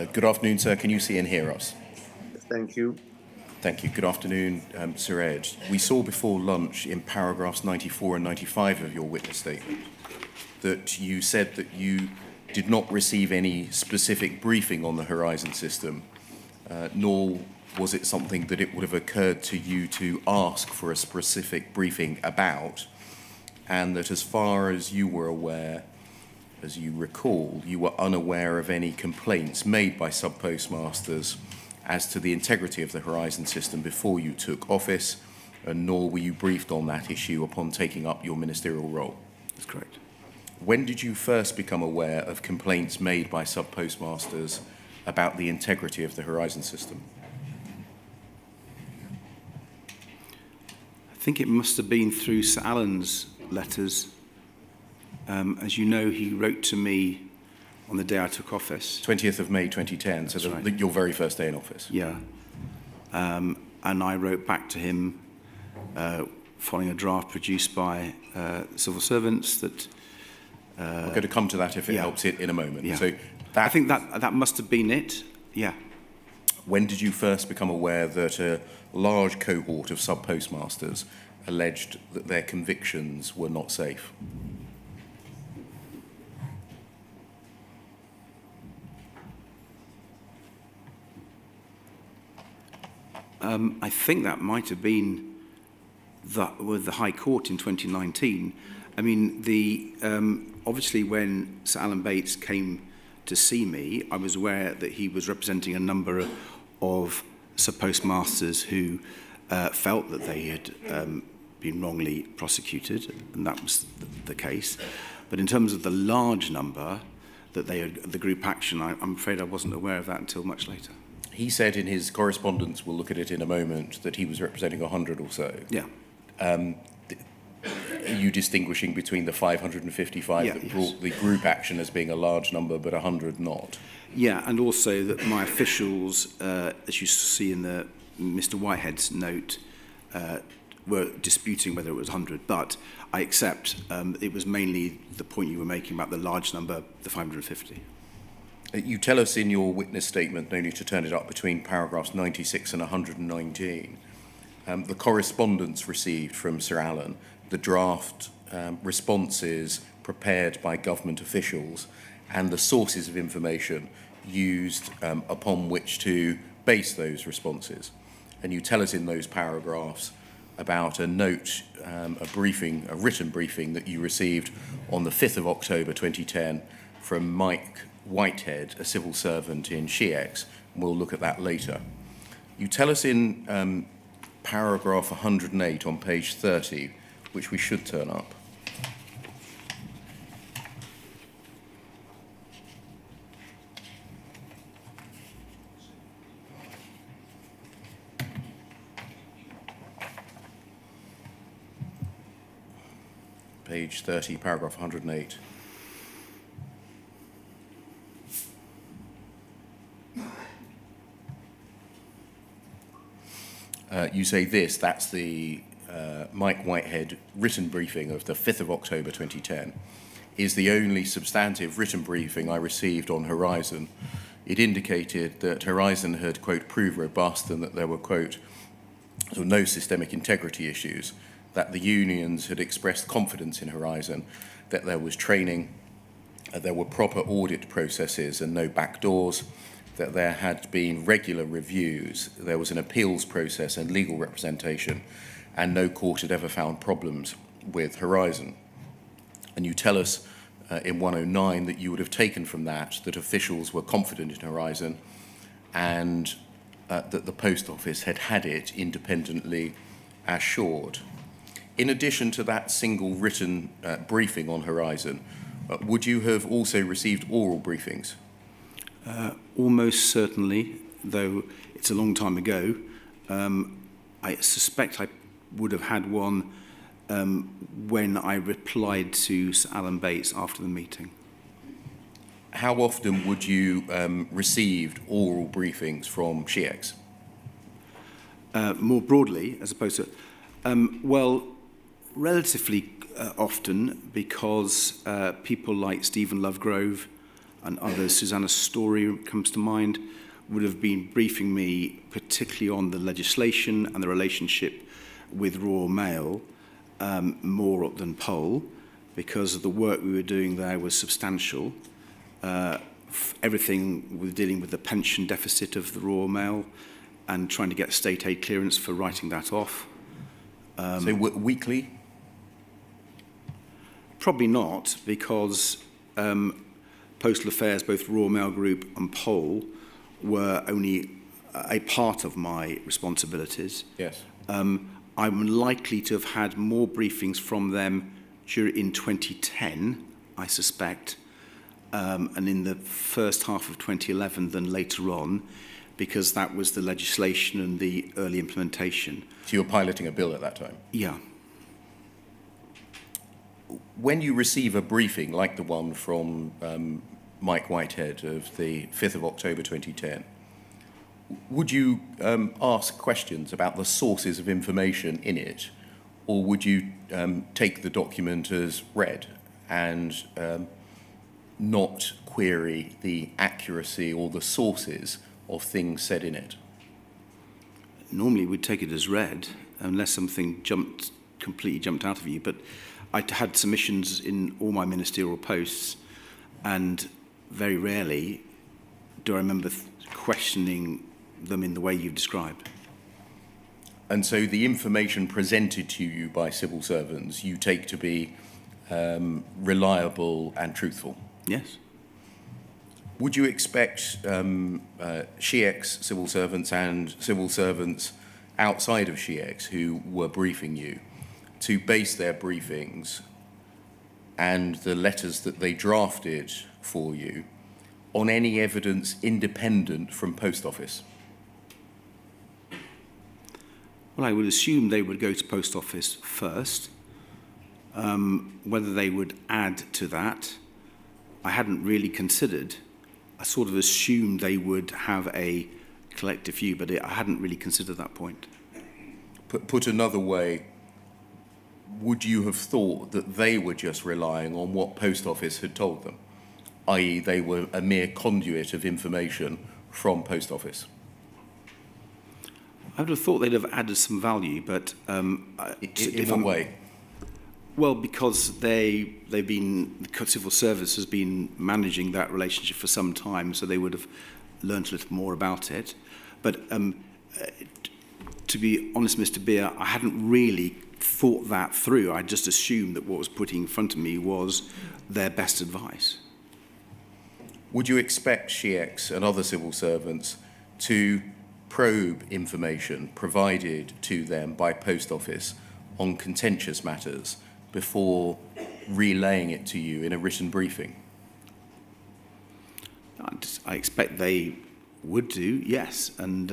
Good afternoon, sir. Can you see and hear us? Thank you. Thank you. Good afternoon, Sir Ed. We saw before lunch in paragraphs 94 and 95 of your witness statement that you said that you did not receive any specific briefing on the Horizon system, nor was it something that it would have occurred to you to ask for a specific briefing about, and that as far as you were aware, as you recall, you were unaware of any complaints made by sub-postmasters as to the integrity of the Horizon system before you took office, and nor were you briefed on that issue upon taking up your ministerial role. That's correct. When did you first become aware of complaints made by sub-postmasters about the integrity of the Horizon system? I think it must have been through Sir Alan's letters. As you know, he wrote to me on the day I took office. 20th of May 2010, so right. your very first day in office. Yeah. And I wrote back to him following a draft produced by civil servants that... We're going to come to that if it helps it in a moment. Yeah. So I think that must have been it, yeah. When did you first become aware that a large cohort of sub-postmasters alleged that their convictions were not safe? I think that might have been with the High Court in 2019. I mean, obviously when Sir Alan Bates came to see me, I was aware that he was representing a number of sub-postmasters who felt that they had been wrongly prosecuted, and that was the case. But in terms of the large number that they had, the group action, I'm afraid I wasn't aware of that until much later. He said in his correspondence, we'll look at it in a moment, that he was representing 100 or so. Yeah. Are you distinguishing between the 555 that brought the group action as being a large number, but 100 not? Yeah, and also that my officials, as you see in the Mr. Whitehead's note, were disputing whether it was 100, but I accept it was mainly the point you were making about the large number, the 550. You tell us in your witness statement, no need to turn it up, between paragraphs 96 and 119, the correspondence received from Sir Alan, the draft responses prepared by government officials, and the sources of information used upon which to base those responses. And you tell us in those paragraphs about a note, a written briefing that you received on the 5th of October 2010 from Mike Whitehead, a civil servant in SHIEX. We'll look at that later. You tell us in paragraph 108 on page 30, which we should turn up. Page 30, paragraph 108. You say this, that's the Mike Whitehead written briefing of the 5th of October 2010, is the only substantive written briefing I received on Horizon. It indicated that Horizon had, quote, proved robust and that there were, quote, no systemic integrity issues, that the unions had expressed confidence in Horizon, that there was training, there were proper audit processes and no backdoors, that there had been regular reviews, there was an appeals process and legal representation, and no court had ever found problems with Horizon. And you tell us in 109 that you would have taken from that officials were confident in Horizon and that the Post Office had it independently assured. In addition to that single written briefing on Horizon, would you have also received oral briefings? Almost certainly, though it's a long time ago. I suspect I would have had one when I replied to Sir Alan Bates after the meeting. How often would you receive oral briefings from SHIEX? More broadly, as opposed to, well, relatively often, because people like Stephen Lovegrove, and others, Susanna Story comes to mind, would have been briefing me particularly on the legislation and the relationship with Royal Mail more than Pole, because of the work we were doing there was substantial. Everything with dealing with the pension deficit of the Royal Mail and trying to get state aid clearance for writing that off. So weekly? Probably not, because Postal Affairs, both Royal Mail Group and Pole, were only a part of my responsibilities. Yes. I'm likely to have had more briefings from them in 2010, I suspect, and in the first half of 2011 than later on, because that was the legislation and the early implementation. So you were piloting a bill at that time? Yeah. When you receive a briefing like the one from Mike Whitehead of the 5th of October 2010, would you ask questions about the sources of information in it, or would you take the document as read and not query the accuracy or the sources of things said in it? Normally we'd take it as read, unless something completely jumped out of you, but I had submissions in all my ministerial posts, and very rarely do I remember questioning them in the way you've described. And so the information presented to you by civil servants you take to be reliable and truthful? Yes. Would you expect SHIEX civil servants and civil servants outside of SHIEX who were briefing you to base their briefings and the letters that they drafted for you on any evidence independent from Post Office? Well, I would assume they would go to Post Office first. Whether they would add to that, I hadn't really considered. I sort of assumed they would have a collective view, but I hadn't really considered that point. Put another way, would you have thought that they were just relying on what Post Office had told them, i.e. they were a mere conduit of information from Post Office? I would have thought they'd have added some value, but In what way? Well, because the civil service has been managing that relationship for some time, so they would have learned a little more about it. But to be honest, Mr. Beer, I hadn't really thought that through. I just assumed that what was put in front of me was their best advice. Would you expect SHIEX and other civil servants to probe information provided to them by Post Office on contentious matters before relaying it to you in a written briefing? I expect they would do, yes. And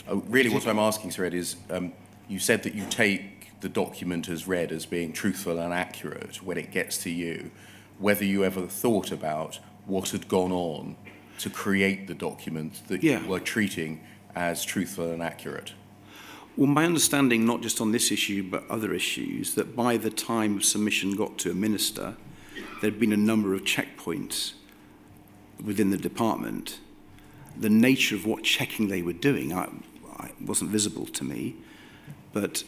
really what I'm asking, Sir Ed, is you said that you take the document as read as being truthful and accurate when it gets to you. Whether you ever thought about what had gone on to create the document that you were treating as truthful and accurate? Well, my understanding, not just on this issue, but other issues, that by the time submission got to a minister, there'd been a number of checkpoints within the department. The nature of what checking they were doing wasn't visible to me, but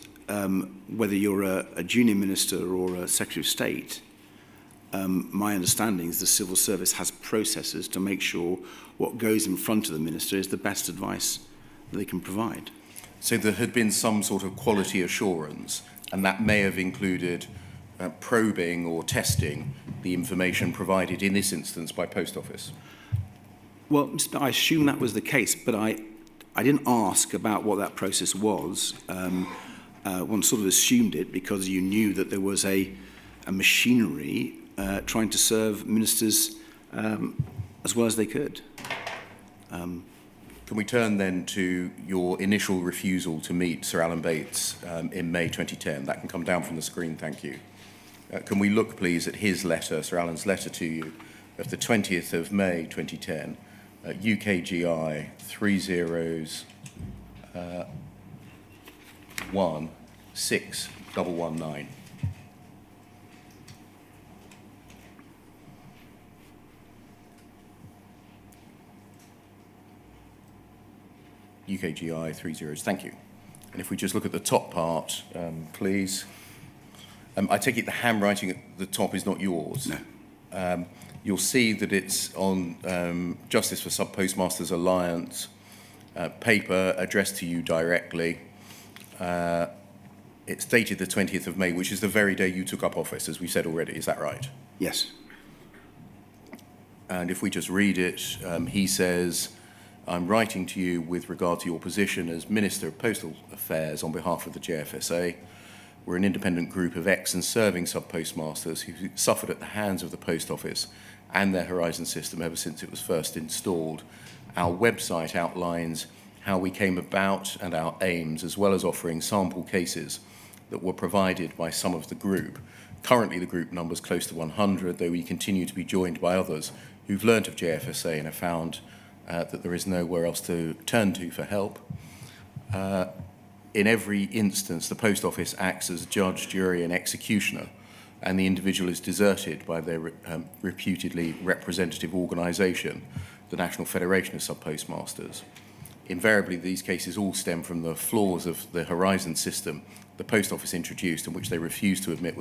whether you're a junior minister or a Secretary of State, my understanding is the civil service has processes to make sure what goes in front of the minister is the best advice that they can provide. So there had been some sort of quality assurance, and that may have included probing or testing the information provided in this instance by Post Office? Well, I assume that was the case, but I didn't ask about what that process was. One sort of assumed it because you knew that there was a machinery trying to serve ministers as well as they could. Can we turn then to your initial refusal to meet Sir Alan Bates in May 2010? That can come down from the screen, thank you. Can we look, please, at his letter, Sir Alan's letter to you of the 20th of May 2010, UKGI 3016119. UKGI 3 zeros. Thank you. And if we just look at the top part, please. I take it the handwriting at the top is not yours? No. You'll see that it's on Justice for Sub-Postmasters Alliance paper addressed to you directly. It's dated the 20th of May, which is the very day you took up office, as we said already. Is that right? Yes. And if we just read it, he says, I'm writing to you with regard to your position as Minister of Postal Affairs on behalf of the JFSA. We're an independent group of ex and serving sub-postmasters who suffered at the hands of the Post Office and their Horizon system ever since it was first installed. Our website outlines how we came about and our aims, as well as offering sample cases that were provided by some of the group. Currently, the group numbers close to 100, though we continue to be joined by others who've learnt of JFSA and have found that there is nowhere else to turn to for help. In every instance, the Post Office acts as judge, jury, and executioner, and the individual is deserted by their reputedly representative organisation, the National Federation of Sub-Postmasters. Invariably, these cases all stem from the flaws of the Horizon system the Post Office introduced, and which they refuse to admit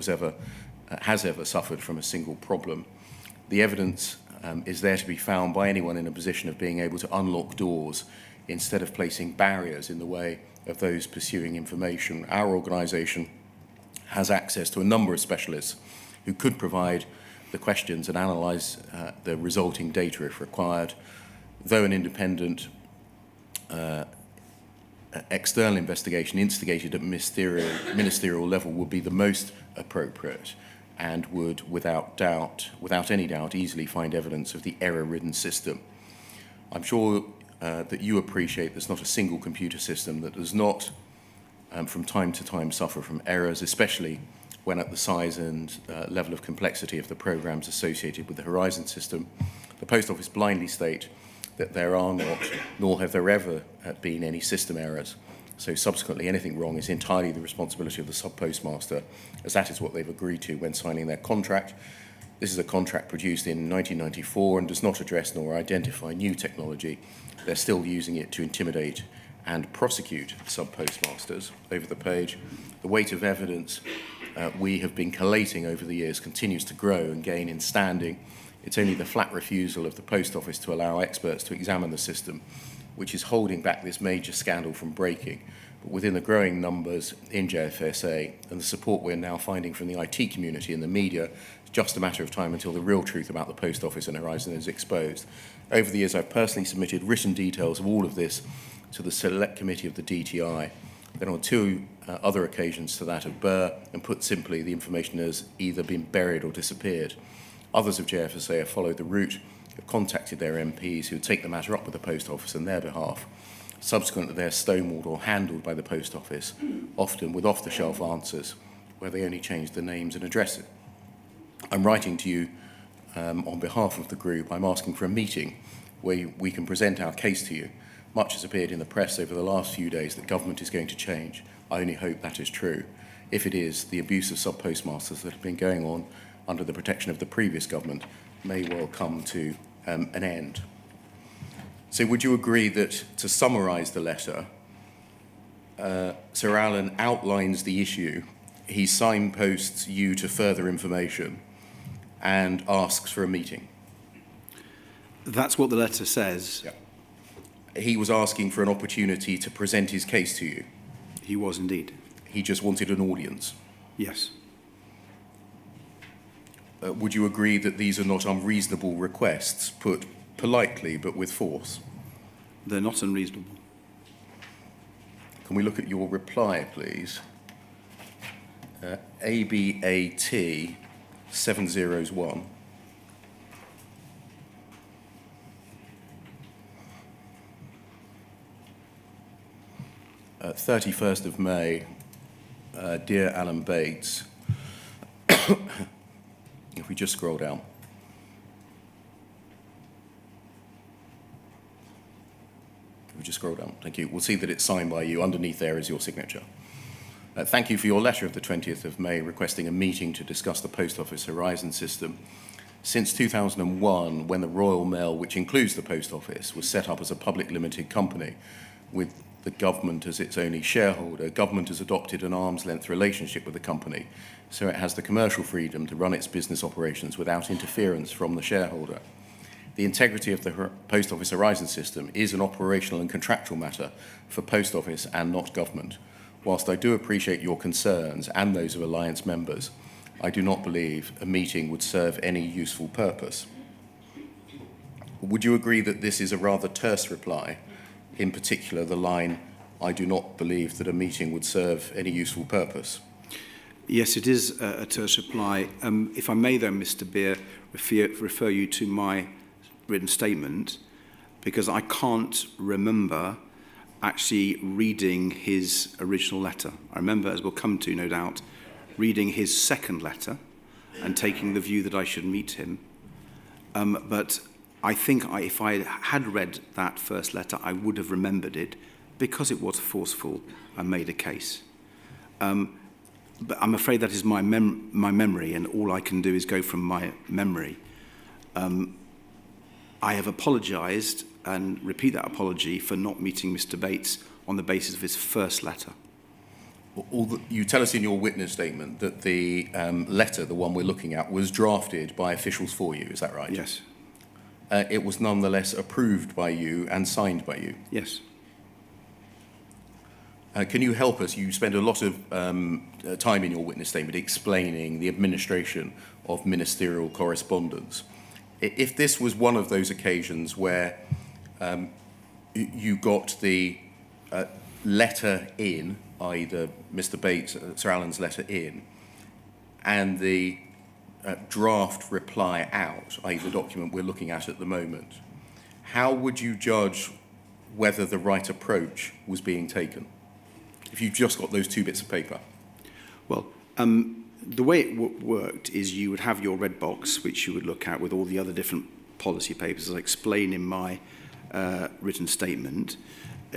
has ever suffered from a single problem. The evidence is there to be found by anyone in a position of being able to unlock doors instead of placing barriers in the way of those pursuing information. Our organisation has access to a number of specialists who could provide the questions and analyse the resulting data if required. Though an independent external investigation instigated at ministerial level would be the most appropriate and would, without any doubt, easily find evidence of the error-ridden system. I'm sure that you appreciate there's not a single computer system that does not, from time to time, suffer from errors, especially when at the size and level of complexity of the programs associated with the Horizon system. The Post Office blindly state that there are not, nor have there ever been any system errors. So subsequently, anything wrong is entirely the responsibility of the sub-postmaster, as that is what they've agreed to when signing their contract. This is a contract produced in 1994 and does not address nor identify new technology. They're still using it to intimidate and prosecute sub-postmasters. Over the page, the weight of evidence we have been collating over the years continues to grow and gain in standing. It's only the flat refusal of the Post Office to allow experts to examine the system which is holding back this major scandal from breaking. But within the growing numbers in JFSA and the support we're now finding from the IT community and the media, it's just a matter of time until the real truth about the Post Office and Horizon is exposed. Over the years, I've personally submitted written details of all of this to the Select Committee of the DTI. Then on two other occasions to that of Burr, and put simply, the information has either been buried or disappeared. Others of JFSA have followed the route, have contacted their MPs who take the matter up with the Post Office on their behalf. Subsequently, they're stonewalled or handled by the Post Office, often with off-the-shelf answers, where they only change the names and addresses. I'm writing to you on behalf of the group. I'm asking for a meeting where we can present our case to you. Much has appeared in the press over the last few days that government is going to change. I only hope that is true. If it is, the abuse of sub-postmasters that have been going on under the protection of the previous government may well come to an end. So would you agree that, to summarise the letter, Sir Alan outlines the issue, he signposts you to further information and asks for a meeting? That's what the letter says. Yeah. He was asking for an opportunity to present his case to you? He was indeed. He just wanted an audience? Yes. Would you agree that these are not unreasonable requests, put politely but with force? They're not unreasonable. Can we look at your reply, please? ABAT 701. 31st of May, dear Alan Bates, if we just scroll down. If we just scroll down, thank you. We'll see that it's signed by you. Underneath there is your signature. Thank you for your letter of the 20th of May requesting a meeting to discuss the Post Office Horizon system. Since 2001, when the Royal Mail, which includes the Post Office, was set up as a public limited company, with the government as its only shareholder. Government has adopted an arm's length relationship with the company, so it has the commercial freedom to run its business operations without interference from the shareholder. The integrity of the Post Office Horizon system is an operational and contractual matter for Post Office and not government. Whilst I do appreciate your concerns and those of Alliance members, I do not believe a meeting would serve any useful purpose. Would you agree that this is a rather terse reply, in particular the line, I do not believe that a meeting would serve any useful purpose? Yes, it is a terse reply. If I may, though, Mr. Beer, refer you to my written statement, because I can't remember actually reading his original letter. I remember, as we'll come to, no doubt, reading his second letter and taking the view that I should meet him. But I think if I had read that first letter, I would have remembered it because it was forceful and made a case. But I'm afraid that is my memory, and all I can do is go from my memory. I have apologised and repeat that apology for not meeting Mr. Bates on the basis of his first letter. You tell us in your witness statement that the letter, the one we're looking at, was drafted by officials for you, is that right? Yes. It was nonetheless approved by you and signed by you? Yes. Can you help us? You spend a lot of time in your witness statement explaining the administration of ministerial correspondence. If this was one of those occasions where you got the letter in, i.e. Mr. Bates, Sir Alan's letter in, and the draft reply out, i.e. the document we're looking at the moment, how would you judge whether the right approach was being taken, if you've just got those two bits of paper? Well, the way it worked is you would have your red box, which you would look at with all the other different policy papers. As I explain in my written statement,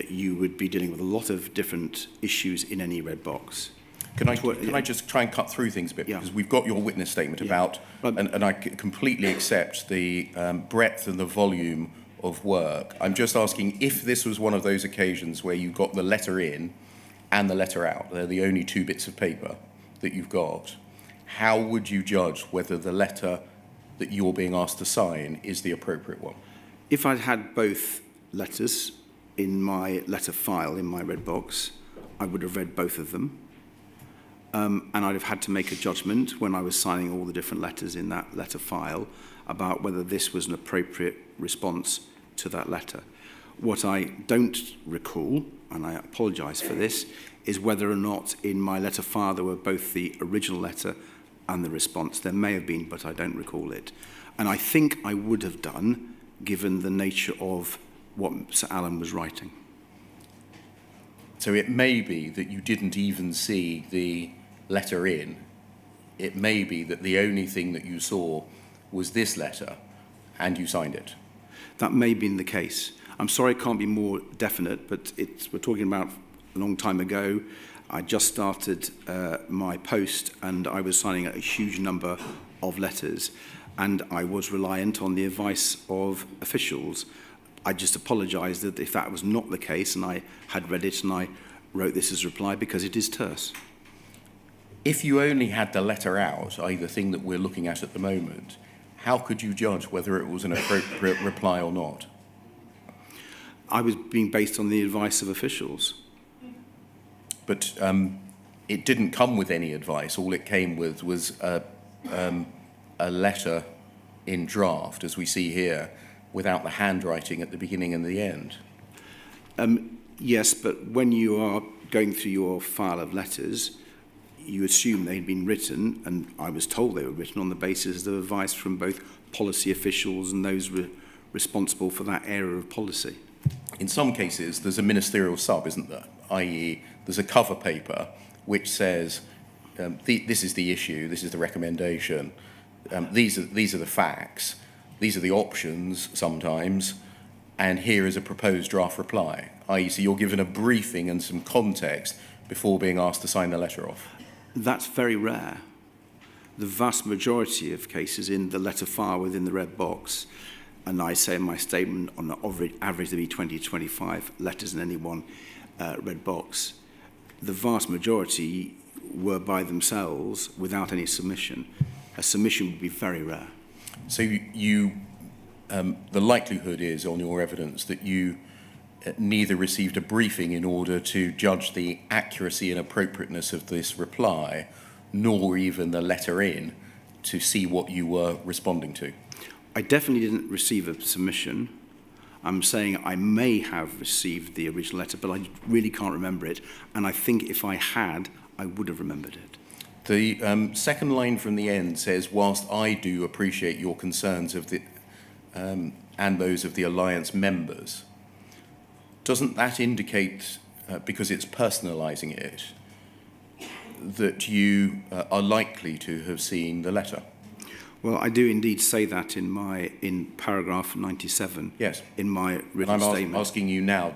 you would be dealing with a lot of different issues in any red box. Can I just try and cut through things a bit? Yeah. Because we've got your witness statement about, and I completely accept the breadth and the volume of work. I'm just asking if this was one of those occasions where you got the letter in and the letter out, they're the only two bits of paper that you've got, how would you judge whether the letter that you're being asked to sign is the appropriate one? If I'd had both letters in my letter file, in my red box, I would have read both of them. And I'd have had to make a judgment when I was signing all the different letters in that letter file about whether this was an appropriate response to that letter. What I don't recall, and I apologise for this, is whether or not in my letter file there were both the original letter and the response. There may have been, but I don't recall it. And I think I would have done, given the nature of what Sir Alan was writing. So it may be that you didn't even see the letter in. It may be that the only thing that you saw was this letter and you signed it. That may have been the case. I'm sorry I can't be more definite, but we're talking about a long time ago. I just started my post and I was signing a huge number of letters, and I was reliant on the advice of officials. I just apologise that if that was not the case, and I had read it and I wrote this as a reply because it is terse. If you only had the letter out, i.e. the thing that we're looking at the moment, how could you judge whether it was an appropriate reply or not? I was being based on the advice of officials. But it didn't come with any advice. All it came with was a letter in draft, as we see here, without the handwriting at the beginning and the end. Yes, but when you are going through your file of letters, you assume they'd been written, and I was told they were written on the basis of advice from both policy officials and those responsible for that area of policy. In some cases, there's a ministerial sub, isn't there? i.e. there's a cover paper which says, this is the issue, this is the recommendation, these are the facts, these are the options sometimes, and here is a proposed draft reply. i.e. so you're given a briefing and some context before being asked to sign the letter off. That's very rare. The vast majority of cases in the letter file within the red box, and I say in my statement, on the average there'll be 20 to 25 letters in any one red box. The vast majority were by themselves without any submission. A submission would be very rare. So the likelihood is, on your evidence, that you neither received a briefing in order to judge the accuracy and appropriateness of this reply, nor even the letter in to see what you were responding to. I definitely didn't receive a submission. I'm saying I may have received the original letter, but I really can't remember it. And I think if I had, I would have remembered it. The second line from the end says, whilst I do appreciate your concerns of the and those of the Alliance members, doesn't that indicate, because it's personalising it, that you are likely to have seen the letter? Well, I do indeed say that in paragraph 97. Yes. In my written And I'm statement. asking you now,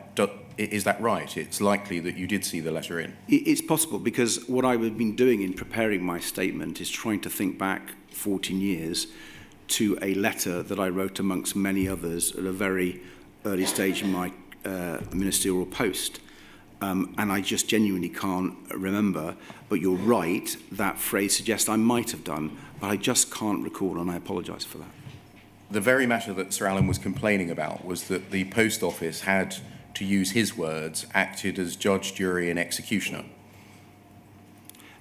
is that right? It's likely that you did see the letter in? It's possible, because what I've been doing in preparing my statement is trying to think back 14 years to a letter that I wrote amongst many others at a very early stage in my ministerial post. And I just genuinely can't remember. But you're right, that phrase suggests I might have done, but I just can't recall, and I apologise for that. The very matter that Sir Alan was complaining about was that the Post Office had, to use his words, acted as judge, jury and executioner.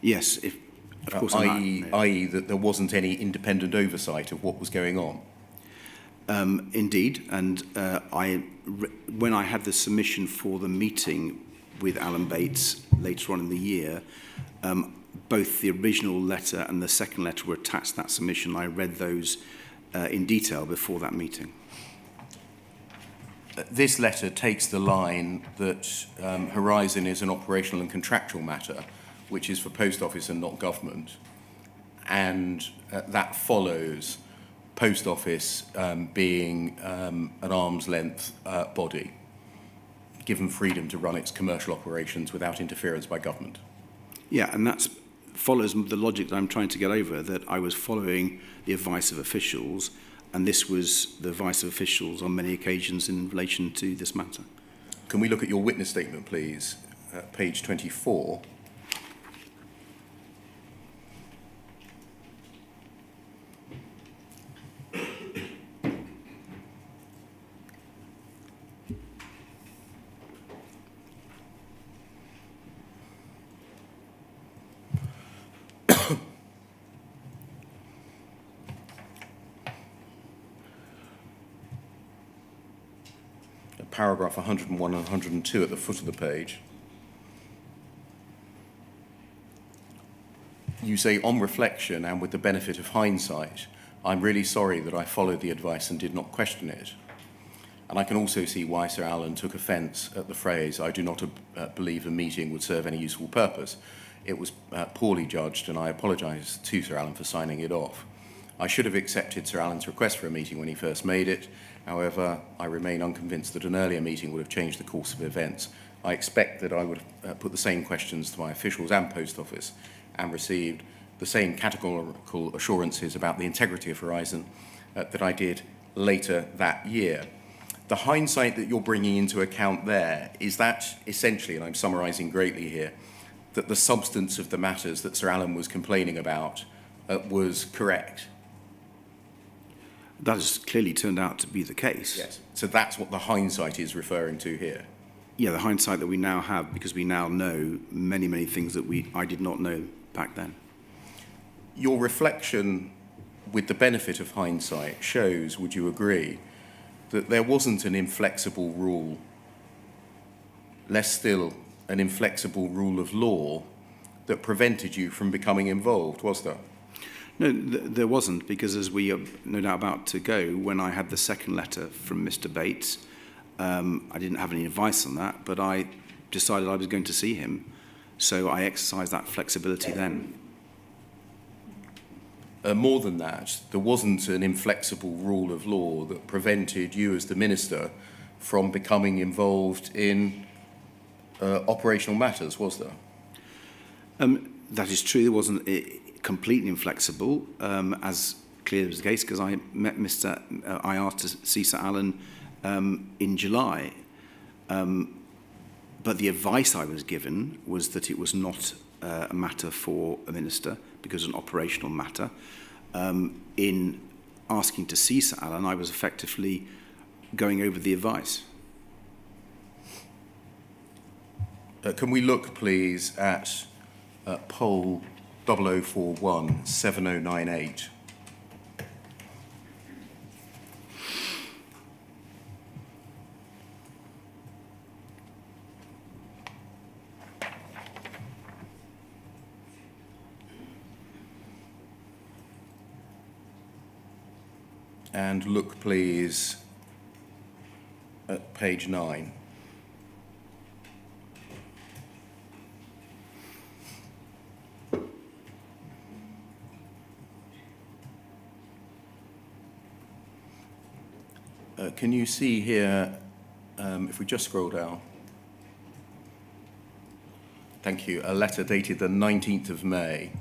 Yes, of course. i.e. that there wasn't any independent oversight of what was going on. Indeed, and when I had the submission for the meeting with Alan Bates later on in the year, both the original letter and the second letter were attached to that submission. I read those in detail before that meeting. This letter takes the line that Horizon is an operational and contractual matter, which is for Post Office and not government, and that follows Post Office being an arm's length body, given freedom to run its commercial operations without interference by government. Yeah, and that follows the logic that I'm trying to get over, that I was following the advice of officials, and this was the advice of officials on many occasions in relation to this matter. Can we look at your witness statement, please, page 24? Paragraph 101 and 102 at the foot of the page. You say, on reflection and with the benefit of hindsight, I'm really sorry that I followed the advice and did not question it. And I can also see why Sir Alan took offence at the phrase, I do not believe a meeting would serve any useful purpose. It was poorly judged, and I apologise to Sir Alan for signing it off. I should have accepted Sir Alan's request for a meeting when he first made it. However, I remain unconvinced that an earlier meeting would have changed the course of events. I expect that I would have put the same questions to my officials and Post Office and received the same categorical assurances about the integrity of Horizon that I did later that year. The hindsight that you're bringing into account there, is that essentially, and I'm summarising greatly here, that the substance of the matters that Sir Alan was complaining about was correct? That has clearly turned out to be the case. Yes. So that's what the hindsight is referring to here. Yeah, the hindsight that we now have, because we now know many, many things that I did not know back then. Your reflection, with the benefit of hindsight, shows, would you agree, that there wasn't an inflexible rule, less still an inflexible rule of law that prevented you from becoming involved, was there? No, there wasn't, because as we are no doubt about to go, when I had the second letter from Mr. Bates, I didn't have any advice on that, but I decided I was going to see him. So I exercised that flexibility then. More than that, there wasn't an inflexible rule of law that prevented you as the minister from becoming involved in operational matters, was there? That is true. There wasn't completely inflexible. As clear was the case because I met I asked to see Sir Alan in July. But the advice I was given was that it was not a matter for a minister because an operational matter. In asking to see Sir Alan, I was effectively going over the advice. Can we look, please, at poll 0041 7098? And look, please, at page 9. Can you see here, if we just scroll down, thank you, a letter dated the 19th of May.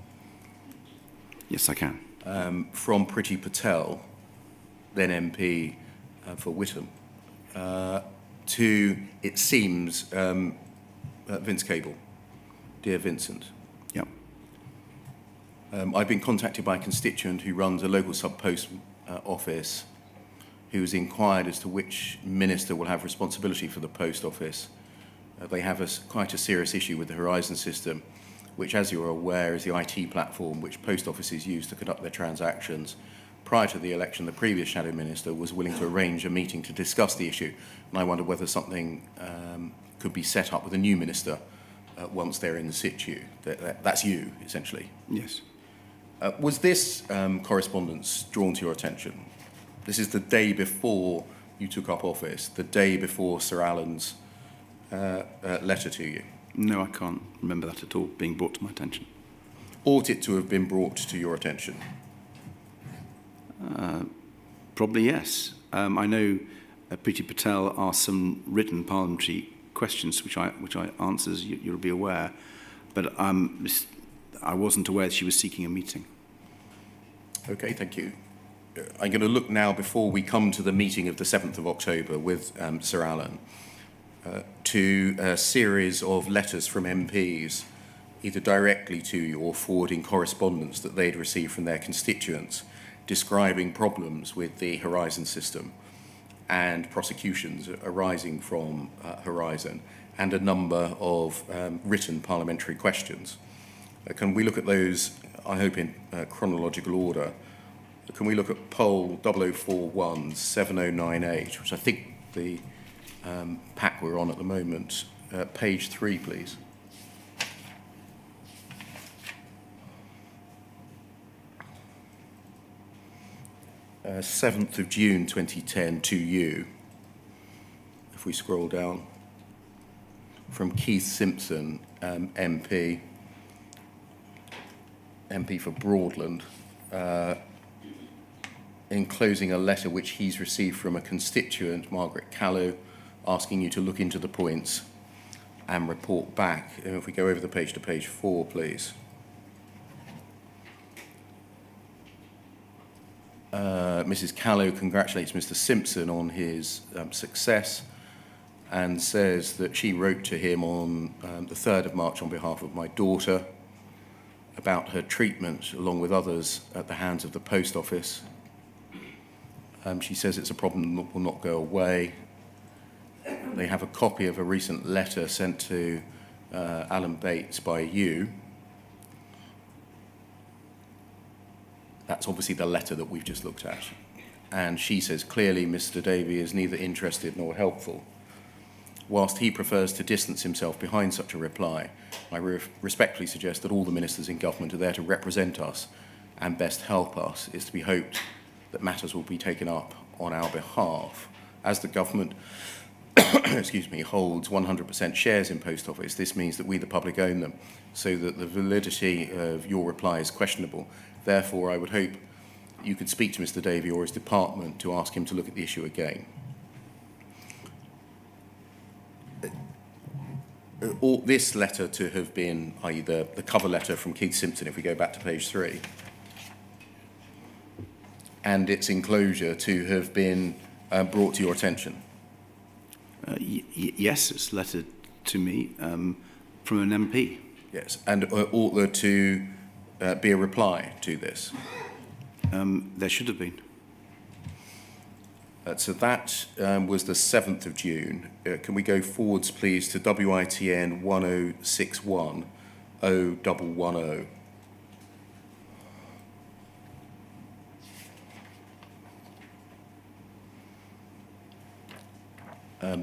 Yes, I can. From Priti Patel, then MP for Witham, to, it seems, Vince Cable. Dear Vincent. Yep. I've been contacted by a constituent who runs a local sub-post office who has inquired as to which minister will have responsibility for the post office. They have quite a serious issue with the Horizon system, which, as you are aware, is the IT platform which post offices use to conduct their transactions. Prior to the election, the previous shadow minister was willing to arrange a meeting to discuss the issue, and I wonder whether something could be set up with a new minister once they're in situ. That's you, essentially. Yes. Was this correspondence drawn to your attention? This is the day before you took up office, the day before Sir Alan's letter to you. No, I can't remember that at all being brought to my attention. Ought it to have been brought to your attention? Probably yes. I know Priti Patel asked some written parliamentary questions, which I answered, as you'll be aware, but I wasn't aware she was seeking a meeting. Okay, thank you. I'm going to look now, before we come to the meeting of the 7th of October with Sir Alan, to a series of letters from MPs, either directly to you or forwarding correspondence that they'd received from their constituents, describing problems with the Horizon system and prosecutions arising from Horizon, and a number of written parliamentary questions. Can we look at those, I hope, in chronological order? Can we look at poll 0041 7098, which I think the pack we're on at the moment, page 3, please. Uh, 7th of June 2010 to you. If we scroll down, from Keith Simpson, MP for Broadland, enclosing a letter which he's received from a constituent, Margaret Callow, asking you to look into the points and report back. And if we go over the page to page 4, please. Mrs. Callow congratulates Mr. Simpson on his success and says that she wrote to him on the 3rd of March on behalf of my daughter about her treatment, along with others, at the hands of the post office. She says it's a problem that will not go away. They have a copy of a recent letter sent to Alan Bates by you. That's obviously the letter that we've just looked at. And she says, clearly Mr. Davey is neither interested nor helpful. Whilst he prefers to distance himself behind such a reply, I respectfully suggest that all the ministers in government are there to represent us and best help us. It's to be hoped that matters will be taken up on our behalf. As the government holds 100% shares in Post Office, this means that we, the public, own them, so that the validity of your reply is questionable. Therefore, I would hope you could speak to Mr. Davey or his department to ask him to look at the issue again. Ought this letter to have been, i.e. the cover letter from Keith Simpson, if we go back to page 3, and its enclosure to have been brought to your attention? Yes, it's a letter to me from an MP. Yes. And ought there to be a reply to this? There should have been. So that was the 7th of June. Can we go forwards, please, to WITN 1061 0110?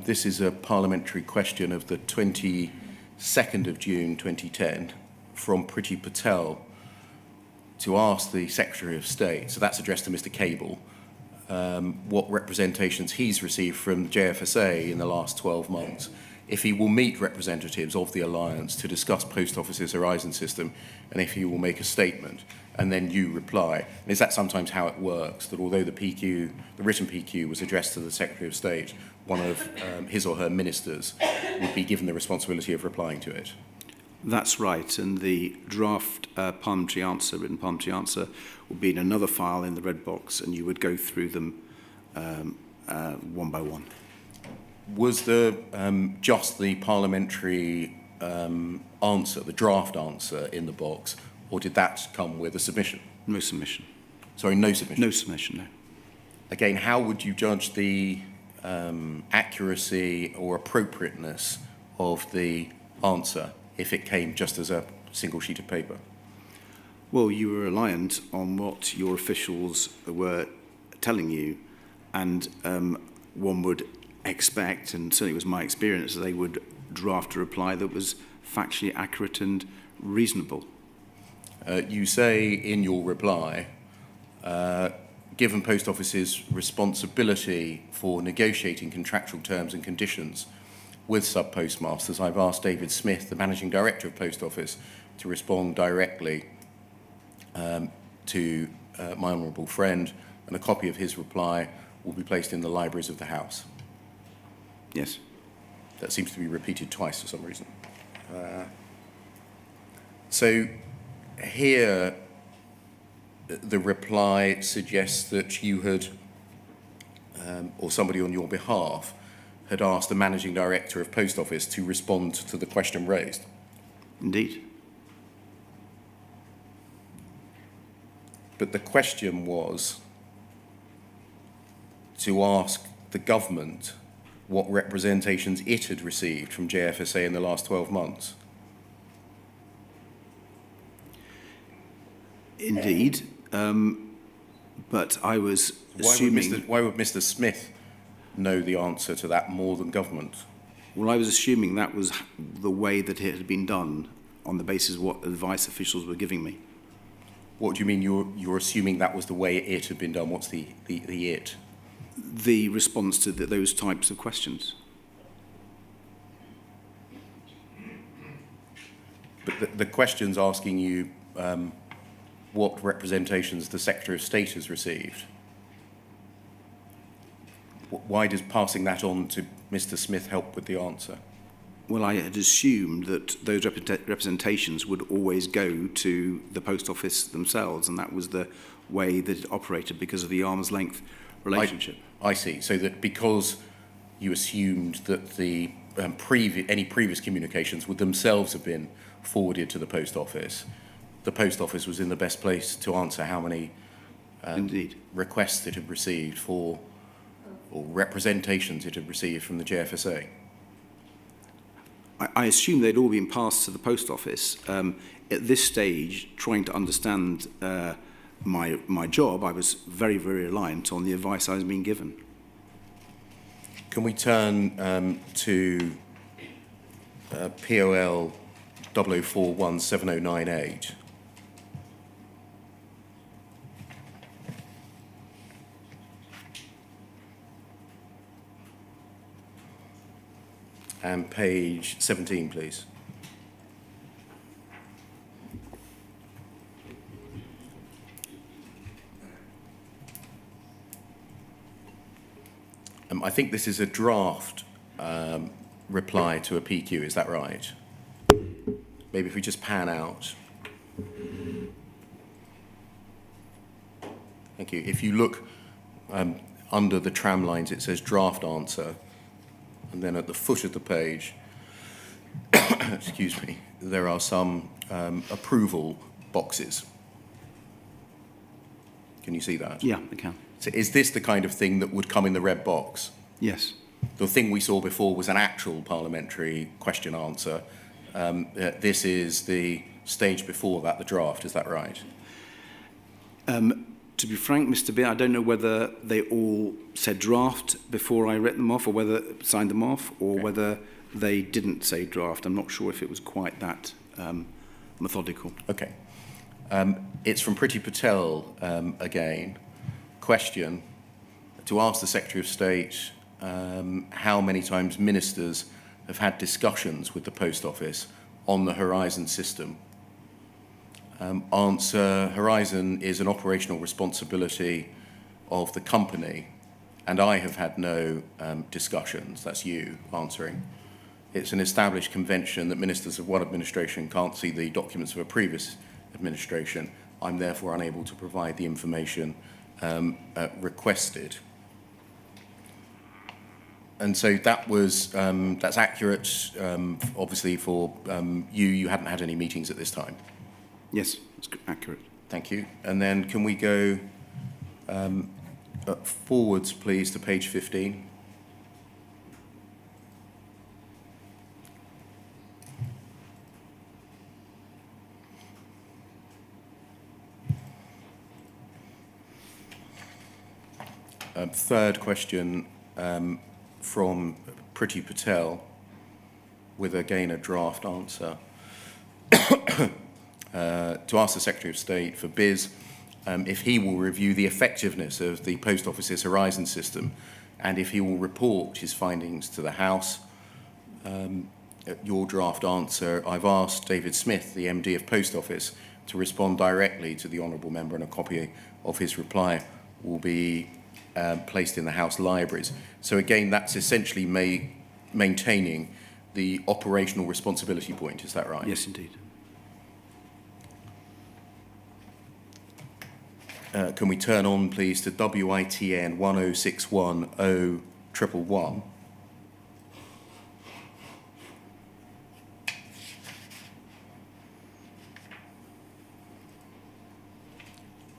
This is a parliamentary question of the 22nd of June 2010 from Priti Patel to ask the Secretary of State, so that's addressed to Mr. Cable, what representations he's received from JFSA in the last 12 months, if he will meet representatives of the Alliance to discuss Post Office's Horizon system, and if he will make a statement, and then you reply. And is that sometimes how it works, that although the written PQ was addressed to the Secretary of State, one of his or her ministers would be given the responsibility of replying to it? That's right, and the draft parliamentary answer, written parliamentary answer, would be in another file in the red box, and you would go through them one by one. Was there just the parliamentary answer, the draft answer in the box, or did that come with a submission? No submission. Sorry, no submission? No submission, no. Again, how would you judge the accuracy or appropriateness of the answer if it came just as a single sheet of paper? Well, you were reliant on what your officials were telling you, and one would expect, and certainly it was my experience, that they would draft a reply that was factually accurate and reasonable. You say in your reply, given Post Office's responsibility for negotiating contractual terms and conditions with sub-postmasters, I've asked David Smith, the Managing Director of Post Office, to respond directly to my honourable friend, and a copy of his reply will be placed in the libraries of the House. Yes. That seems to be repeated twice for some reason. So here, the reply suggests that you had, or somebody on your behalf, had asked the Managing Director of Post Office to respond to the question raised. Indeed. But the question was to ask the government what representations it had received from JFSA in the last 12 months. Indeed. But I was assuming... Why would Mr. Smith know the answer to that more than government? Well, I was assuming that was the way that it had been done on the basis of what advice officials were giving me. What do you mean you're assuming that was the way it had been done? What's the it? The response to those types of questions. But the question's asking you what representations the Secretary of State has received. Why does passing that on to Mr. Smith help with the answer? Well, I had assumed that those representations would always go to the Post Office themselves, and that was the way that it operated because of the arm's length relationship. I see. So that because you assumed that the any previous communications would themselves have been forwarded to the Post Office was in the best place to answer how many Indeed. requests it had received for, or representations it had received from the JFSA. I assume they'd all been passed to the Post Office. At this stage, trying to understand my job, I was very, very reliant on the advice I was being given. Can we turn to POL 00417098? And page 17, please. I think this is a draft reply to a PQ, is that right? Maybe if we just pan out. Thank you. If you look under the tram lines, it says draft answer, and then at the foot of the page, excuse me, there are some approval boxes. Can you see that? Yeah, I can. So is this the kind of thing that would come in the red box? Yes. The thing we saw before was an actual parliamentary question answer. This is the stage before that, the draft, is that right? To be frank, Mr. Beer, I don't know whether they all said draft before I read them off, or whether signed them off, or Okay. whether they didn't say draft. I'm not sure if it was quite that methodical. Okay. It's from Priti Patel again. Question, to ask the Secretary of State how many times ministers have had discussions with the Post Office on the Horizon system. Answer, Horizon is an operational responsibility of the company, and I have had no discussions. That's you answering. It's an established convention that ministers of one administration can't see the documents of a previous administration. I'm therefore unable to provide the information requested. And so that was, that's accurate, obviously for you hadn't had any meetings at this time. Yes, it's accurate. Thank you. And then can we go forwards, please, to page 15? Third question from Priti Patel, with again a draft answer. To ask the Secretary of State for BIS if he will review the effectiveness of the Post Office's Horizon system and if he will report his findings to the House. Your draft answer, I've asked David Smith, the MD of Post Office, to respond directly to the Honourable Member, and a copy of his reply will be placed in the House libraries. So again, that's essentially maintaining the operational responsibility point, is that right? Yes, indeed. Can we turn on, please, to WITN 10610111?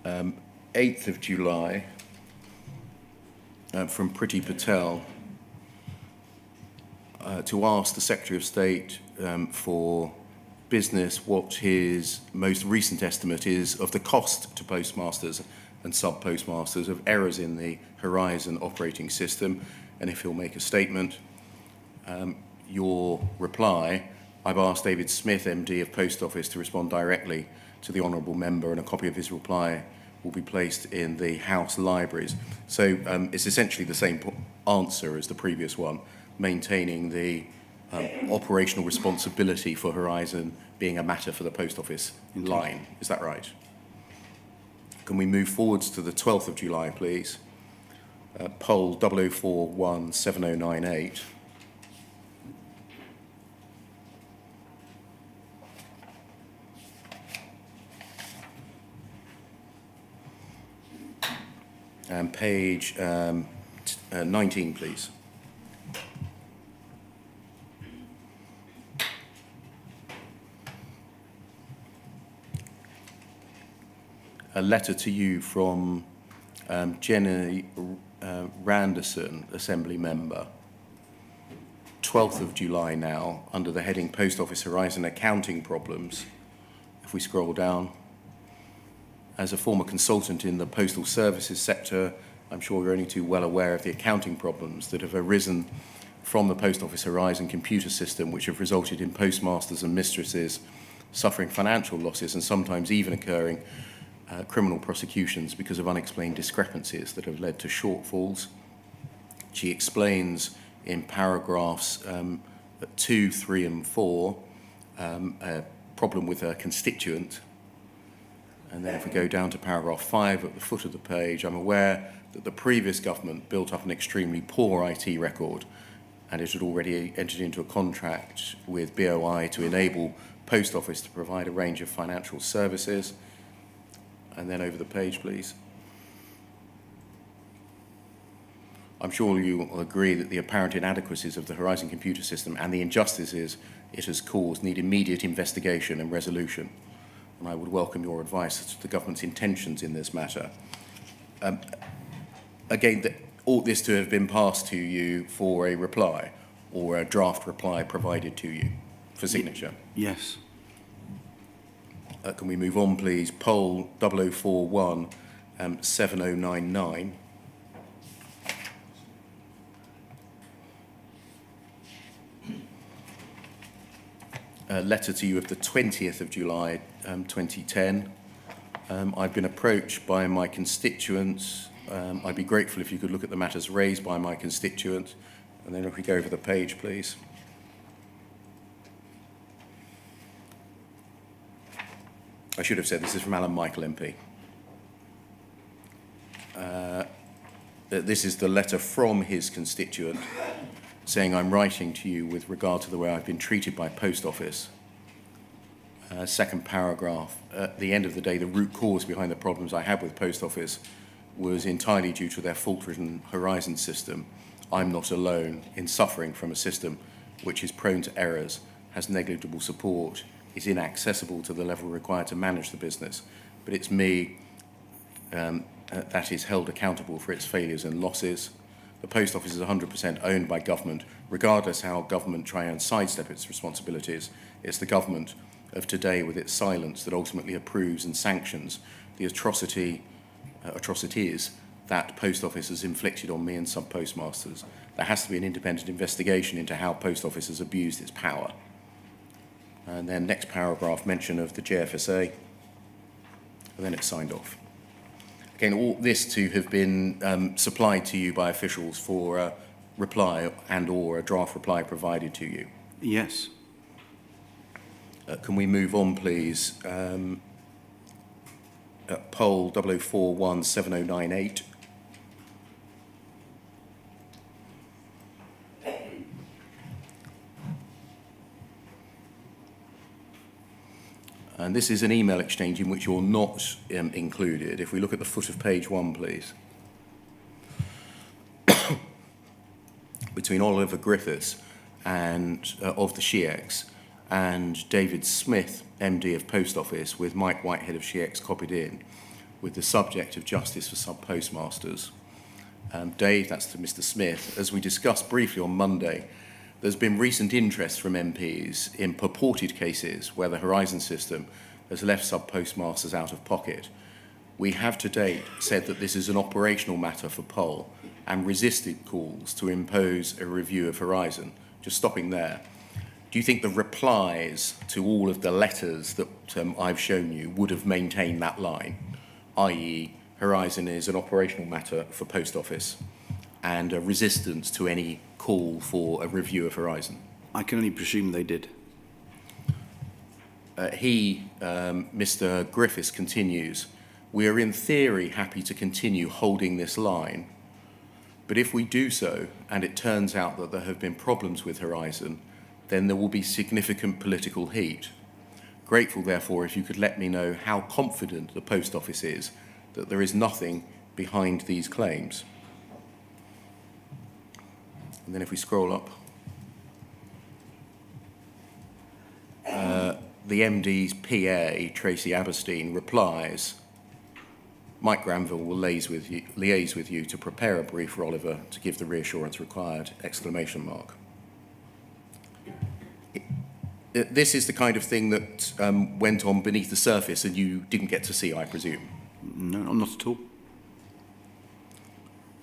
Um, 8th of July, from Priti Patel, to ask the Secretary of State for business what his most recent estimate is of the cost to postmasters and sub-postmasters of errors in the Horizon operating system, and if he'll make a statement. Your reply, I've asked David Smith, MD of Post Office, to respond directly to the Honourable Member, and a copy of his reply will be placed in the House libraries. So it's essentially the same answer as the previous one, maintaining the operational responsibility for Horizon being a matter for the Post Office line. Is that right? Can we move forwards to the 12th of July, please? Poll 00417098. And page 19, please. A letter to you from Jenny Randerson, Assembly Member. 12th of July now, under the heading Post Office Horizon Accounting Problems. If we scroll down. As a former consultant in the postal services sector, I'm sure you're only too well aware of the accounting problems that have arisen from the Post Office Horizon computer system, which have resulted in postmasters and mistresses suffering financial losses and sometimes even occurring criminal prosecutions because of unexplained discrepancies that have led to shortfalls. She explains in paragraphs 2, 3 and 4 a problem with her constituent. And then if we go down to paragraph 5 at the foot of the page, I'm aware that the previous government built up an extremely poor IT record, and it had already entered into a contract with BOI to enable Post Office to provide a range of financial services. And then over the page, please. I'm sure you will agree that the apparent inadequacies of the Horizon computer system and the injustices it has caused need immediate investigation and resolution. And I would welcome your advice as to the government's intentions in this matter. Again, ought this to have been passed to you for a reply or a draft reply provided to you for signature? Yes. Can we move on, please? Poll 0041 7099. A letter to you of the 20th of July 2010. I've been approached by my constituents. I'd be grateful if you could look at the matters raised by my constituents. And then if we go over the page, please. I should have said this is from Alan Michael MP. This is the letter from his constituent saying, I'm writing to you with regard to the way I've been treated by Post Office. Second paragraph, at the end of the day, the root cause behind the problems I had with Post Office was entirely due to their fault-ridden Horizon system. I'm not alone in suffering from a system which is prone to errors, has negligible support, is inaccessible to the level required to manage the business. But it's me that is held accountable for its failures and losses. The Post Office is 100% owned by government. Regardless how government try and sidestep its responsibilities, it's the government of today with its silence that ultimately approves and sanctions the atrocities that Post Office has inflicted on me and sub-postmasters. There has to be an independent investigation into how Post Office has abused its power. And then next paragraph, mention of the JFSA, and then it's signed off. Again, all this to have been supplied to you by officials for a reply and or a draft reply provided to you. Yes. Can we move on, please? Poll 0041 7098. And this is an email exchange in which you're not included. If we look at the foot of page 1, please. Between Oliver Griffiths and of the SHIEX and David Smith, MD of Post Office, with Mike Whitehead of SHIEX copied in, with the subject of justice for sub-postmasters. Dave, that's to Mr. Smith. As we discussed briefly on Monday, there's been recent interest from MPs in purported cases where the Horizon system has left sub-postmasters out of pocket. We have to date said that this is an operational matter for POL and resisted calls to impose a review of Horizon. Just stopping there. Do you think the replies to all of the letters that I've shown you would have maintained that line, i.e. Horizon is an operational matter for Post Office and a resistance to any call for a review of Horizon? I can only presume they did. Mr. Griffiths continues, we are in theory happy to continue holding this line, but if we do so and it turns out that there have been problems with Horizon, then there will be significant political heat. Grateful, therefore, if you could let me know how confident the Post Office is that there is nothing behind these claims. And then if we scroll up, the MD's PA, Tracy Aberstein, replies, Mike Granville will liaise with you to prepare a brief for Oliver to give the reassurance required, ! This is the kind of thing that went on beneath the surface and you didn't get to see, I presume? No, not at all.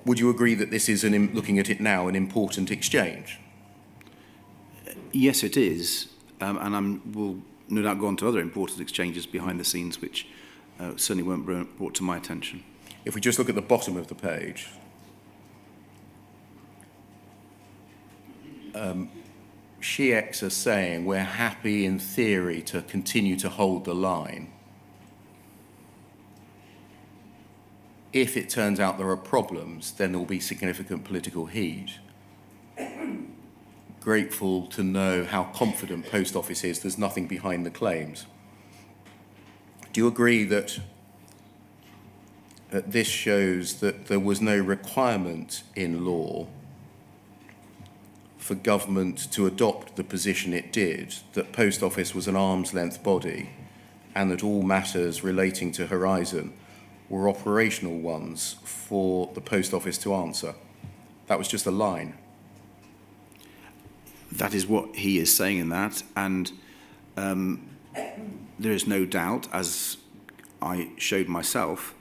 Would you agree that this is, looking at it now, an important exchange? Yes, it is. And we'll no doubt go on to other important exchanges behind the scenes, which certainly weren't brought to my attention. If we just look at the bottom of the page, SHIEX are saying we're happy in theory to continue to hold the line. If it turns out there are problems, then there will be significant political heat. Grateful to know how confident Post Office is there's nothing behind the claims. Do you agree that this shows that there was no requirement in law for government to adopt the position it did, that Post Office was an arm's length body and that all matters relating to Horizon were operational ones for the Post Office to answer. That was just a line. That is what he is saying in that, and there is no doubt, as I showed myself,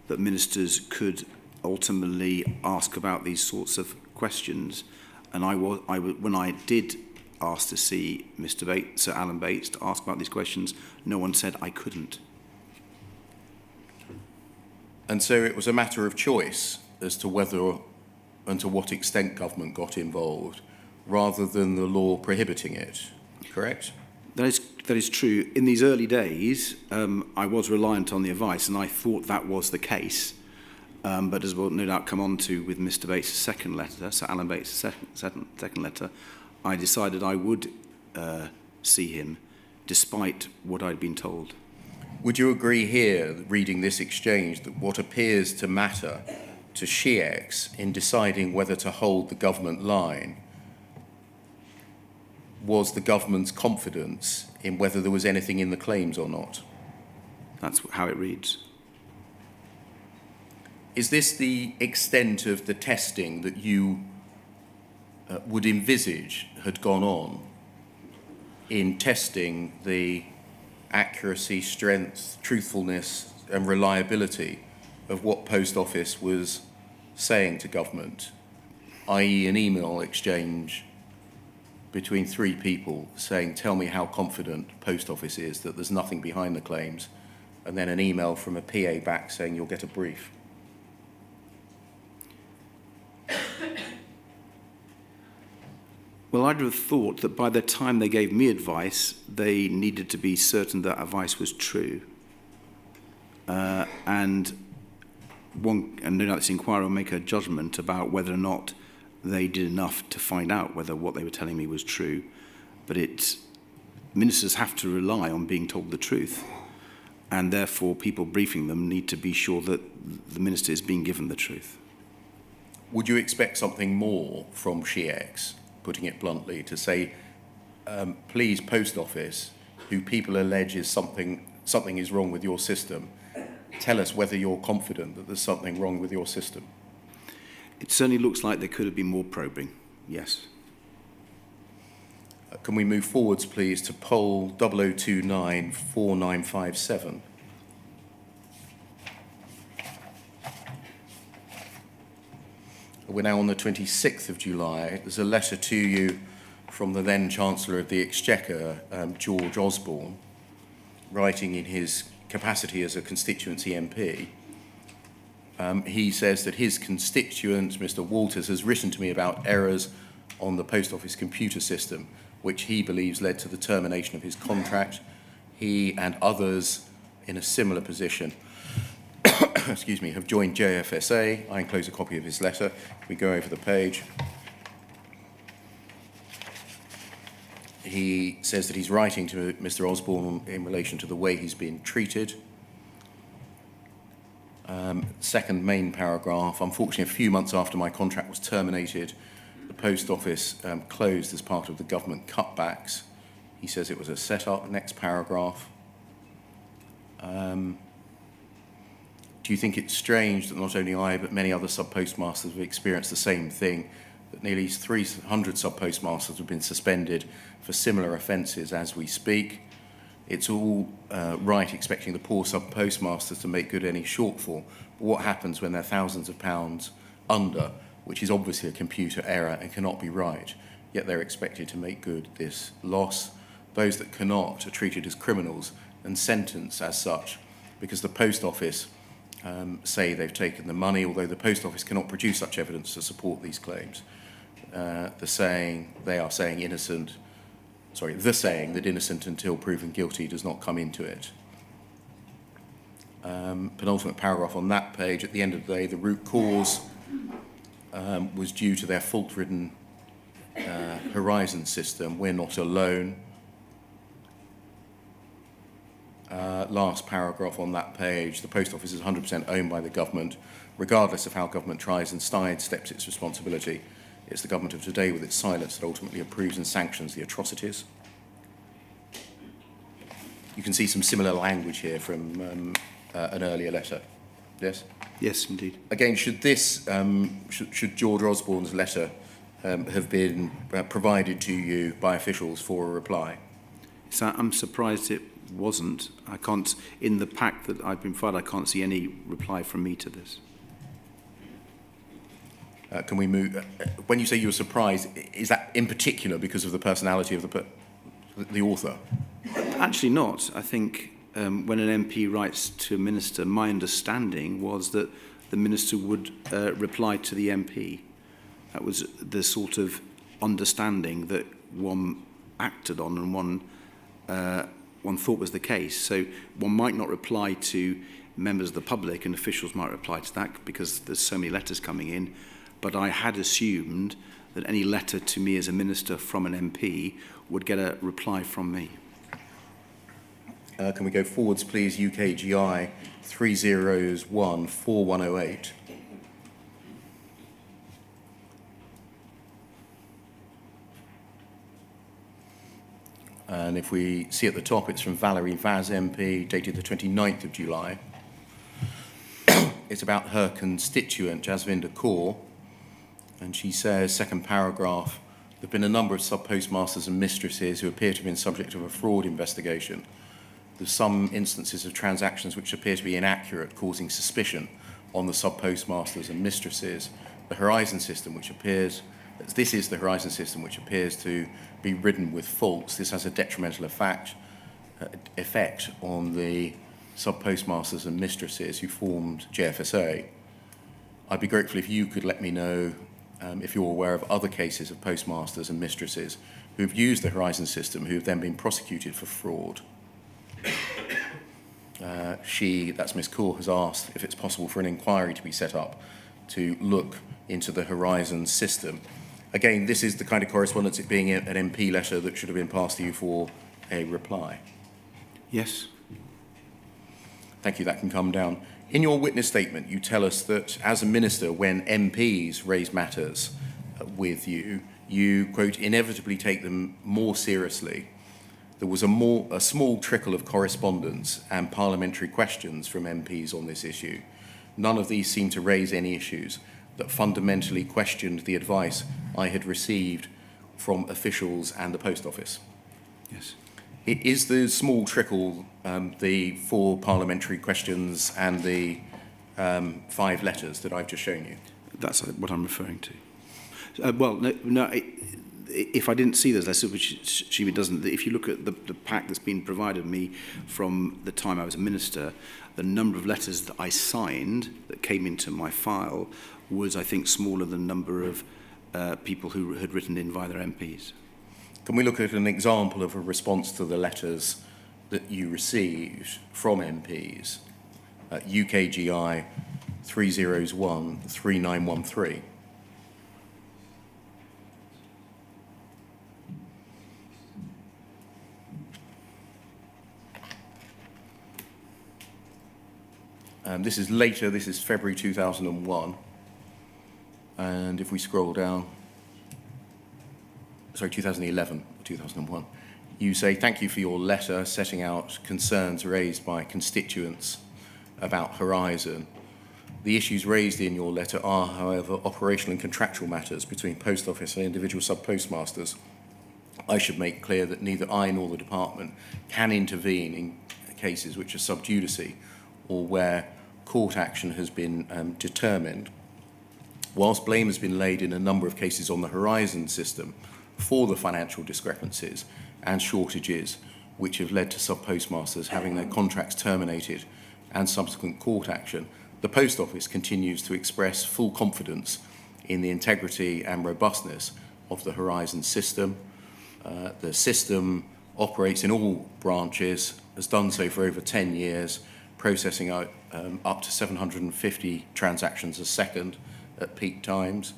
that ministers could ultimately ask about these sorts of questions. And when I did ask to see Mr. Bates, Sir Alan Bates, to ask about these questions, no one said I couldn't. And so it was a matter of choice as to whether and to what extent government got involved, rather than the law prohibiting it, correct? That is true. In these early days, I was reliant on the advice, and I thought that was the case. But as we'll no doubt come on to with Mr. Bates' second letter, Sir Alan Bates' second letter, I decided I would see him, despite what I'd been told. Would you agree here, reading this exchange, that what appears to matter to SHIEX in deciding whether to hold the government line was the government's confidence in whether there was anything in the claims or not? That's how it reads. Is this the extent of the testing that you would envisage had gone on in testing the accuracy, strength, truthfulness and reliability of what Post Office was saying to government, i.e. an email exchange between three people saying, tell me how confident Post Office is that there's nothing behind the claims, and then an email from a PA back saying you'll get a brief? Well, I'd have thought that by the time they gave me advice, they needed to be certain that advice was true. And no doubt this inquiry will make a judgment about whether or not they did enough to find out whether what they were telling me was true. But ministers have to rely on being told the truth, and therefore people briefing them need to be sure that the minister is being given the truth. Would you expect something more from SHIEX, putting it bluntly, to say, please, Post Office, who people allege is something is wrong with your system, tell us whether you're confident that there's something wrong with your system? It certainly looks like there could have been more probing, yes. Can we move forwards, please, to poll 0029 4957? We're now on the 26th of July. There's a letter to you from the then Chancellor of the Exchequer, George Osborne, writing in his capacity as a constituency MP. He says that his constituent, Mr. Walters, has written to me about errors on the Post Office computer system, which he believes led to the termination of his contract. He and others in a similar position excuse me, have joined JFSA. I enclose a copy of his letter. We go over the page. He says that he's writing to Mr. Osborne in relation to the way he's been treated. Second main paragraph, unfortunately, a few months after my contract was terminated, the Post Office closed as part of the government cutbacks. He says it was a set-up. Next paragraph. Do you think it's strange that not only I, but many other sub-postmasters have experienced the same thing, that nearly 300 sub-postmasters have been suspended for similar offences as we speak? It's all right expecting the poor sub-postmasters to make good any shortfall, but what happens when they're thousands of pounds under, which is obviously a computer error and cannot be right, yet they're expected to make good this loss? Those that cannot are treated as criminals and sentenced as such, because the Post Office say they've taken the money, although the Post Office cannot produce such evidence to support these claims. The saying that innocent until proven guilty does not come into it. Penultimate paragraph on that page, at the end of the day, the root cause was due to their fault-ridden Horizon system. We're not alone. last paragraph on that page, the Post Office is 100% owned by the government, regardless of how government tries and sidesteps its responsibility. It's the government of today with its silence that ultimately approves and sanctions the atrocities. You can see some similar language here from an earlier letter. Yes? Yes, indeed. Again, should this, should George Osborne's letter have been provided to you by officials for a reply? So I'm surprised it wasn't. I can't, in the pack that I've been filed, I can't see any reply from me to this. Can we move? When you say you were surprised, is that in particular because of the personality of the author? Actually not. I think when an MP writes to a minister, my understanding was that the minister would reply to the MP. That was the sort of understanding that one acted on and one thought was the case. So one might not reply to members of the public, and officials might reply to that because there's so many letters coming in. But I had assumed that any letter to me as a minister from an MP would get a reply from me. Can we go forwards, please? UKGI 3014108. And if we see at the top, it's from Valerie Vaz MP, dated the 29th of July. It's about her constituent, Jasvinder Kaur. And she says, second paragraph, there have been a number of sub-postmasters and mistresses who appear to have been subject of a fraud investigation. There's some instances of transactions which appear to be inaccurate, causing suspicion on the sub-postmasters and mistresses. The Horizon system, which appears, this is the Horizon system which appears to be ridden with faults. This has a detrimental effect on the sub-postmasters and mistresses who formed JFSA. I'd be grateful if you could let me know if you're aware of other cases of postmasters and mistresses who've used the Horizon system who've then been prosecuted for fraud. That's Ms. Kaur, has asked if it's possible for an inquiry to be set up to look into the Horizon system. Again, this is the kind of correspondence, it being an MP letter, that should have been passed to you for a reply. Yes. Thank you, that can come down. In your witness statement, you tell us that as a minister, when MPs raise matters with you, you, quote, inevitably take them more seriously. There was a small trickle of correspondence and parliamentary questions from MPs on this issue. None of these seemed to raise any issues that fundamentally questioned the advice I had received from officials and the Post Office. Yes. Is the small trickle, the 4 parliamentary questions and the 5 letters that I've just shown you? That's what I'm referring to. If I didn't see those letters, which she doesn't, if you look at the pack that's been provided me from the time I was a minister, the number of letters that I signed that came into my file was, I think, smaller than the number of people who had written in via their MPs. Can we look at an example of a response to the letters that you received from MPs? UKGI 3013913. This is later, this is February 2001. And if we scroll down, sorry, 2011 or 2001, you say, thank you for your letter setting out concerns raised by constituents about Horizon. The issues raised in your letter are, however, operational and contractual matters between Post Office and individual sub-postmasters. I should make clear that neither I nor the department can intervene in cases which are sub judice or where court action has been determined. Whilst blame has been laid in a number of cases on the Horizon system for the financial discrepancies and shortages which have led to sub-postmasters having their contracts terminated and subsequent court action, the Post Office continues to express full confidence in the integrity and robustness of the Horizon system. The system operates in all branches, has done so for over 10 years, processing out up to 750 transactions a second at peak times.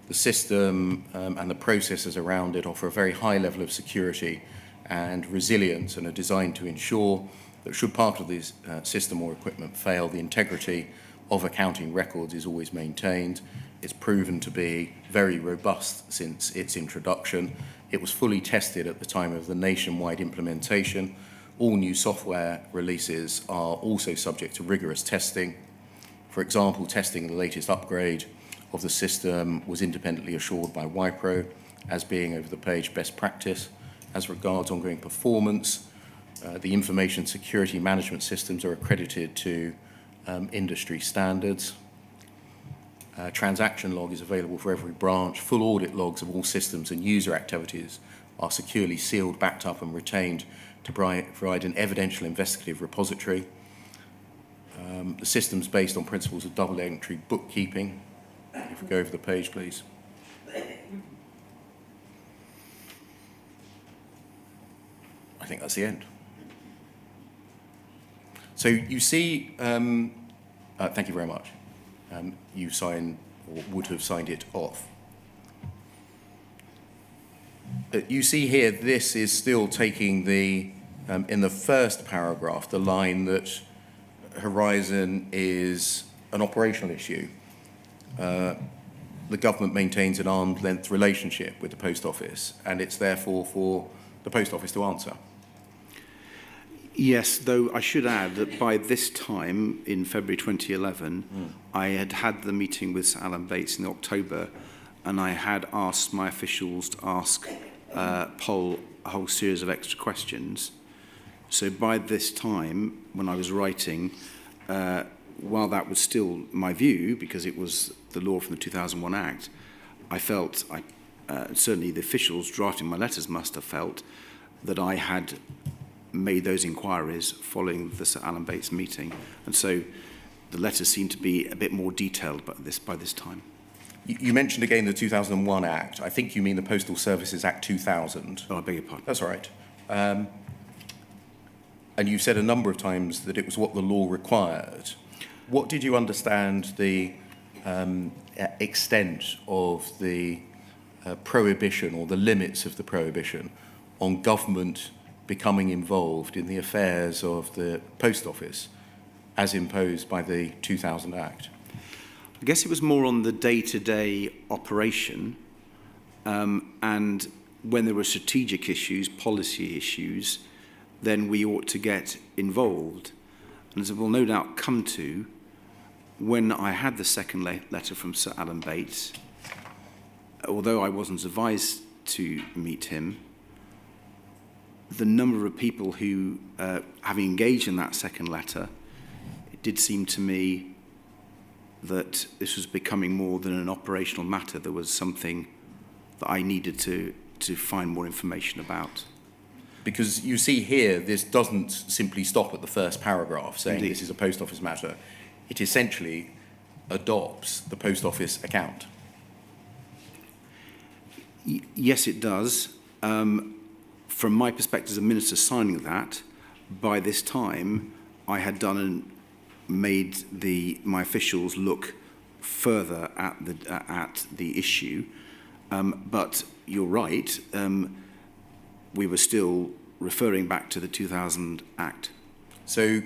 The system and the processes around it offer a very high level of security and resilience and are designed to ensure that should part of this system or equipment fail, the integrity of accounting records is always maintained. It's proven to be very robust since its introduction. It was fully tested at the time of the nationwide implementation. All new software releases are also subject to rigorous testing. For example, testing the latest upgrade of the system was independently assured by Wipro as being, over the page, best practice. As regards ongoing performance, the information security management systems are accredited to industry standards. Transaction log is available for every branch. Full audit logs of all systems and user activities are securely sealed, backed up and retained to provide an evidential investigative repository. The system's based on principles of double entry bookkeeping. If we go over the page, please. I think that's the end. So you see, thank you very much. You sign or would have signed it off. You see here, this is still taking the, in the first paragraph, the line that Horizon is an operational issue. The government maintains an arm's length relationship with the Post Office, and it's therefore for the Post Office to answer. Yes, though I should add that by this time, in February 2011, I had had the meeting with Sir Alan Bates in October, and I had asked my officials to ask Pol a whole series of extra questions. So by this time, when I was writing, while that was still my view, because it was the law from the 2001 Act, I felt, certainly the officials drafting my letters must have felt, that I had made those inquiries following the Sir Alan Bates meeting. And so the letters seem to be a bit more detailed by this time. You mentioned again the 2001 Act. I think you mean the Postal Services Act 2000. Oh, I beg your pardon. That's all right. And you said a number of times that it was what the law required. What did you understand the extent of the prohibition or the limits of the prohibition on government becoming involved in the affairs of the Post Office as imposed by the 2000 Act? I guess it was more on the day-to-day operation, and when there were strategic issues, policy issues, then we ought to get involved. And as it will no doubt come to, when I had the second letter from Sir Alan Bates, although I wasn't advised to meet him, the number of people who, having engaged in that second letter, it did seem to me that this was becoming more than an operational matter. There was something that I needed to find more information about. Because you see here, this doesn't simply stop at the first paragraph saying Indeed. This is a Post Office matter. It essentially adopts the Post Office account. Yes, it does. From my perspective as a minister signing that, by this time, I had done and made my officials look further at the issue. But you're right, we were still referring back to the 2000 Act. So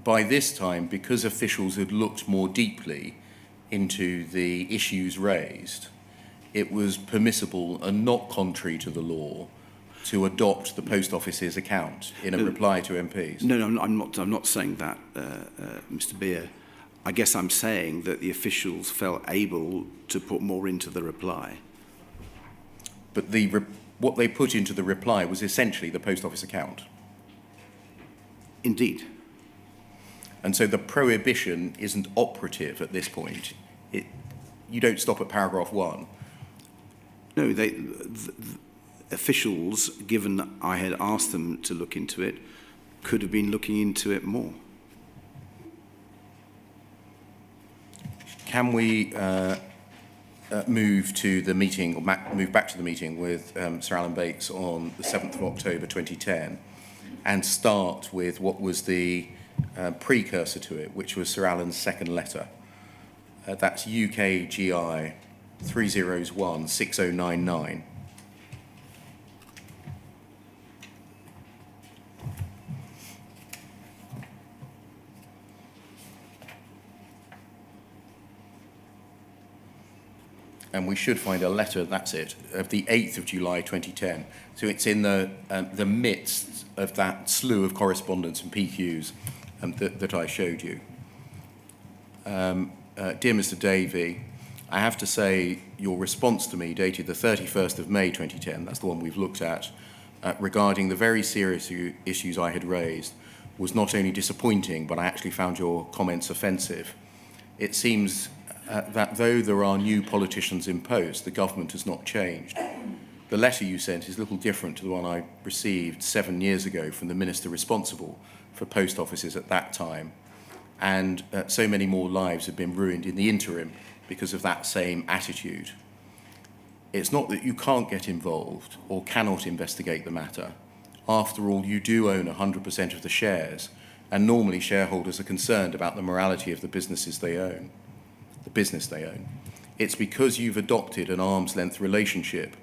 by this time, because officials had looked more deeply into the issues raised, it was permissible and not contrary to the law to adopt the Post Office's account in a reply to MPs. No, I'm not saying that, Mr. Beer. I guess I'm saying that the officials felt able to put more into the reply. But what they put into the reply was essentially the Post Office account. Indeed. And so the prohibition isn't operative at this point. You don't stop at paragraph 1. No, the officials, given that I had asked them to look into it, could have been looking into it more. Can we move to the meeting, or move back to the meeting with Sir Alan Bates on the 7th of October 2010 and start with what was the precursor to it, which was Sir Alan's second letter. That's UKGI 3016099. and we should find a letter, that's it, of the 8th of July 2010. So it's in the midst of that slew of correspondence and PQs that I showed you. Dear Mr. Davey, I have to say your response to me dated the 31st of May 2010, that's the one we've looked at, regarding the very serious issues I had raised, was not only disappointing, but I actually found your comments offensive. It seems that though there are new politicians in post, the government has not changed. The letter you sent is little different to the one I received 7 years ago from the minister responsible for post offices at that time, and so many more lives have been ruined in the interim because of that same attitude. It's not that you can't get involved or cannot investigate the matter. After all, you do own 100% of the shares, and normally shareholders are concerned about the morality of the businesses they own, the business they own. It's because you've adopted an arm's length relationship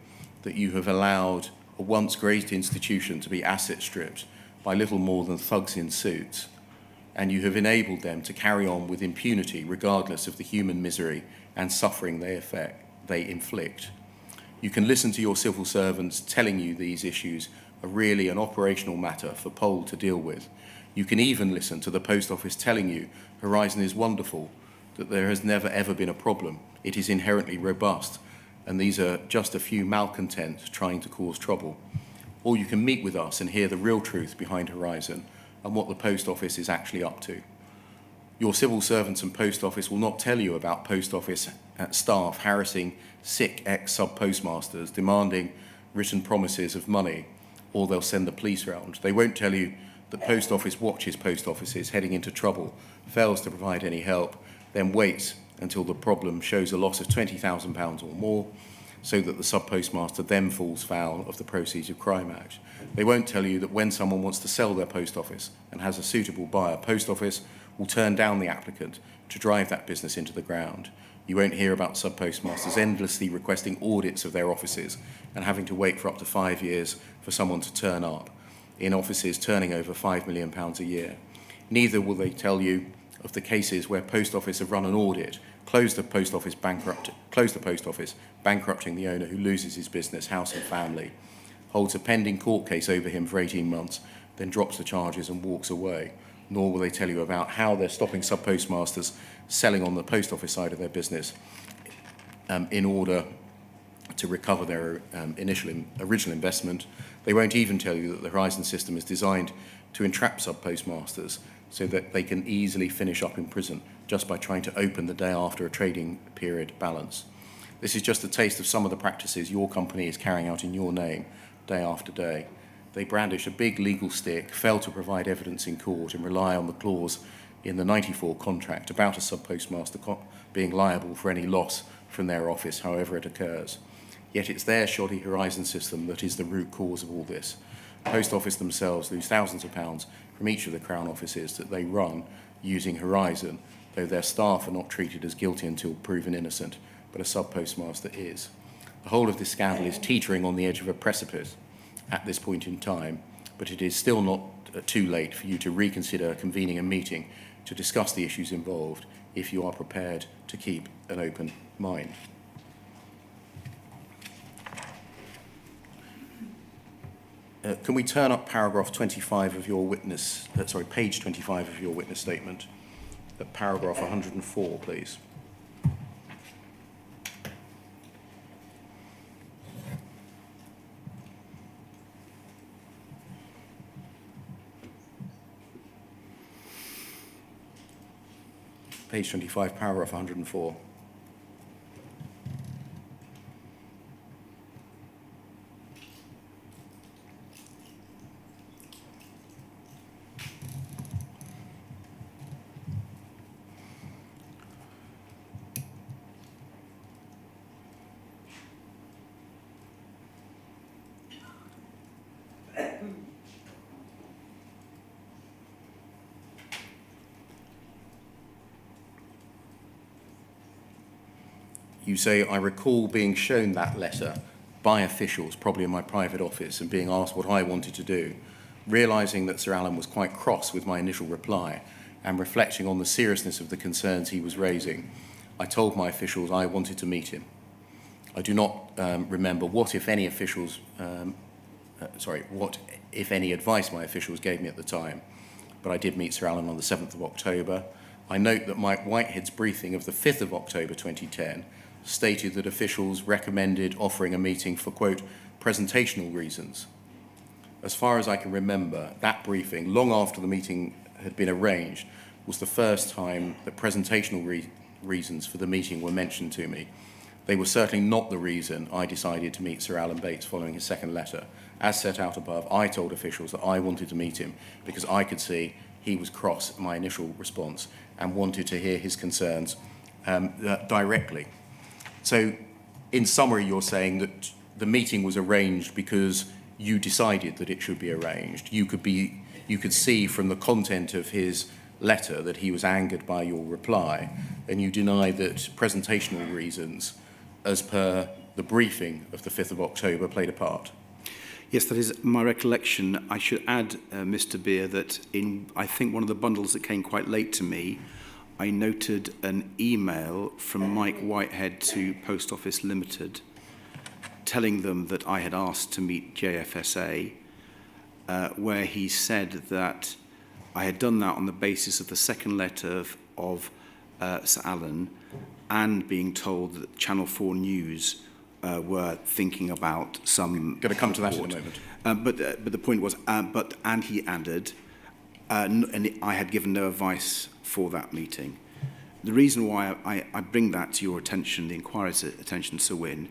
that you have allowed a once great institution to be asset stripped by little more than thugs in suits, and you have enabled them to carry on with impunity regardless of the human misery and suffering they inflict. You can listen to your civil servants telling you these issues are really an operational matter for Pole to deal with. You can even listen to the Post Office telling you Horizon is wonderful, that there has never ever been a problem, it is inherently robust, and these are just a few malcontents trying to cause trouble. Or you can meet with us and hear the real truth behind Horizon and what the Post Office is actually up to. Your civil servants and Post Office will not tell you about Post Office staff harassing sick ex-sub-postmasters, demanding written promises of money, or they'll send the police round. They won't tell you that Post Office watches Post Offices heading into trouble, fails to provide any help, then waits until the problem shows a loss of £20,000 or more, so that the sub-postmaster then falls foul of the Proceeds of Crime Act. They won't tell you that when someone wants to sell their post office and has a suitable buyer, Post Office will turn down the applicant to drive that business into the ground. You won't hear about sub-postmasters endlessly requesting audits of their offices and having to wait for up to 5 years for someone to turn up in offices turning over £5 million a year. Neither will they tell you of the cases where Post Office have run an audit, closed the Post Office, bankrupting the owner who loses his business, house and family, holds a pending court case over him for 18 months, then drops the charges and walks away. Nor will they tell you about how they're stopping sub-postmasters selling on the Post Office side of their business in order to recover their original investment. They won't even tell you that the Horizon system is designed to entrap sub-postmasters so that they can easily finish up in prison just by trying to open the day after a trading period balance. This is just a taste of some of the practices your company is carrying out in your name, day after day. They brandish a big legal stick, fail to provide evidence in court, and rely on the clause in the 94 contract about a sub-postmaster being liable for any loss from their office, however it occurs. Yet it's their shoddy Horizon system that is the root cause of all this. Post Office themselves lose thousands of pounds from each of the Crown offices that they run using Horizon, though their staff are not treated as guilty until proven innocent, but a sub-postmaster is. The whole of this scandal is teetering on the edge of a precipice at this point in time, but it is still not too late for you to reconsider convening a meeting to discuss the issues involved if you are prepared to keep an open mind. Can we turn up paragraph 25 of your witness, page 25 of your witness statement, at paragraph 104, please? Page 25, paragraph 104. You say, I recall being shown that letter by officials, probably in my private office, and being asked what I wanted to do, realising that Sir Alan was quite cross with my initial reply, and reflecting on the seriousness of the concerns he was raising, I told my officials I wanted to meet him. I do not remember what, if any, what, if any, advice my officials gave me at the time, but I did meet Sir Alan on the 7th of October. I note that Mike Whitehead's briefing of the 5th of October 2010 stated that officials recommended offering a meeting for, quote, presentational reasons. As far as I can remember, that briefing, long after the meeting had been arranged, was the first time that presentational reasons for the meeting were mentioned to me. They were certainly not the reason I decided to meet Sir Alan Bates following his second letter. As set out above, I told officials that I wanted to meet him because I could see he was cross at my initial response and wanted to hear his concerns directly. So, in summary, you're saying that the meeting was arranged because you decided that it should be arranged. You could see from the content of his letter that he was angered by your reply, and you deny that presentational reasons, as per the briefing of the 5th of October, played a part. Yes, that is my recollection. I should add, Mr. Beer, that in, I think, one of the bundles that came quite late to me, I noted an email from Mike Whitehead to Post Office Limited telling them that I had asked to meet JFSA, where he said that I had done that on the basis of the second letter of Sir Alan and being told that Channel 4 News were thinking about some... Going to come to that in a moment. But the point was, and he added, and I had given no advice for that meeting. The reason why I bring that to your attention, the inquiry's attention, Sir Wynne,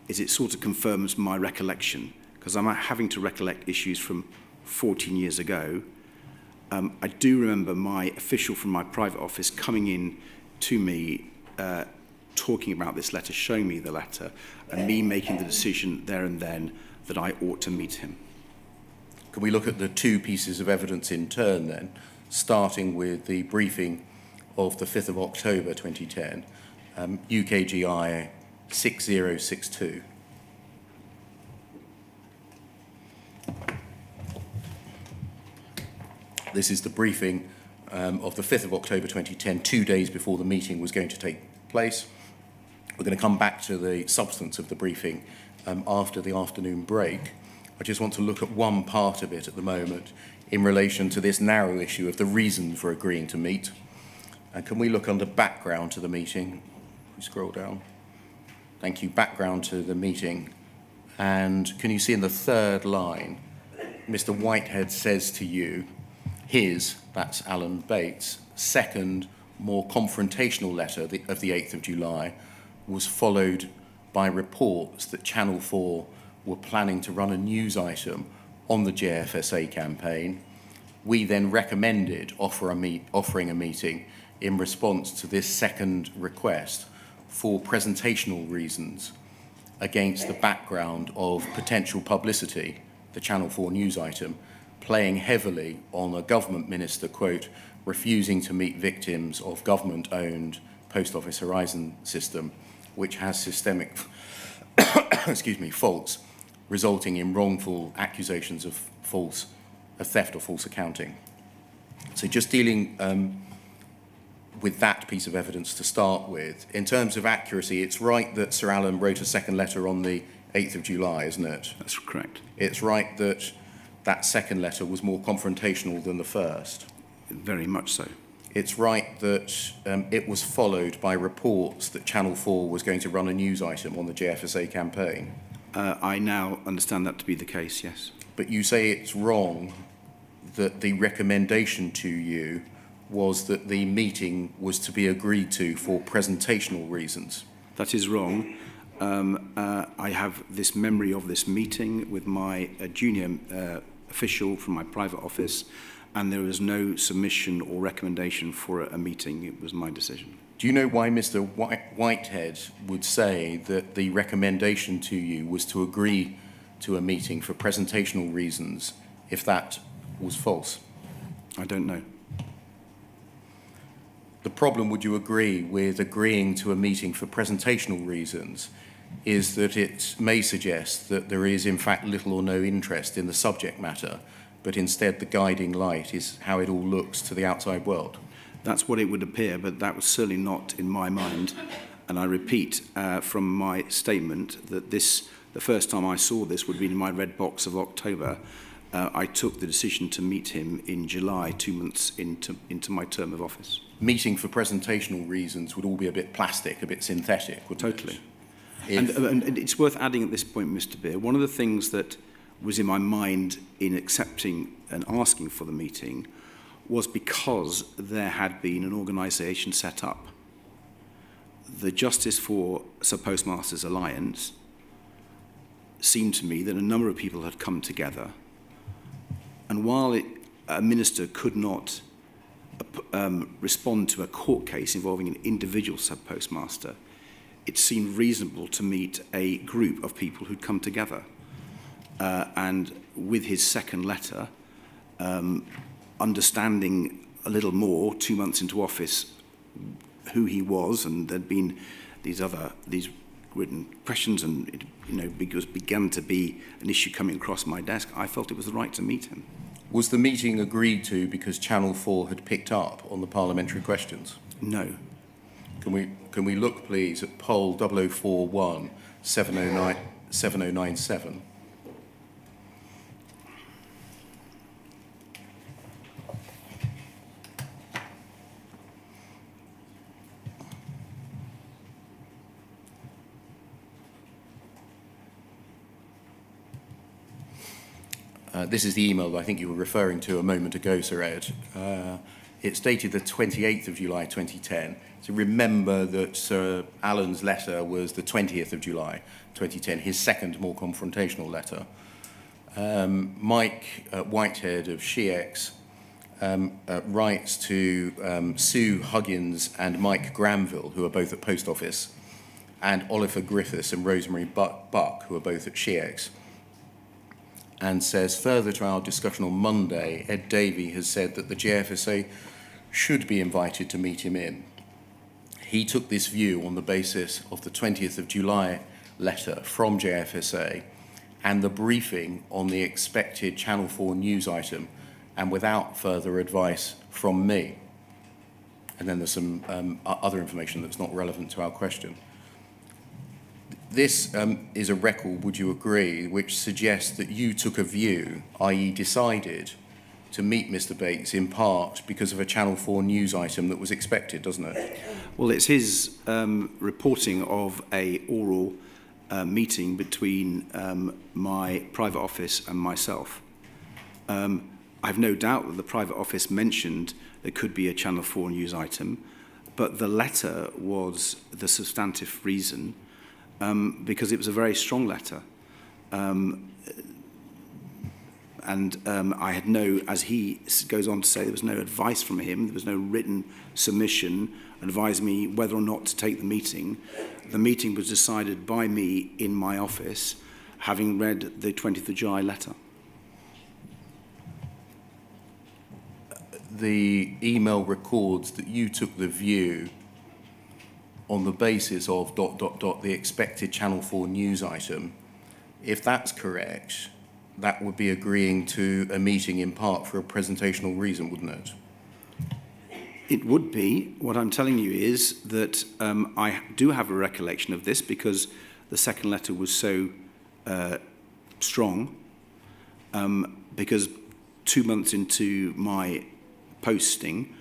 is it sort of confirms my recollection, because I'm having to recollect issues from 14 years ago. I do remember my official from my private office coming in to me, talking about this letter, showing me the letter, and me making the decision there and then that I ought to meet him. Can we look at the two pieces of evidence in turn then, starting with the briefing of the 5th of October 2010, UKGI 6062. This is the briefing of the 5th of October 2010, 2 days before the meeting was going to take place. We're going to come back to the substance of the briefing after the afternoon break. I just want to look at one part of it at the moment in relation to this narrow issue of the reason for agreeing to meet. And can we look under background to the meeting? We scroll down. Thank you. Background to the meeting. And can you see in the third line, Mr. Whitehead says to you, his, that's Alan Bates, second, more confrontational letter of the 8th of July was followed by reports that Channel 4 were planning to run a news item on the JFSA campaign. We then recommended offering a meeting in response to this second request for presentational reasons against the background of potential publicity, the Channel 4 news item, playing heavily on a government minister, quote, refusing to meet victims of government-owned Post Office Horizon system, which has systemic faults, resulting in wrongful accusations of theft or false accounting. So just dealing with that piece of evidence to start with, in terms of accuracy, it's right that Sir Alan wrote a second letter on the 8th of July, isn't it? That's correct. It's right that that second letter was more confrontational than the first. Very much so. It's right that it was followed by reports that Channel 4 was going to run a news item on the JFSA campaign. I now understand that to be the case, yes. But you say it's wrong that the recommendation to you was that the meeting was to be agreed to for presentational reasons. That is wrong. I have this memory of this meeting with my junior official from my private office, and there was no submission or recommendation for a meeting. It was my decision. Do you know why Mr. Whitehead would say that the recommendation to you was to agree to a meeting for presentational reasons if that was false? I don't know. The problem, would you agree, with agreeing to a meeting for presentational reasons is that it may suggest that there is in fact little or no interest in the subject matter, but instead the guiding light is how it all looks to the outside world? That's what it would appear, but that was certainly not in my mind. And I repeat from my statement that the first time I saw this would be in my red box of October. I took the decision to meet him in July, 2 months into my term of office. Meeting for presentational reasons would all be a bit plastic, a bit synthetic, wouldn't it? Totally. If- And it's worth adding at this point, Mr. Beer, one of the things that was in my mind in accepting and asking for the meeting was because there had been an organisation set up, the Justice for Sub-Postmasters Alliance. Seemed to me that a number of people had come together, and while a minister could not respond to a court case involving an individual sub-postmaster, it seemed reasonable to meet a group of people who'd come together. And with his second letter, understanding a little more 2 months into office who he was, and there'd been these written questions, and it began to be an issue coming across my desk, I felt it was the right to meet him. Was the meeting agreed to because Channel 4 had picked up on the parliamentary questions? No. Can we look, please, at poll 0041 709 7097? This is the email that I think you were referring to a moment ago, Sir Ed. It's dated the 28th of July 2010. So remember that Sir Alan's letter was the 20th of July 2010, his second more confrontational letter. Mike Whitehead of SheEx writes to Sue Huggins and Mike Granville, who are both at Post Office, and Oliver Griffiths and Rosemary Buck, who are both at SheEx, and says, further to our discussion on Monday, Ed Davey has said that the JFSA should be invited to meet him in. He took this view on the basis of the 20th of July letter from JFSA and the briefing on the expected Channel 4 news item, and without further advice from me. And then there's some other information that's not relevant to our question. This is a record, would you agree, which suggests that you took a view, i.e. decided, to meet Mr. Bates in part because of a Channel 4 news item that was expected, doesn't it? Well, it's his reporting of a oral meeting between my private office and myself. I've no doubt that the private office mentioned there could be a Channel 4 news item, but the letter was the substantive reason because it was a very strong letter. I had no, as he goes on to say, there was no advice from him, there was no written submission advising me whether or not to take the meeting. The meeting was decided by me in my office, having read the 20th of July letter. The email records that you took the view on the basis of ... the expected Channel 4 news item. If that's correct, that would be agreeing to a meeting in part for a presentational reason, wouldn't it? It would be. What I'm telling you is that I do have a recollection of this because the second letter was so strong, because 2 months into my posting,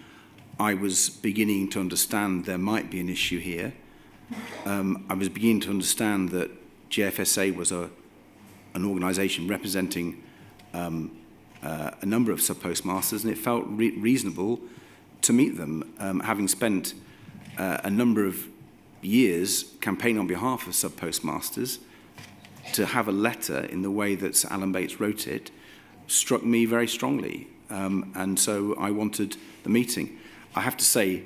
I was beginning to understand there might be an issue here. I was beginning to understand that JFSA was an organisation representing a number of sub-postmasters, and it felt reasonable to meet them, having spent a number of years campaigning on behalf of sub-postmasters. To have a letter in the way that Sir Alan Bates wrote it struck me very strongly, and so I wanted the meeting. I have to say,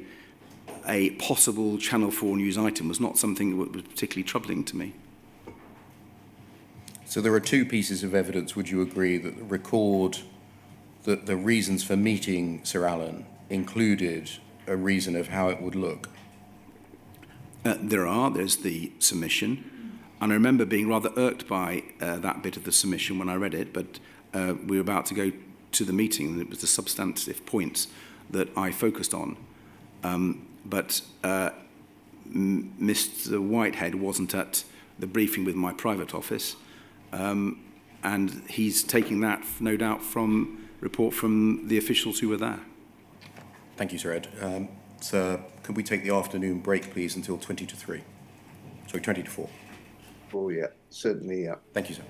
a possible Channel 4 news item was not something that was particularly troubling to me. So there are two pieces of evidence, would you agree, that record that the reasons for meeting Sir Alan included a reason of how it would look? There's the submission, and I remember being rather irked by that bit of the submission when I read it, but we were about to go to the meeting, and it was the substantive points that I focused on. But Mr. Whitehead wasn't at the briefing with my private office, and he's taking that, no doubt, from report from the officials who were there. Thank you, Sir Ed. Sir, can we take the afternoon break, please, until 20 to 3? Sorry, 20 to 4. Oh, yeah, certainly, yeah. Thank you, sir.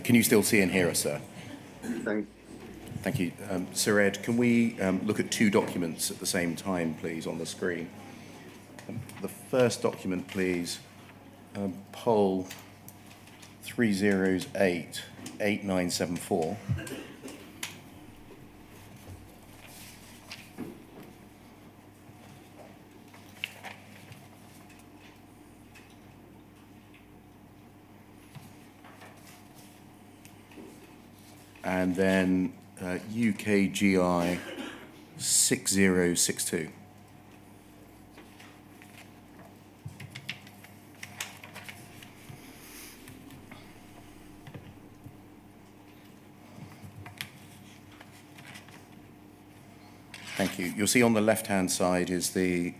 Can you still see and hear us, sir? Thank Thank you. Sir Ed, can we look at two documents at the same time, please, on the screen? The first document, please, poll 308-8974. And then UKGI 6062. Thank you. You'll see on the left-hand side is the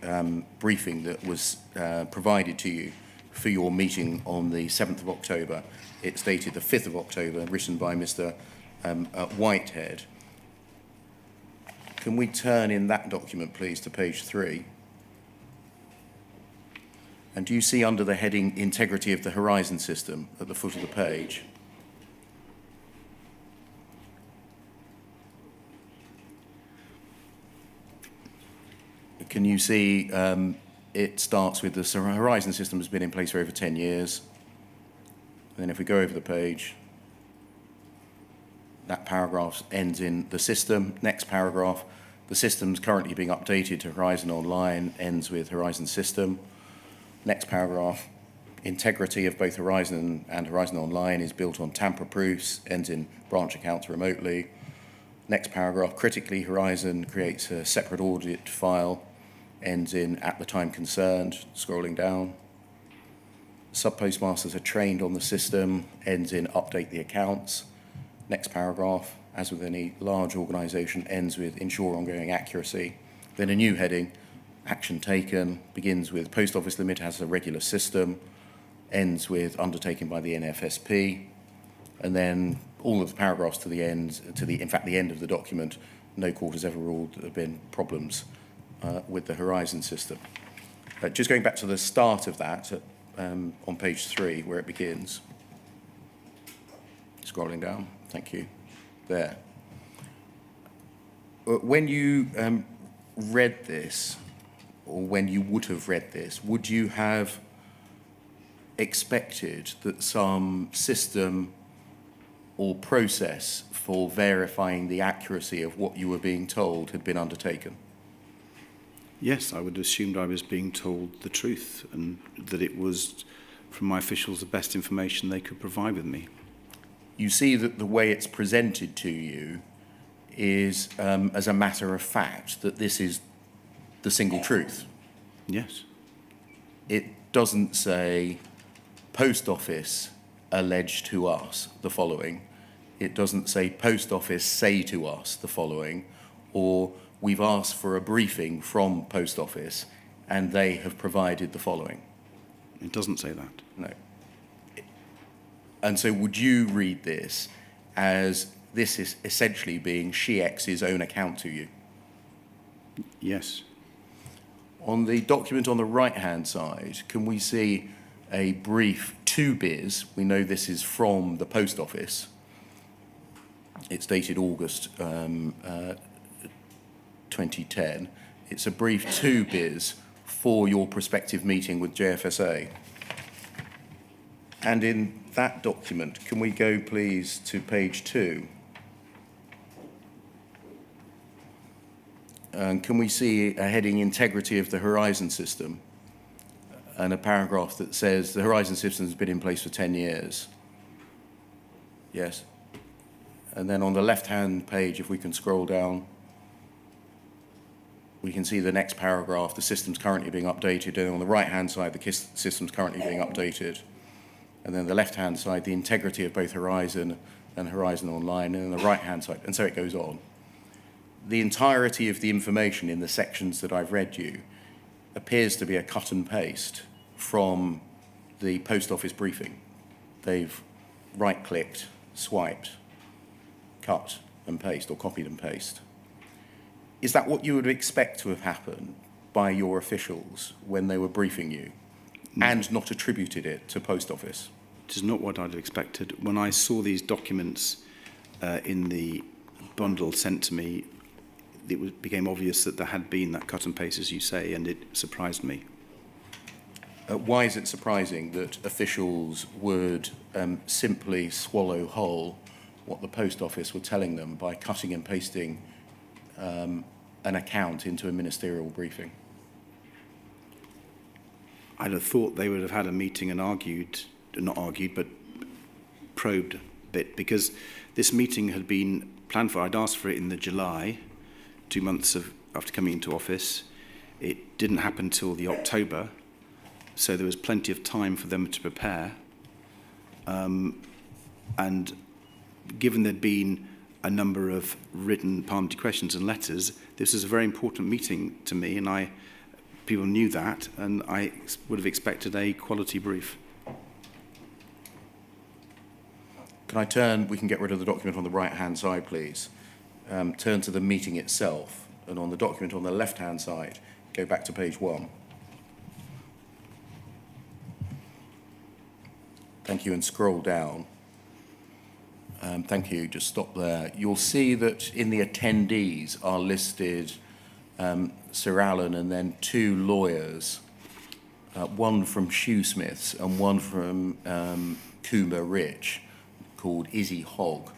briefing that was provided to you for your meeting on the 7th of October. It's dated the 5th of October, written by Mr. Whitehead. Can we turn in that document, please, to page 3? And do you see under the heading Integrity of the Horizon System at the foot of the page? Can you see it starts with the Horizon System has been in place for over 10 years. And then if we go over the page, that paragraph ends in the system. Next paragraph, the system's currently being updated to Horizon Online, ends with Horizon System. Next paragraph, integrity of both Horizon and Horizon Online is built on tamper proofs, ends in branch accounts remotely. Next paragraph, critically, Horizon creates a separate audit file, ends in at the time concerned, scrolling down. Sub-postmasters are trained on the system, ends in update the accounts. Next paragraph, as with any large organisation, ends with ensure ongoing accuracy. Then a new heading, action taken, begins with Post Office Limited has a regular system, ends with undertaken by the NFSP, and then all of the paragraphs to the end, in fact, the end of the document, no court has ever ruled there have been problems with the Horizon system. Just going back to the start of that, on page 3, where it begins. Scrolling down, thank you. There. When you read this, or when you would have read this, would you have expected that some system or process for verifying the accuracy of what you were being told had been undertaken? Yes, I would have assumed I was being told the truth and that it was, from my officials, the best information they could provide with me. You see that the way it's presented to you is, as a matter of fact, that this is the single truth. Yes. It doesn't say Post Office allege to us the following. It doesn't say Post Office say to us the following, or we've asked for a briefing from Post Office and they have provided the following. It doesn't say that. No. And so would you read this as this is essentially being SheX's own account to you? Yes. On the document on the right-hand side, can we see a brief to BIS? We know this is from the Post Office. It's dated August 2010. It's a brief to BIS for your prospective meeting with JFSA. And in that document, can we go please to page 2? And can we see a heading, Integrity of the Horizon System, and a paragraph that says the Horizon System has been in place for 10 years? Yes. And then on the left-hand page, if we can scroll down, we can see the next paragraph, the system's currently being updated, and on the right-hand side, the system's currently being updated. And then the left-hand side, the integrity of both Horizon and Horizon Online, and then the right-hand side, and so it goes on. The entirety of the information in the sections that I've read you appears to be a cut and paste from the Post Office briefing. They've right-clicked, swiped, cut and paste, or copied and paste. Is that what you would expect to have happened by your officials when they were briefing you, and not attributed it to Post Office? which is not what I'd have expected. When I saw these documents in the bundle sent to me, became obvious that there had been that cut and paste, as you say, and it surprised me. Why is it surprising that officials would simply swallow whole what the Post Office were telling them by cutting and pasting an account into a ministerial briefing? I'd have thought they would have had a meeting and not argued, but probed a bit, because this meeting had been planned for. I'd asked for it in the July, 2 months after coming into office. It didn't happen till the October, so there was plenty of time for them to prepare. And given there'd been a number of written parliamentary questions and letters, this was a very important meeting to me, and people knew that, and I would have expected a quality brief. We can get rid of the document on the right-hand side, please. Turn to the meeting itself, and on the document on the left-hand side, go back to page 1. Thank you, and scroll down. Thank you, just stop there. You'll see that in the attendees are listed Sir Alan and then 2 lawyers, one from Shoesmiths and one from Coomber Rich, called Izzy Hogg,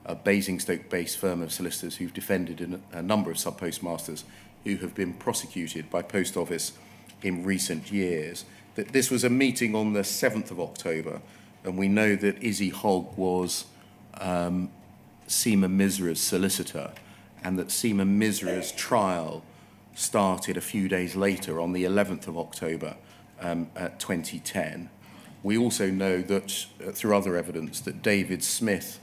a Basingstoke-based firm of solicitors who've defended a number of sub-postmasters who have been prosecuted by Post Office in recent years. That this was a meeting on the 7th of October, and we know that Izzy Hogg was Seema Misra's solicitor, and that Seema Misra's trial started a few days later on the 11th of October 2010. We also know that, through other evidence, that David Smith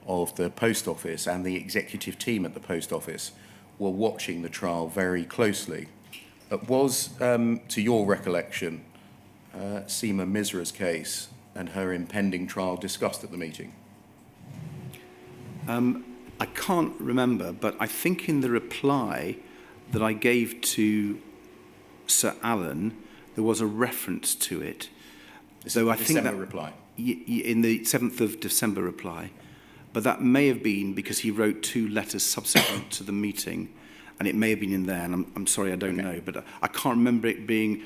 of the Post Office and the executive team at the Post Office were watching the trial very closely. Was, to your recollection, Seema Misra's case and her impending trial discussed at the meeting? I can't remember, but I think in the reply that I gave to Sir Alan, there was a reference to it. So I think that reply. In the 7th of December reply, but that may have been because he wrote 2 letters subsequent to the meeting, and it may have been in there. And I'm sorry, I don't know, but I can't remember it being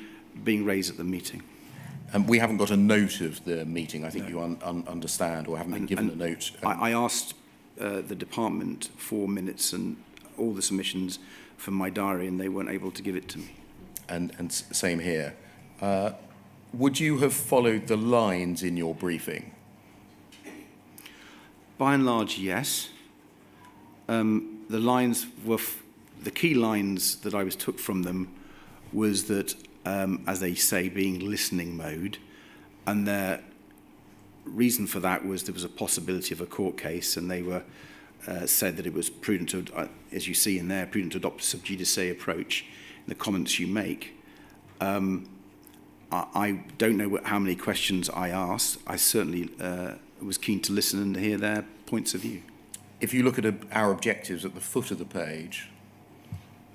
raised at the meeting. We haven't got a note of the meeting. I think you understand, or haven't been given a note. I asked the department for minutes and all the submissions from my diary, and they weren't able to give it to me. And same here. Would you have followed the lines in your briefing? By and large, yes. The lines were the key lines that I took from them was that, as they say, being listening mode, and their reason for that was there was a possibility of a court case, and they were said that it was prudent to, as you see in there, prudent to adopt a sub judice approach in the comments you make. I don't know how many questions I asked. I certainly was keen to listen and hear their points of view. If you look at our objectives at the foot of the page,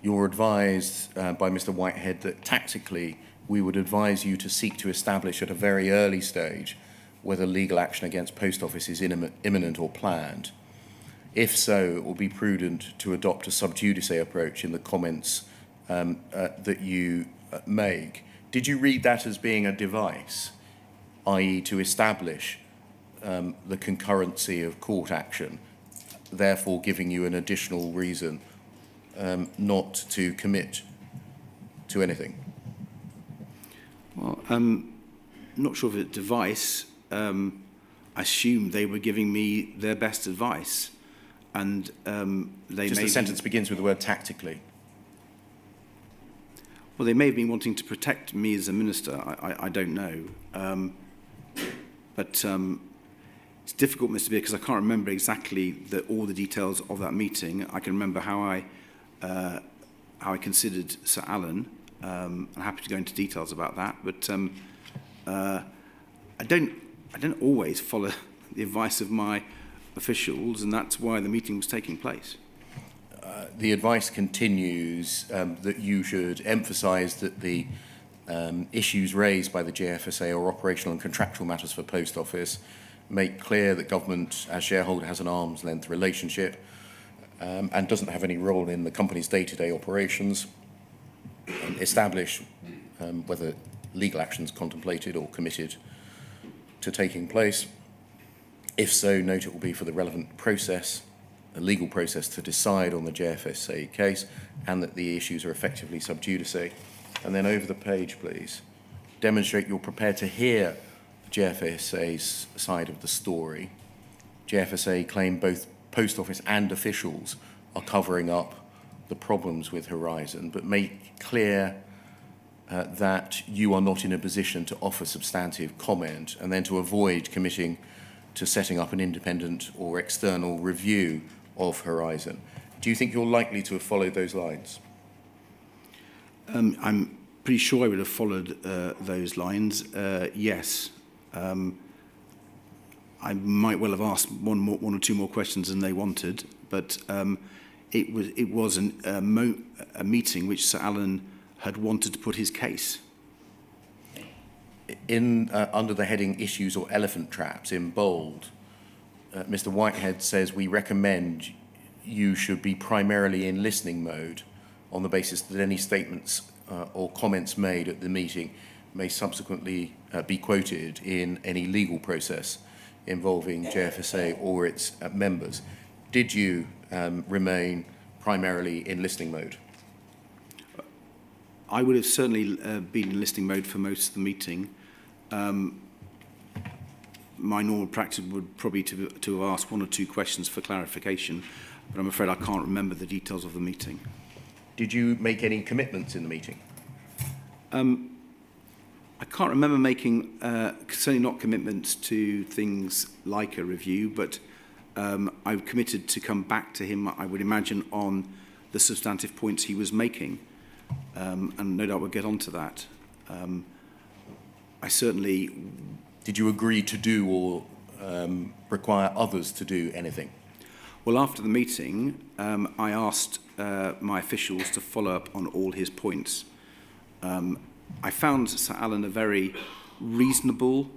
you're advised by Mr. Whitehead that tactically we would advise you to seek to establish at a very early stage whether legal action against Post Office is imminent or planned. If so, it will be prudent to adopt a sub judice approach in the comments that you make. Did you read that as being a device, i.e. to establish the concurrency of court action, therefore giving you an additional reason not to commit to anything? Well, I'm not sure if it's a device. I assume they were giving me their best advice, and they Just the sentence begins with the word tactically. Well, they may have been wanting to protect me as a minister. I don't know. But it's difficult, Mr. Beer, because I can't remember exactly all the details of that meeting. I can remember how I considered Sir Alan. I'm happy to go into details about that. But I don't always follow the advice of my officials, and that's why the meeting was taking place. The advice continues that you should emphasise that the issues raised by the GFSA are operational and contractual matters for Post Office. Make clear that government, as shareholder, has an arm's length relationship and doesn't have any role in the company's day-to-day operations. Establish whether legal actions contemplated or committed to taking place. If so, note it will be for the relevant process, a legal process, to decide on the GFSA case, and that the issues are effectively sub judice. And then over the page, please, demonstrate you're prepared to hear the GFSA's side of the story. GFSA claim both Post Office and officials are covering up the problems with Horizon, but make clear that you are not in a position to offer substantive comment, and then to avoid committing to setting up an independent or external review of Horizon. Do you think you're likely to have followed those lines? I'm pretty sure I would have followed those lines, yes. I might well have asked one or two more questions than they wanted, but it was a meeting which Sir Alan had wanted to put his case. Under the heading Issues or Elephant Traps, in bold, Mr. Whitehead says we recommend you should be primarily in listening mode on the basis that any statements or comments made at the meeting may subsequently be quoted in any legal process involving JFSA or its members. Did you remain primarily in listening mode? I would have certainly been in listening mode for most of the meeting. My normal practice would probably to have asked one or two questions for clarification, but I'm afraid I can't remember the details of the meeting. Did you make any commitments in the meeting? I can't remember making, certainly not commitments to things like a review, but I've committed to come back to him, I would imagine, on the substantive points he was making. And no doubt we'll get onto that. I certainly... Did you agree to do or require others to do anything? Well, after the meeting, I asked my officials to follow up on all his points. I found Sir Alan a very reasonable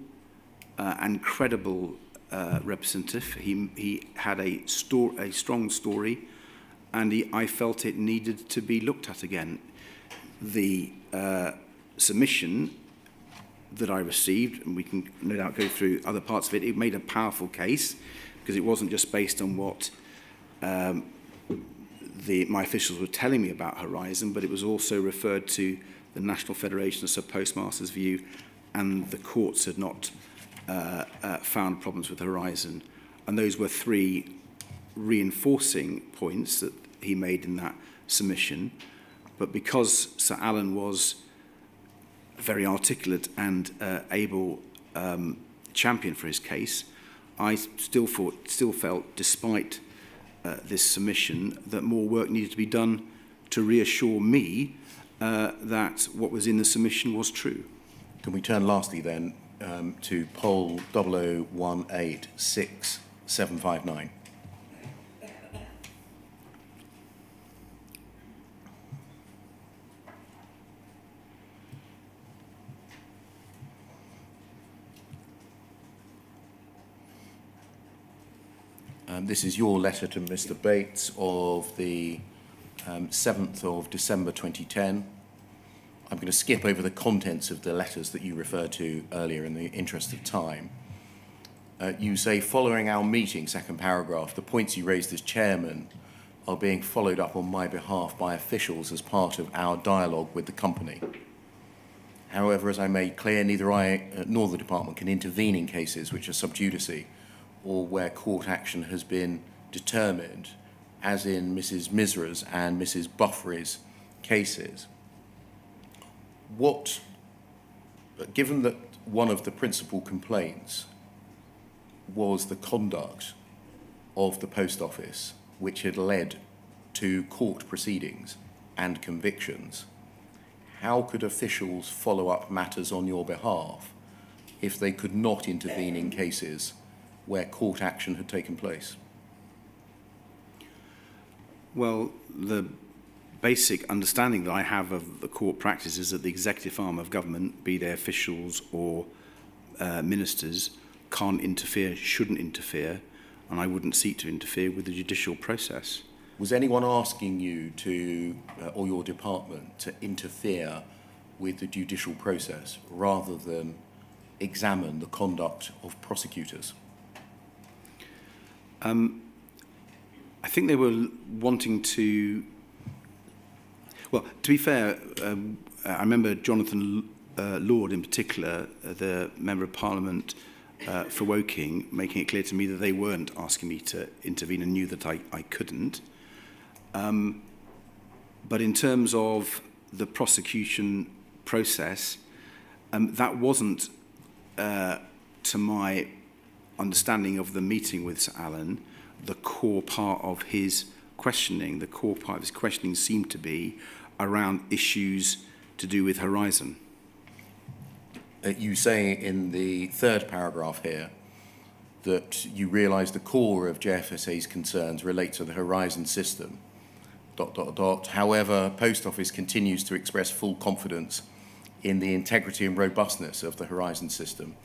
and credible representative. He had a strong story, and I felt it needed to be looked at again. The submission that I received, and we can no doubt go through other parts of it, it made a powerful case, because it wasn't just based on what my officials were telling me about Horizon, but it was also referred to the National Federation of Sub-Postmasters' view, and the courts had not found problems with Horizon. And those were three reinforcing points that he made in that submission. But because Sir Alan was very articulate and able champion for his case, I still felt, despite this submission, that more work needed to be done to reassure me that what was in the submission was true. Can we turn lastly then to poll 00186759? This is your letter to Mr. Bates of the 7th of December 2010. I'm going to skip over the contents of the letters that you referred to earlier in the interest of time. You say, following our meeting, second paragraph, the points you raised as chairman are being followed up on my behalf by officials as part of our dialogue with the company. However, as I made clear, neither I nor the department can intervene in cases which are sub judice or where court action has been determined, as in Mrs. Misra's and Mrs. Buffery's cases. Given that one of the principal complaints was the conduct of the Post Office, which had led to court proceedings and convictions, how could officials follow up matters on your behalf if they could not intervene in cases where court action had taken place? Well, the basic understanding that I have of the court practice is that the executive arm of government, be they officials or ministers, can't interfere, shouldn't interfere, and I wouldn't seek to interfere with the judicial process. Was anyone asking you to, or your department, to interfere with the judicial process rather than examine the conduct of prosecutors? I think they were wanting to... Well, to be fair, I remember Jonathan Lord in particular, the Member of Parliament for Woking, making it clear to me that they weren't asking me to intervene and knew that I couldn't. But in terms of the prosecution process, that wasn't, to my understanding of the meeting with Sir Alan, the core part of his questioning. The core part of his questioning seemed to be around issues to do with Horizon. You say in the third paragraph here that you realise the core of JFSA's concerns relate to the Horizon system. ... However, Post Office continues to express full confidence in the integrity and robustness of the Horizon system,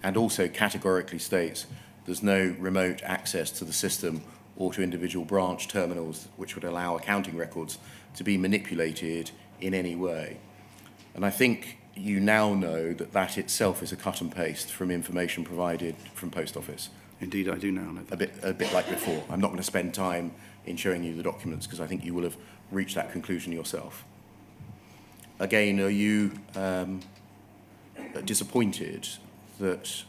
and also categorically states there's no remote access to the system or to individual branch terminals which would allow accounting records to be manipulated in any way. And I think you now know that that itself is a cut and paste from information provided from Post Office. Indeed, I do now know that. A bit like before. I'm not going to spend time in showing you the documents because I think you will have reached that conclusion yourself. Again, are you disappointed that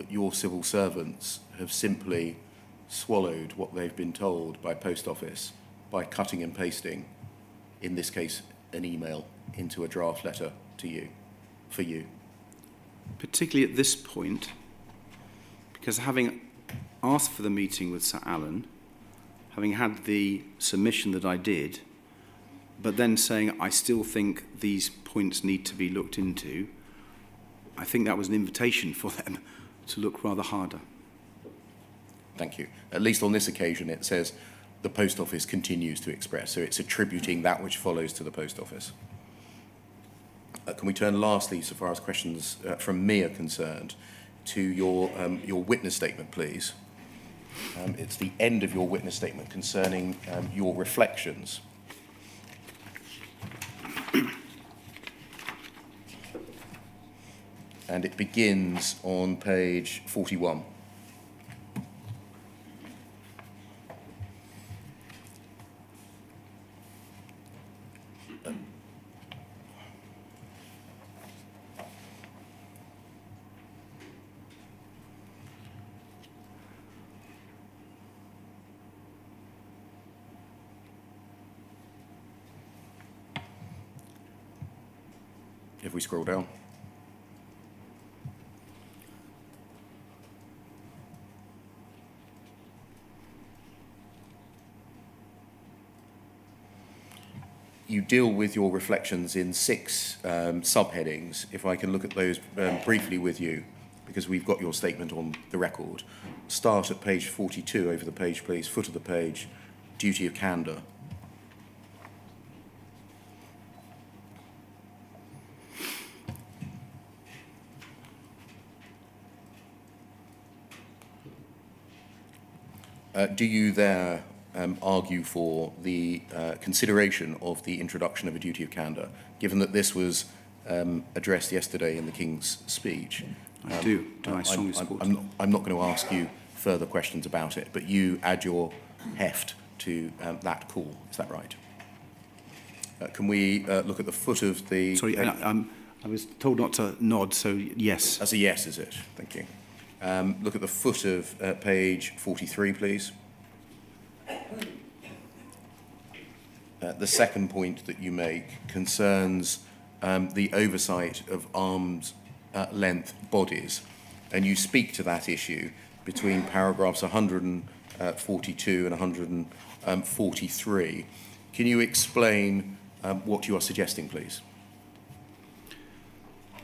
your civil servants have simply swallowed what they've been told by Post Office by cutting and pasting, in this case, an email into a draft letter to you, for you? Particularly at this point, because having asked for the meeting with Sir Alan, having had the submission that I did, but then saying I still think these points need to be looked into, I think that was an invitation for them to look rather harder. Thank you. At least on this occasion it says the Post Office continues to express, so it's attributing that which follows to the Post Office. Can we turn lastly, so far as questions from me are concerned, to your witness statement, please? It's the end of your witness statement concerning your reflections. And it begins on page 41. If we scroll down. You deal with your reflections in 6 subheadings. If I can look at those briefly with you, because we've got your statement on the record. Start at page 42 over the page, please. Foot of the page, duty of candour. Do you there argue for the consideration of the introduction of a duty of candour, given that this was addressed yesterday in the King's speech? I do. I strongly support it. I'm not going to ask you further questions about it, but you add your heft to that call. Is that right? Can we look at the foot of the... Sorry, I was told not to nod, so yes. That's a yes, is it? Thank you. Look at the foot of page 43, please. The second point that you make concerns the oversight of arm's length bodies, and you speak to that issue between paragraphs 142 and 143. Can you explain what you are suggesting, please?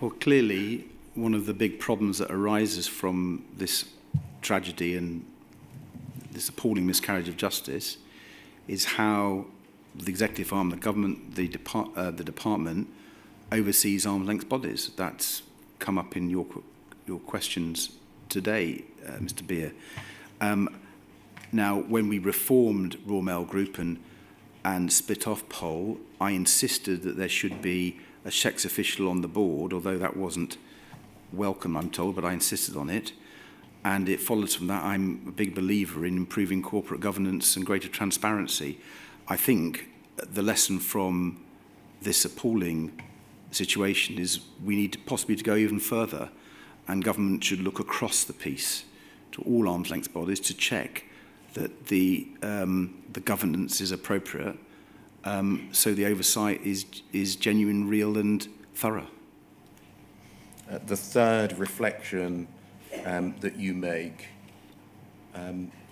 Well, clearly, one of the big problems that arises from this tragedy and this appalling miscarriage of justice is how the executive arm of the government, the department, oversees arm's length bodies. That's come up in your questions today, Mr. Beer. Now, when we reformed Royal Mail Group and split off Pol, I insisted that there should be a checks official on the board, although that wasn't welcome, I'm told, but I insisted on it. And it follows from that I'm a big believer in improving corporate governance and greater transparency. I think the lesson from this appalling situation is we need to possibly to go even further, and government should look across the piece to all arm's length bodies to check that the governance is appropriate, so the oversight is genuine, real and thorough. The third reflection that you make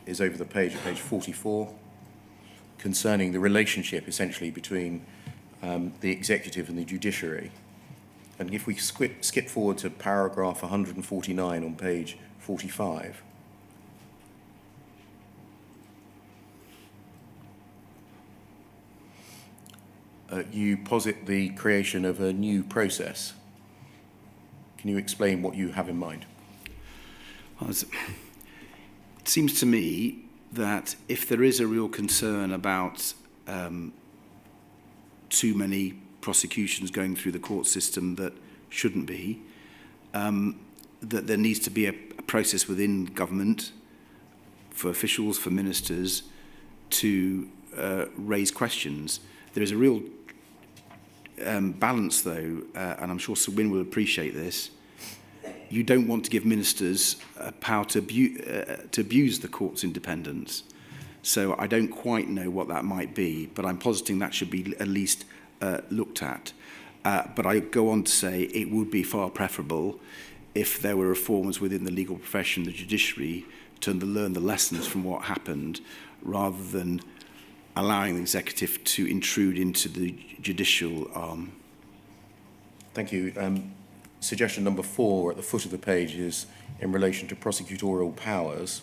is over the page, at page 44, concerning the relationship essentially between the executive and the judiciary. And if we skip forward to paragraph 149 on page 45, you posit the creation of a new process. Can you explain what you have in mind? It seems to me that if there is a real concern about too many prosecutions going through the court system that shouldn't be, that there needs to be a process within government for officials, for ministers, to raise questions. There is a real balance, though, and I'm sure Sir Win will appreciate this. You don't want to give ministers power to abuse the court's independence. So I don't quite know what that might be, but I'm positing that should be at least looked at. But I go on to say it would be far preferable if there were reforms within the legal profession, the judiciary, to learn the lessons from what happened, rather than allowing the executive to intrude into the judicial arm. Thank you. Suggestion number 4 at the foot of the page is in relation to prosecutorial powers.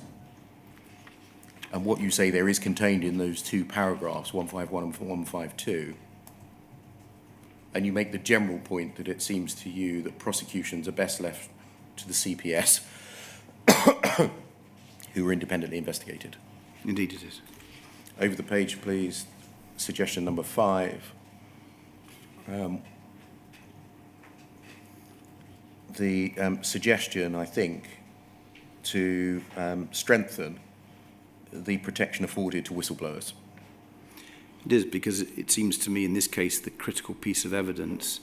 And what you say there is contained in those two paragraphs, 151 and 152. And you make the general point that it seems to you that prosecutions are best left to the CPS, who are independently investigated. Indeed it is. Over the page, please. Suggestion number 5. The suggestion, I think, to strengthen the protection afforded to whistleblowers. It is, because it seems to me in this case the critical piece of evidence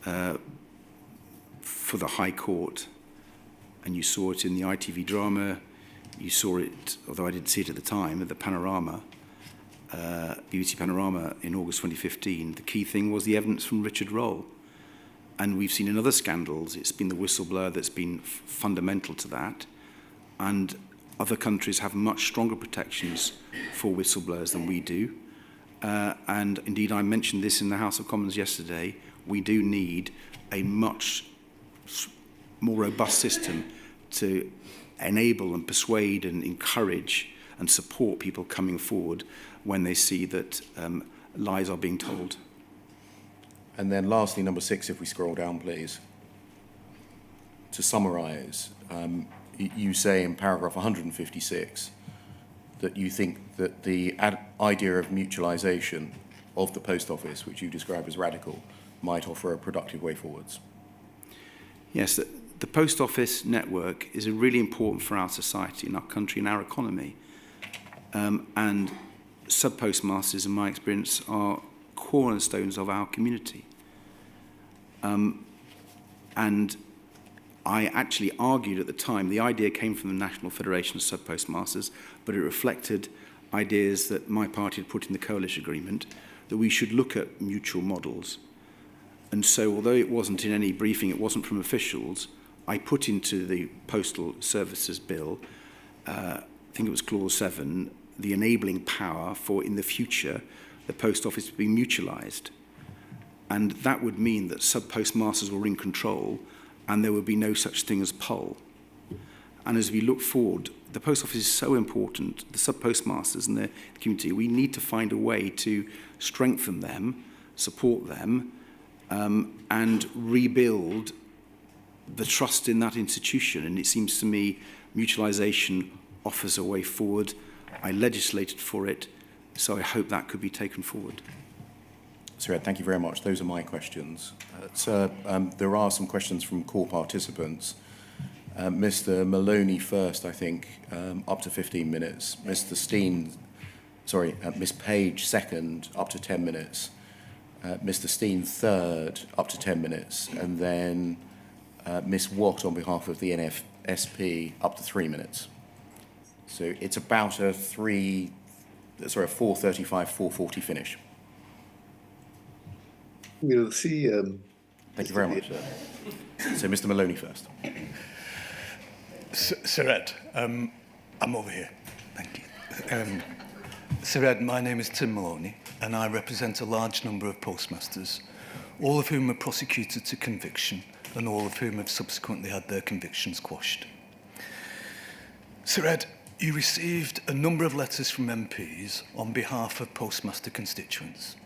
for the High Court, and you saw it in the ITV drama, you saw it, although I didn't see it at the time, at the Panorama, BBC Panorama in August 2015, the key thing was the evidence from Richard Roll. And we've seen in other scandals, it's been the whistleblower that's been fundamental to that. And other countries have much stronger protections for whistleblowers than we do. And indeed, I mentioned this in the House of Commons yesterday, we do need a much more robust system to enable and persuade and encourage and support people coming forward when they see that lies are being told. And then lastly, number 6, if we scroll down, please. To summarise, you say in paragraph 156 that you think that the idea of mutualisation of the post office, which you describe as radical, might offer a productive way forwards. Yes, the post office network is really important for our society, in our country, and our economy. And sub-postmasters, in my experience, are cornerstones of our community. And I actually argued at the time, the idea came from the National Federation of Sub-Postmasters, but it reflected ideas that my party had put in the coalition agreement, that we should look at mutual models. And so, although it wasn't in any briefing, it wasn't from officials, I put into the Postal Services Bill, I think it was Clause 7, the enabling power for, in the future, the post office to be mutualised. And that would mean that sub-postmasters were in control and there would be no such thing as Pol. And as we look forward, the post office is so important, the sub-postmasters and the community, we need to find a way to strengthen them, support them, and rebuild the trust in that institution. And it seems to me mutualisation offers a way forward. I legislated for it, so I hope that could be taken forward. Sir Ed, thank you very much. Those are my questions. Sir, there are some questions from core participants. Mr. Maloney first, I think, up to 15 minutes. Miss Page second, up to 10 minutes. Mr. Steen third, up to 10 minutes. And then Miss Watt on behalf of the NFSP, up to 3 minutes. So it's about a 4:35, 4:40 finish. We'll see. Thank you very much, sir. So Mr. Maloney first. Sir Ed, I'm over here. Thank you. Sir Ed, my name is Tim Maloney, and I represent a large number of postmasters, all of whom were prosecuted to conviction, and all of whom have subsequently had their convictions quashed. Sir Ed, you received a number of letters from MPs on behalf of postmaster constituents,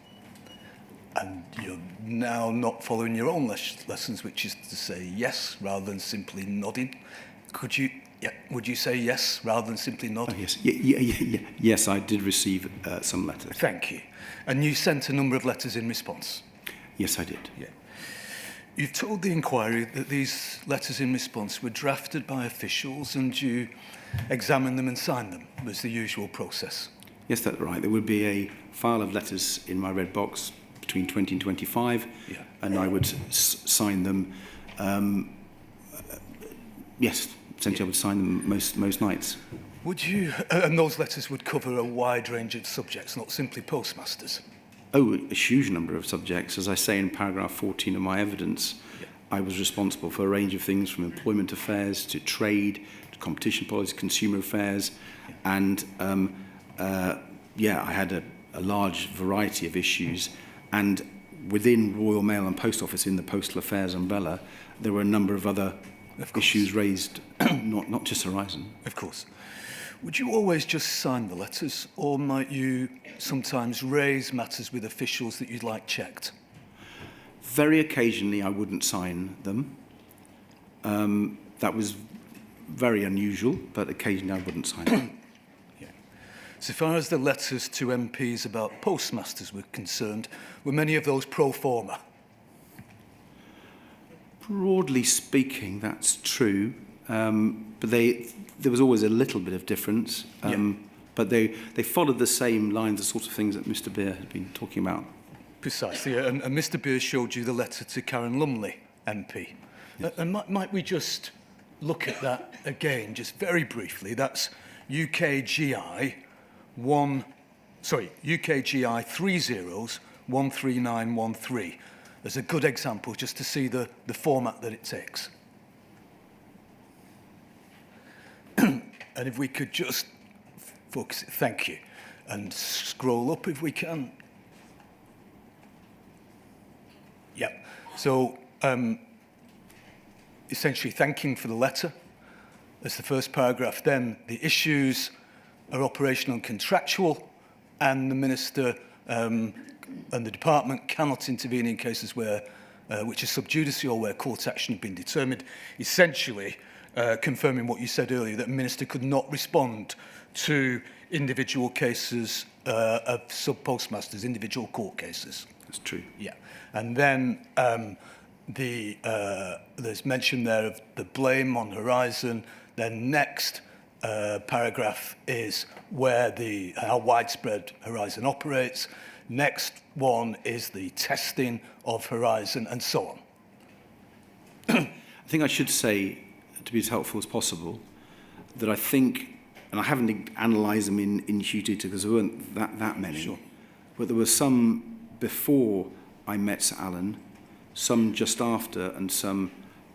and you're now not following your own lessons, which is to say yes rather than simply nodding. Would you say yes rather than simply nod? Oh, yes. Yes, I did receive some letters. Thank you. And you sent a number of letters in response? Yes, I did. Yeah. You've told the inquiry that these letters in response were drafted by officials and you examined them and signed them, was the usual process. Yes, that's right. There would be a file of letters in my red box between 20 and 25, and I would sign them. Yes, essentially I would sign them most nights. Would you, and those letters would cover a wide range of subjects, not simply postmasters? Oh, a huge number of subjects. As I say in paragraph 14 of my evidence, I was responsible for a range of things from employment affairs to trade, to competition policy, consumer affairs, and I had a large variety of issues. And within Royal Mail and Post Office, in the Postal Affairs umbrella, there were a number of other issues raised, not just Horizon. Of course. Would you always just sign the letters, or might you sometimes raise matters with officials that you'd like checked? Very occasionally I wouldn't sign them. That was very unusual, but occasionally I wouldn't sign them. So far as the letters to MPs about postmasters were concerned, were many of those pro forma? Broadly speaking, that's true, but there was always a little bit of difference, but they followed the same lines, the sort of things that Mr. Beer had been talking about. Precisely, and Mr. Beer showed you the letter to Karen Lumley, MP. Yes. And might we just look at that again, just very briefly? That's UKGI 3013913 as a good example, just to see the format that it takes. And if we could just focus it, thank you, and scroll up if we can. Yeah, so essentially thanking for the letter. That's the first paragraph. Then the issues are operational and contractual, and the Minister and the Department cannot intervene in cases where, which are sub judice or where court action has been determined, essentially confirming what you said earlier, that the Minister could not respond to individual cases of sub-postmasters, individual court cases. That's true. Yeah. And then there's mention there of the blame on Horizon. Then next paragraph is where how widespread Horizon operates. Next one is the testing of Horizon, and so on. I think I should say, to be as helpful as possible, that I think, and I haven't analysed them in huge detail because there weren't that many, sure, but there were some before I met Sir Alan, some just after, and some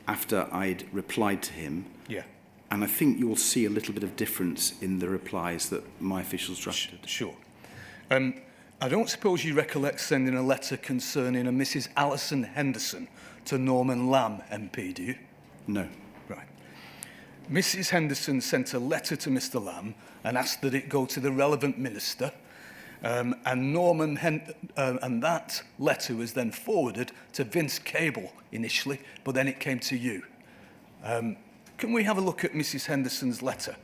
after I'd replied to him. Yeah. And I think you'll see a little bit of difference in the replies that my officials drafted. Sure. I don't suppose you recollect sending a letter concerning a Mrs. Alison Henderson to Norman Lamb, MP, do you? No. Right. Mrs. Henderson sent a letter to Mr. Lamb and asked that it go to the relevant minister. And that letter was then forwarded to Vince Cable initially, but then it came to you. Can we have a look at Mrs. Henderson's letter,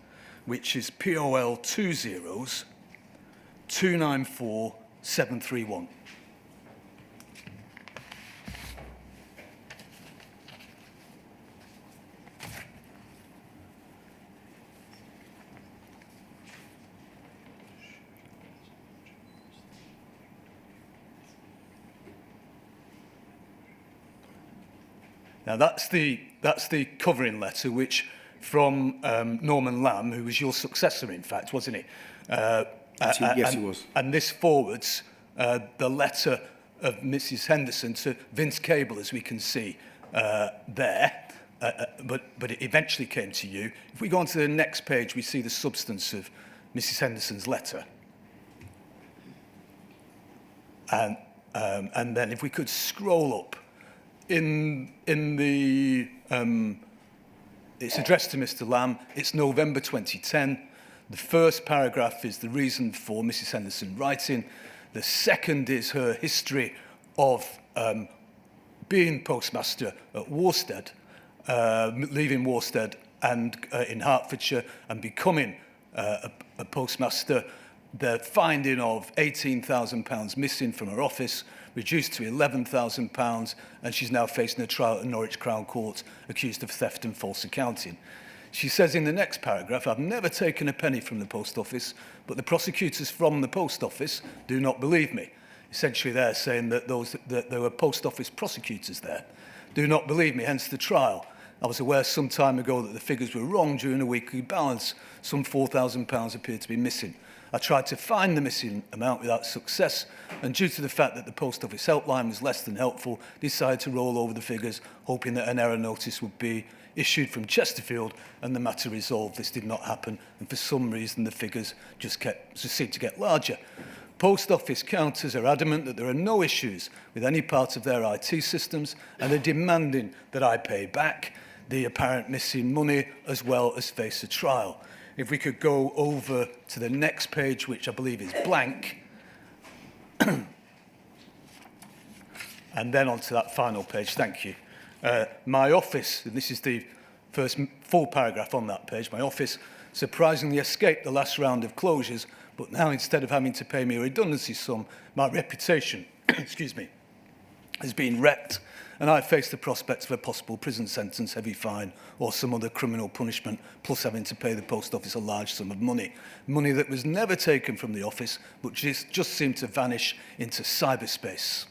which is POL 2094731? Now, that's the covering letter, which from Norman Lamb, who was your successor, in fact, wasn't he? Yes, he was. And this forwards the letter of Mrs. Henderson to Vince Cable, as we can see there. But it eventually came to you. If we go on to the next page, we see the substance of Mrs. Henderson's letter. And then if we could scroll up, in the, it's addressed to Mr. Lamb. It's November 2010. The first paragraph is the reason for Mrs. Henderson writing. The second is her history of being postmaster at Worstead, leaving Worstead and in Hertfordshire and becoming a postmaster. The finding of £18,000 missing from her office, reduced to £11,000, and she's now facing a trial at Norwich Crown Court accused of theft and false accounting. She says in the next paragraph, I've never taken a penny from the post office, but the prosecutors from the post office do not believe me. Essentially, they're saying that there were post office prosecutors there. Do not believe me, hence the trial. I was aware some time ago that the figures were wrong during a weekly balance. Some £4,000 appeared to be missing. I tried to find the missing amount without success, and due to the fact that the post office helpline was less than helpful, decided to roll over the figures, hoping that an error notice would be issued from Chesterfield and the matter resolved. This did not happen, and for some reason the figures just seemed to get larger. Post office counters are adamant that there are no issues with any part of their IT systems, and are demanding that I pay back the apparent missing money as well as face a trial. If we could go over to the next page, which I believe is blank, and then onto that final page, thank you. My office, and this is the first full paragraph on that page, my office surprisingly escaped the last round of closures, but now instead of having to pay me a redundancy sum, my reputation, excuse me, has been wrecked, and I face the prospect of a possible prison sentence, heavy fine, or some other criminal punishment, plus having to pay the post office a large sum of money. Money that was never taken from the office, but just seemed to vanish into cyberspace.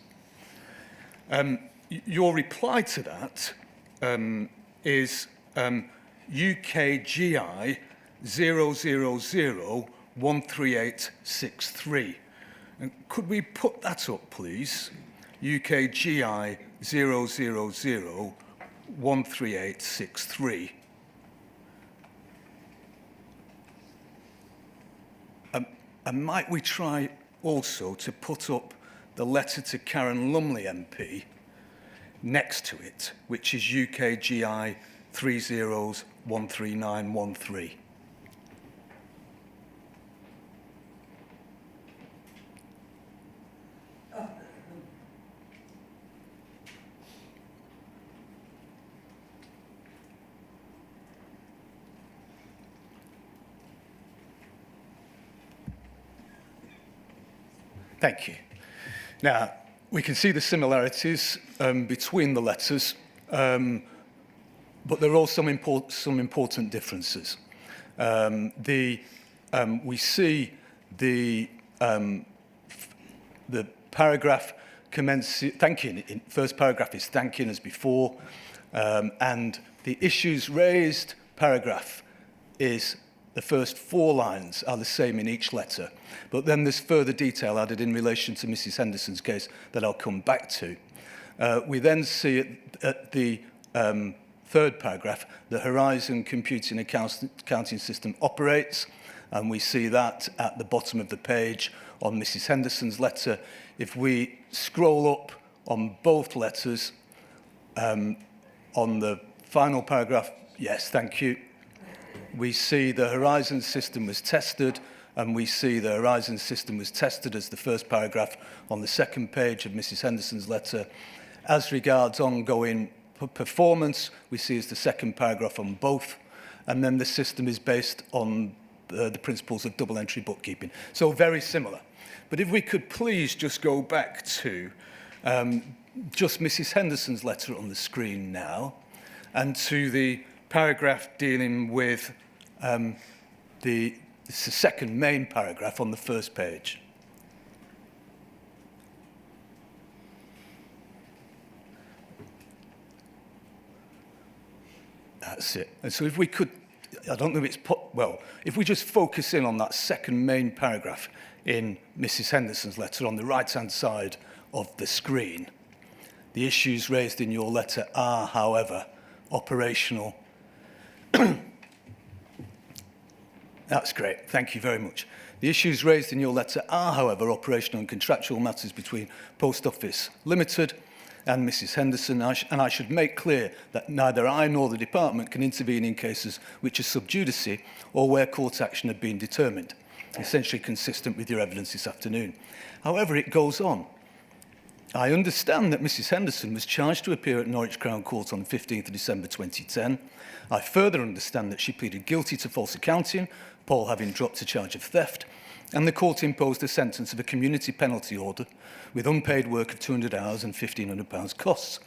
Your reply to that is UKGI 000-13863. And could we put that up, please? UKGI 000-13863. And might we try also to put up the letter to Karen Lumley MP next to it, which is UKGI 30-13913. Thank you. Now, we can see the similarities between the letters, but there are also some important differences. We see the paragraph thanking. First paragraph is thanking as before, and the issues raised paragraph is the first 4 lines are the same in each letter, but then there's further detail added in relation to Mrs. Henderson's case that I'll come back to. We then see at the third paragraph, the Horizon Computing Accounting System operates, and we see that at the bottom of the page on Mrs. Henderson's letter. If we scroll up on both letters, on the final paragraph, yes, thank you, we see the Horizon system was tested, and we see the Horizon system was tested as the first paragraph on the second page of Mrs. Henderson's letter. As regards ongoing performance, we see as the second paragraph on both, and then the system is based on the principles of double entry bookkeeping. So very similar. But if we could please just go back to just Mrs. Henderson's letter on the screen now, and to the paragraph dealing with the second main paragraph on the first page. That's it. And so if we could, I don't know if it's, well, if we just focus in on that second main paragraph in Mrs. Henderson's letter on the right-hand side of the screen, the issues raised in your letter are, however, operational. That's great. Thank you very much. The issues raised in your letter are, however, operational and contractual matters between Post Office Limited and Mrs. Henderson, and I should make clear that neither I nor the department can intervene in cases which are sub judice or where court action had been determined, essentially consistent with your evidence this afternoon. However, it goes on. I understand that Mrs. Henderson was charged to appear at Norwich Crown Court on 15th of December 2010. I further understand that she pleaded guilty to false accounting, Paul having dropped a charge of theft, and the court imposed a sentence of a community penalty order with unpaid work of 200 hours and £1,500 costs.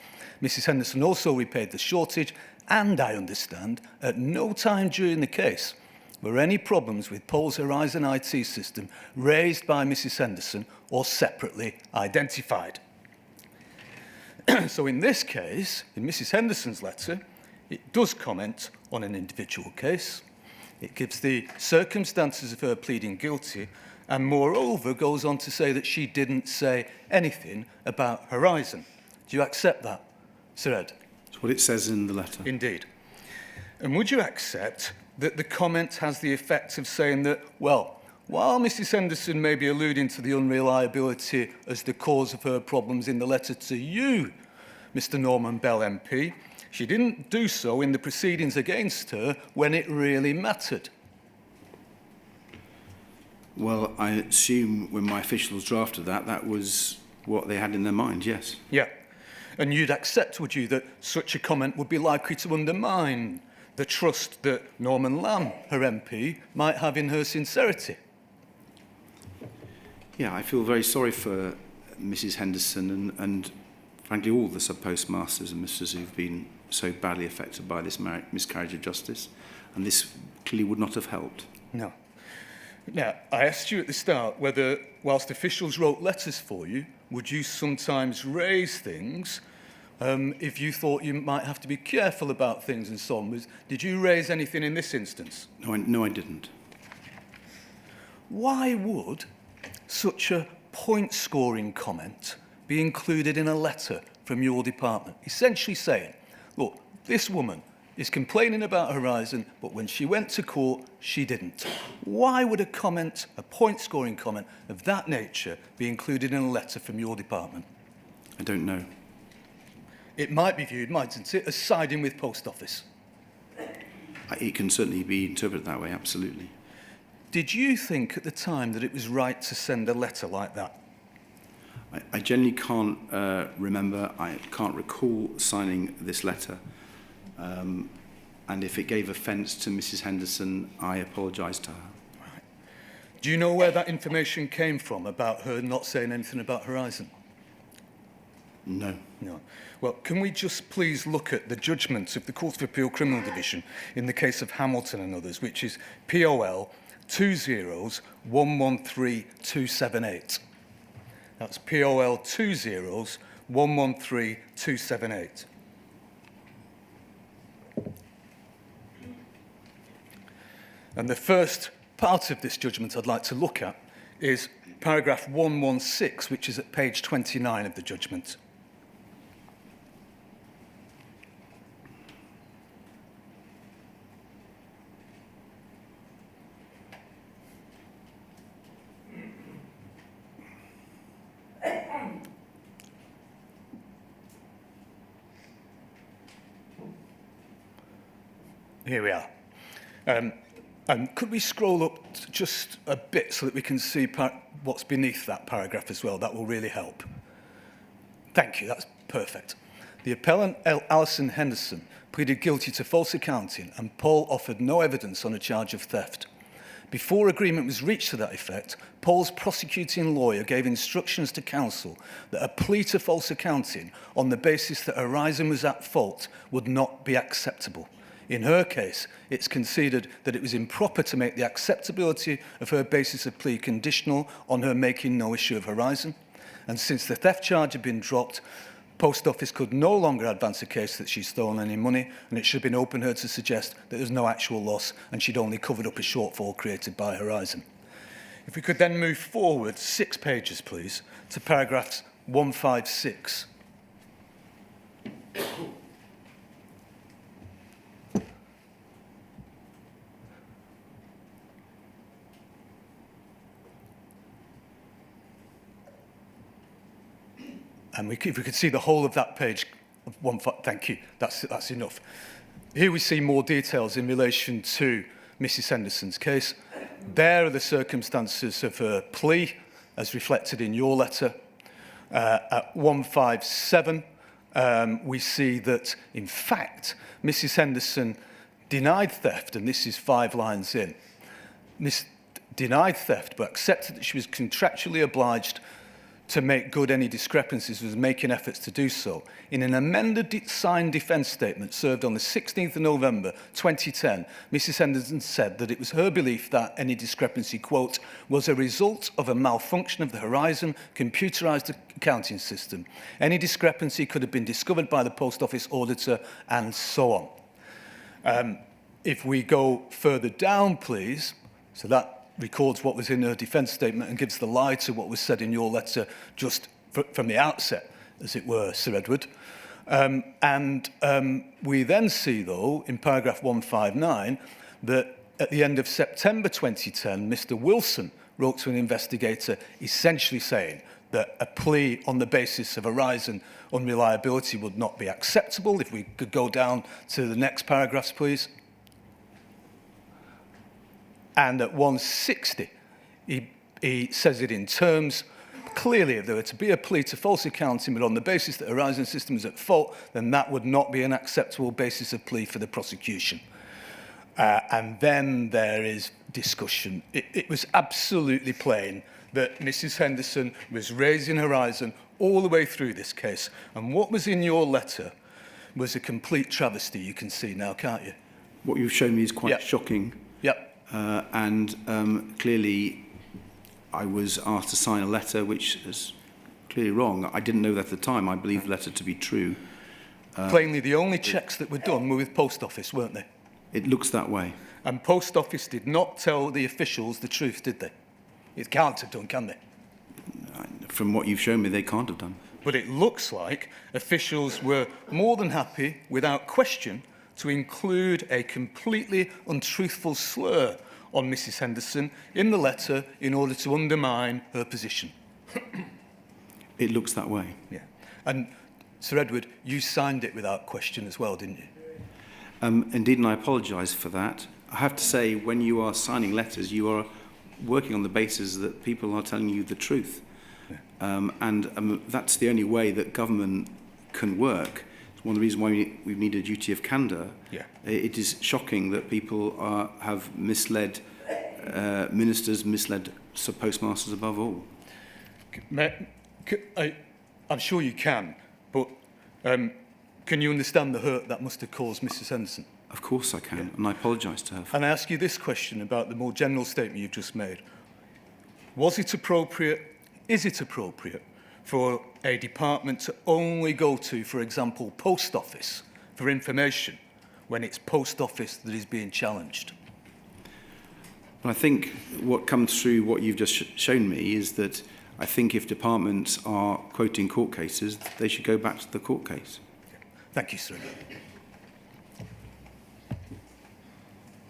Mrs. Henderson also repaid the shortage, and I understand at no time during the case were any problems with Paul's Horizon IT system raised by Mrs. Henderson or separately identified. So in this case, in Mrs. Henderson's letter, it does comment on an individual case. It gives the circumstances of her pleading guilty, and moreover goes on to say that she didn't say anything about Horizon. Do you accept that, Sir Ed? That's what it says in the letter. Indeed. And would you accept that the comment has the effect of saying that, well, while Mrs. Henderson may be alluding to the unreliability as the cause of her problems in the letter to you, Mr. Norman Bell MP, she didn't do so in the proceedings against her when it really mattered? Well, I assume when my officials drafted that, that was what they had in their mind, yes. Yeah. And you'd accept, would you, that such a comment would be likely to undermine the trust that Norman Lamb, her MP, might have in her sincerity? Yeah, I feel very sorry for Mrs. Henderson and frankly all the sub-postmasters and misters who've been so badly affected by this miscarriage of justice, and this clearly would not have helped. No. Now, I asked you at the start whether, whilst officials wrote letters for you, would you sometimes raise things if you thought you might have to be careful about things and so on? Did you raise anything in this instance? No, I didn't. Why would such a point-scoring comment be included in a letter from your department, essentially saying, look, this woman is complaining about Horizon, but when she went to court, she didn't? Why would a comment, a point-scoring comment of that nature, be included in a letter from your department? I don't know. It might be viewed, mightn't it, as siding with Post Office. It can certainly be interpreted that way, absolutely. Did you think at the time that it was right to send a letter like that? I generally can't remember, I can't recall signing this letter. And if it gave offence to Mrs. Henderson, I apologise to her. Right. Do you know where that information came from about her not saying anything about Horizon? No. No. Well, can we just please look at the judgment of the Court of Appeal Criminal Division in the case of Hamilton and others, which is POL 20113-278. That's POL 20113-278. And the first part of this judgment I'd like to look at is paragraph 116, which is at page 29 of the judgment. Here we are. And could we scroll up just a bit so that we can see what's beneath that paragraph as well? That will really help. Thank you, that's perfect. The appellant, Alison Henderson, pleaded guilty to false accounting, and Paul offered no evidence on a charge of theft. Before agreement was reached to that effect, Paul's prosecuting lawyer gave instructions to counsel that a plea to false accounting on the basis that Horizon was at fault would not be acceptable. In her case, it's conceded that it was improper to make the acceptability of her basis of plea conditional on her making no issue of Horizon. And since the theft charge had been dropped, Post Office could no longer advance a case that she'd stolen any money, and it should have been open her to suggest that there's no actual loss and she'd only covered up a shortfall created by Horizon. If we could then move forward 6 pages, please, to paragraphs 156. And if we could see the whole of that page, thank you, that's enough. Here we see more details in relation to Mrs. Henderson's case. There are the circumstances of her plea, as reflected in your letter. At 157, we see that, in fact, Mrs. Henderson denied theft, and this is 5 lines in. Denied theft, but accepted that she was contractually obliged to make good any discrepancies, was making efforts to do so. In an amended signed defence statement served on the 16th of November 2010, Mrs. Henderson said that it was her belief that any discrepancy, quote, was a result of a malfunction of the Horizon computerised accounting system. Any discrepancy could have been discovered by the Post Office auditor, and so on. If we go further down, please, so that records what was in her defence statement and gives the lie to what was said in your letter just from the outset, as it were, Sir Edward. We then see, though, in paragraph 159, that at the end of September 2010, Mr. Wilson wrote to an investigator essentially saying that a plea on the basis of Horizon unreliability would not be acceptable. If we could go down to the next paragraphs, please. And at 160, he says it in terms, clearly, if there were to be a plea to false accounting, but on the basis that Horizon system is at fault, then that would not be an acceptable basis of plea for the prosecution. And then there is discussion. It was absolutely plain that Mrs. Henderson was raising Horizon all the way through this case. And what was in your letter was a complete travesty, you can see now, can't you? What you've shown me is quite shocking. Yep. Clearly, I was asked to sign a letter which is clearly wrong. I didn't know that at the time. I believe the letter to be true. Plainly, the only checks that were done were with Post Office, weren't they? It looks that way. And Post Office did not tell the officials the truth, did they? It can't have done, can they? From what you've shown me, they can't have done. But it looks like officials were more than happy, without question, to include a completely untruthful slur on Mrs. Henderson in the letter in order to undermine her position. It looks that way. Yeah. And, Sir Edward, you signed it without question as well, didn't you? Indeed, and I apologise for that. I have to say, when you are signing letters, you are working on the basis that people are telling you the truth. Yeah. That's the only way that government can work. It's one of the reasons why we need a duty of candour. Yeah. It is shocking that people have misled ministers, misled postmasters above all. I'm sure you can, but can you understand the hurt that must have caused Mrs. Henderson? Of course I can, and I apologise to her. And I ask you this question about the more general statement you've just made. Was it appropriate, is it appropriate, for a department to only go to, for example, Post Office for information when it's Post Office that is being challenged? Well, I think what comes through what you've just shown me is that I think if departments are quoting court cases, they should go back to the court case. Thank you, sir.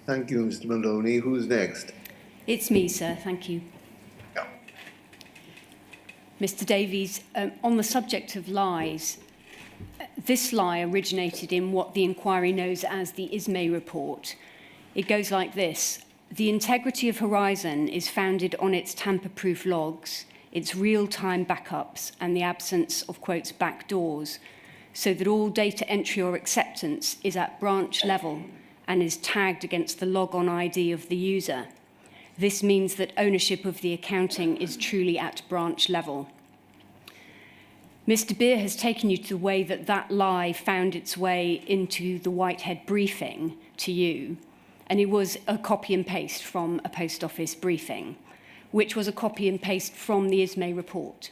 Thank you, Mr. Maloney. Who's next? It's me, sir. Thank you. Yeah. Mr. Davies, on the subject of lies, this lie originated in what the inquiry knows as the Ismay report. It goes like this. The integrity of Horizon is founded on its tamper-proof logs, its real-time backups, and the absence of, quotes, backdoors, so that all data entry or acceptance is at branch level and is tagged against the log-on ID of the user. This means that ownership of the accounting is truly at branch level. Mr. Beer has taken you to the way that that lie found its way into the Whitehead briefing to you, and it was a copy and paste from a Post Office briefing, which was a copy and paste from the ISME report.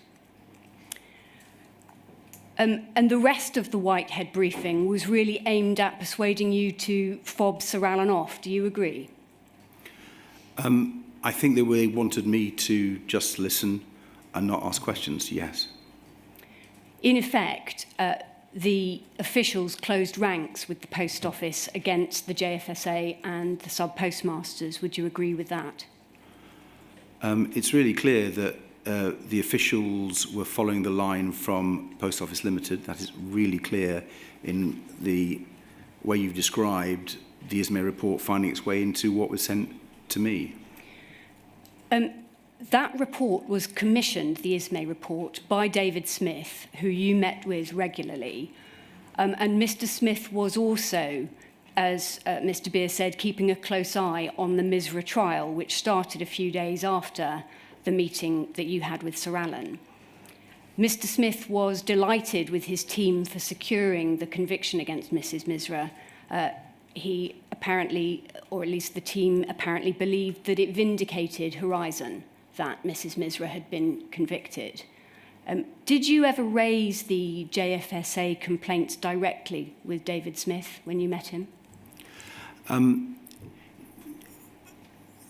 And the rest of the Whitehead briefing was really aimed at persuading you to fob Sir Alan off. Do you agree? I think they wanted me to just listen and not ask questions, yes. In effect, the officials closed ranks with the Post Office against the JFSA and the sub-postmasters. Would you agree with that? It's really clear that the officials were following the line from Post Office Limited. That is really clear in the way you've described the ISME report finding its way into what was sent to me. That report was commissioned, the ISME report, by David Smith, who you met with regularly. And Mr. Smith was also, as Mr. Beer said, keeping a close eye on the MISRA trial, which started a few days after the meeting that you had with Sir Alan. Mr. Smith was delighted with his team for securing the conviction against Mrs. MISRA. He apparently, or at least the team apparently, believed that it vindicated Horizon, that Mrs. MISRA had been convicted. Did you ever raise the JFSA complaints directly with David Smith when you met him?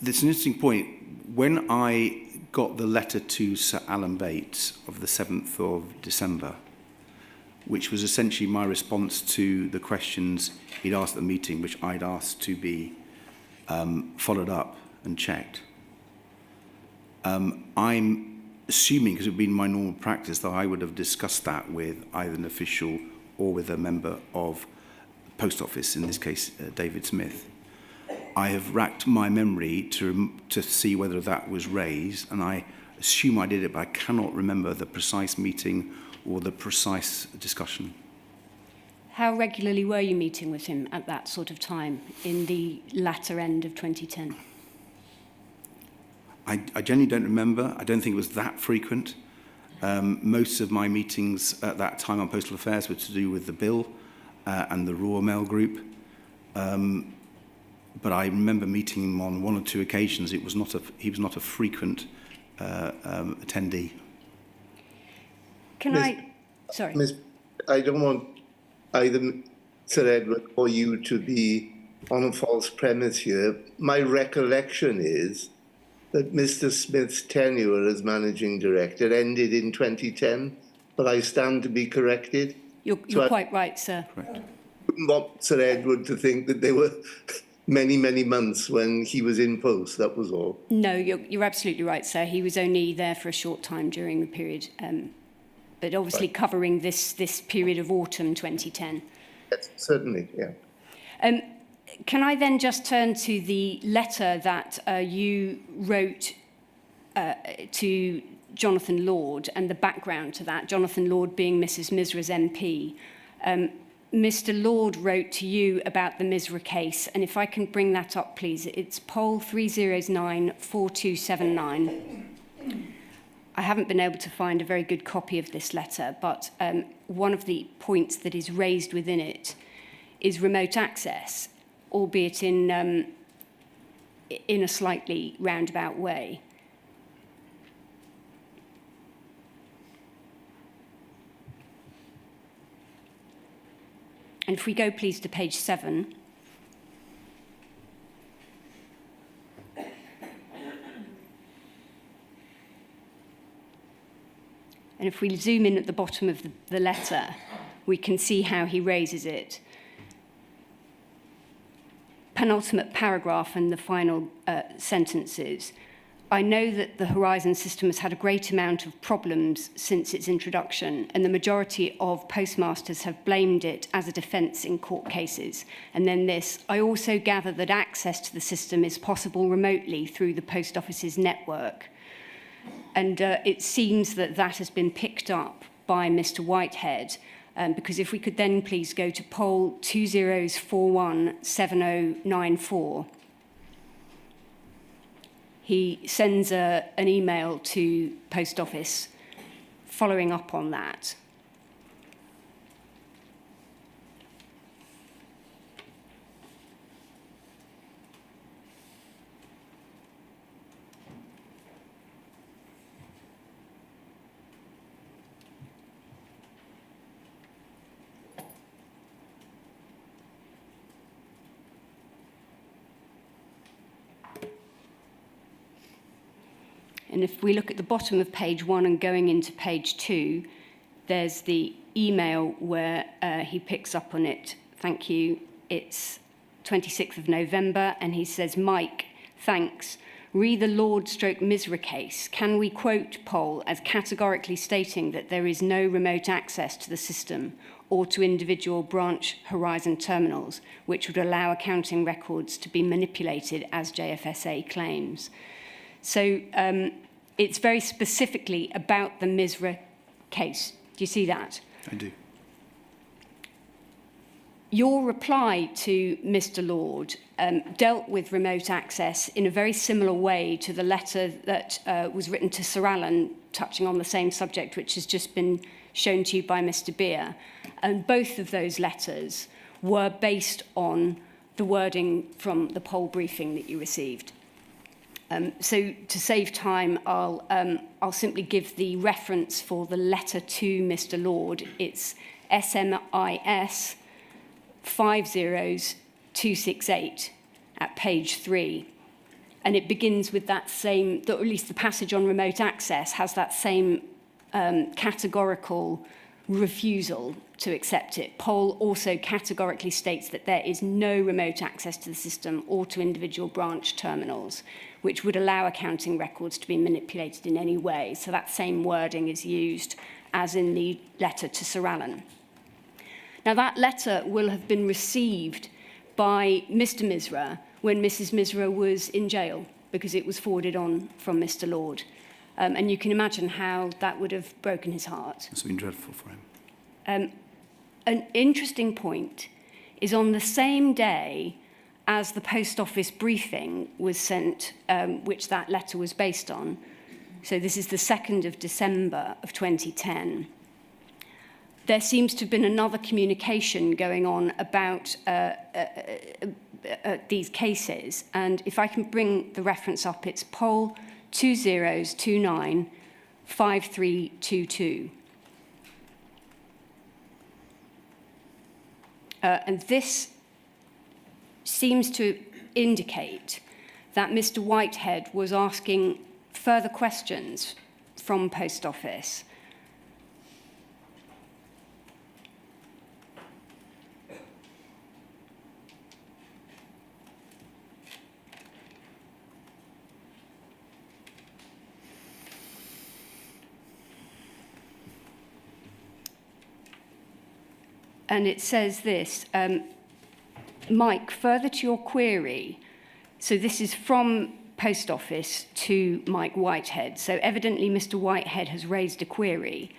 There's an interesting point. When I got the letter to Sir Alan Bates of the 7th of December, which was essentially my response to the questions he'd asked at the meeting, which I'd asked to be followed up and checked. I'm assuming, because it would be my normal practice, that I would have discussed that with either an official or with a member of the Post Office, in this case, David Smith. I have racked my memory to see whether that was raised, and I assume I did it, but I cannot remember the precise meeting or the precise discussion. How regularly were you meeting with him at that sort of time in the latter end of 2010? I genuinely don't remember. I don't think it was that frequent. Most of my meetings at that time on postal affairs were to do with the bill and the Royal Mail Group. But I remember meeting him on one or two occasions. He was not a frequent attendee. Sorry. I don't want either Sir Edward or you to be on a false premise here. My recollection is that Mr. Smith's tenure as managing director ended in 2010, but I stand to be corrected. You're quite right, sir. Correct. I wouldn't want Sir Edward to think that there were many, many months when he was in post, that was all. No, you're absolutely right, sir. He was only there for a short time during the period, but obviously covering this period of autumn 2010. Yes, certainly, yeah. Can I then just turn to the letter that you wrote to Jonathan Lord and the background to that, Jonathan Lord being Mrs. Misra's MP. Mr. Lord wrote to you about the Misra case, and if I can bring that up, please. It's poll 309-4279. I haven't been able to find a very good copy of this letter, but one of the points that is raised within it is remote access, albeit in a slightly roundabout way. And if we go, please, to page 7. And if we zoom in at the bottom of the letter, we can see how he raises it. Penultimate paragraph and the final sentences. I know that the Horizon system has had a great amount of problems since its introduction, and the majority of postmasters have blamed it as a defence in court cases. And then this, I also gather that access to the system is possible remotely through the Post Office's network. And it seems that that has been picked up by Mr. Whitehead, because if we could then please go to poll 20417094. He sends an email to Post Office following up on that. And if we look at the bottom of page 1 and going into page 2, there's the email where he picks up on it. Thank you. It's 26th of November, and he says, Mike, thanks. Re the Lord/Misra case. Can we quote Poll as categorically stating that there is no remote access to the system or to individual branch Horizon terminals, which would allow accounting records to be manipulated as JFSA claims? So it's very specifically about the Misra case. Do you see that? I do. Your reply to Mr. Lord dealt with remote access in a very similar way to the letter that was written to Sir Alan, touching on the same subject, which has just been shown to you by Mr. Beer. And both of those letters were based on the wording from the poll briefing that you received. So to save time, I'll simply give the reference for the letter to Mr. Lord. It's SMIS 50268 at page 3. And it begins with that same, or at least the passage on remote access has that same categorical refusal to accept it. Poll also categorically states that there is no remote access to the system or to individual branch terminals, which would allow accounting records to be manipulated in any way. So that same wording is used as in the letter to Sir Alan. Now, that letter will have been received by Mr. Misra when Mrs. Misra was in jail, because it was forwarded on from Mr. Lord. And you can imagine how that would have broken his heart. It's been dreadful for him. An interesting point is on the same day as the Post Office briefing was sent, which that letter was based on, so this is the 2nd of December of 2010, there seems to have been another communication going on about these cases. And if I can bring the reference up, it's poll 20295322. And this seems to indicate that Mr. Whitehead was asking further questions from Post Office. And it says this, Mike, further to your query, so this is from Post Office to Mike Whitehead. So evidently Mr. Whitehead has raised a query,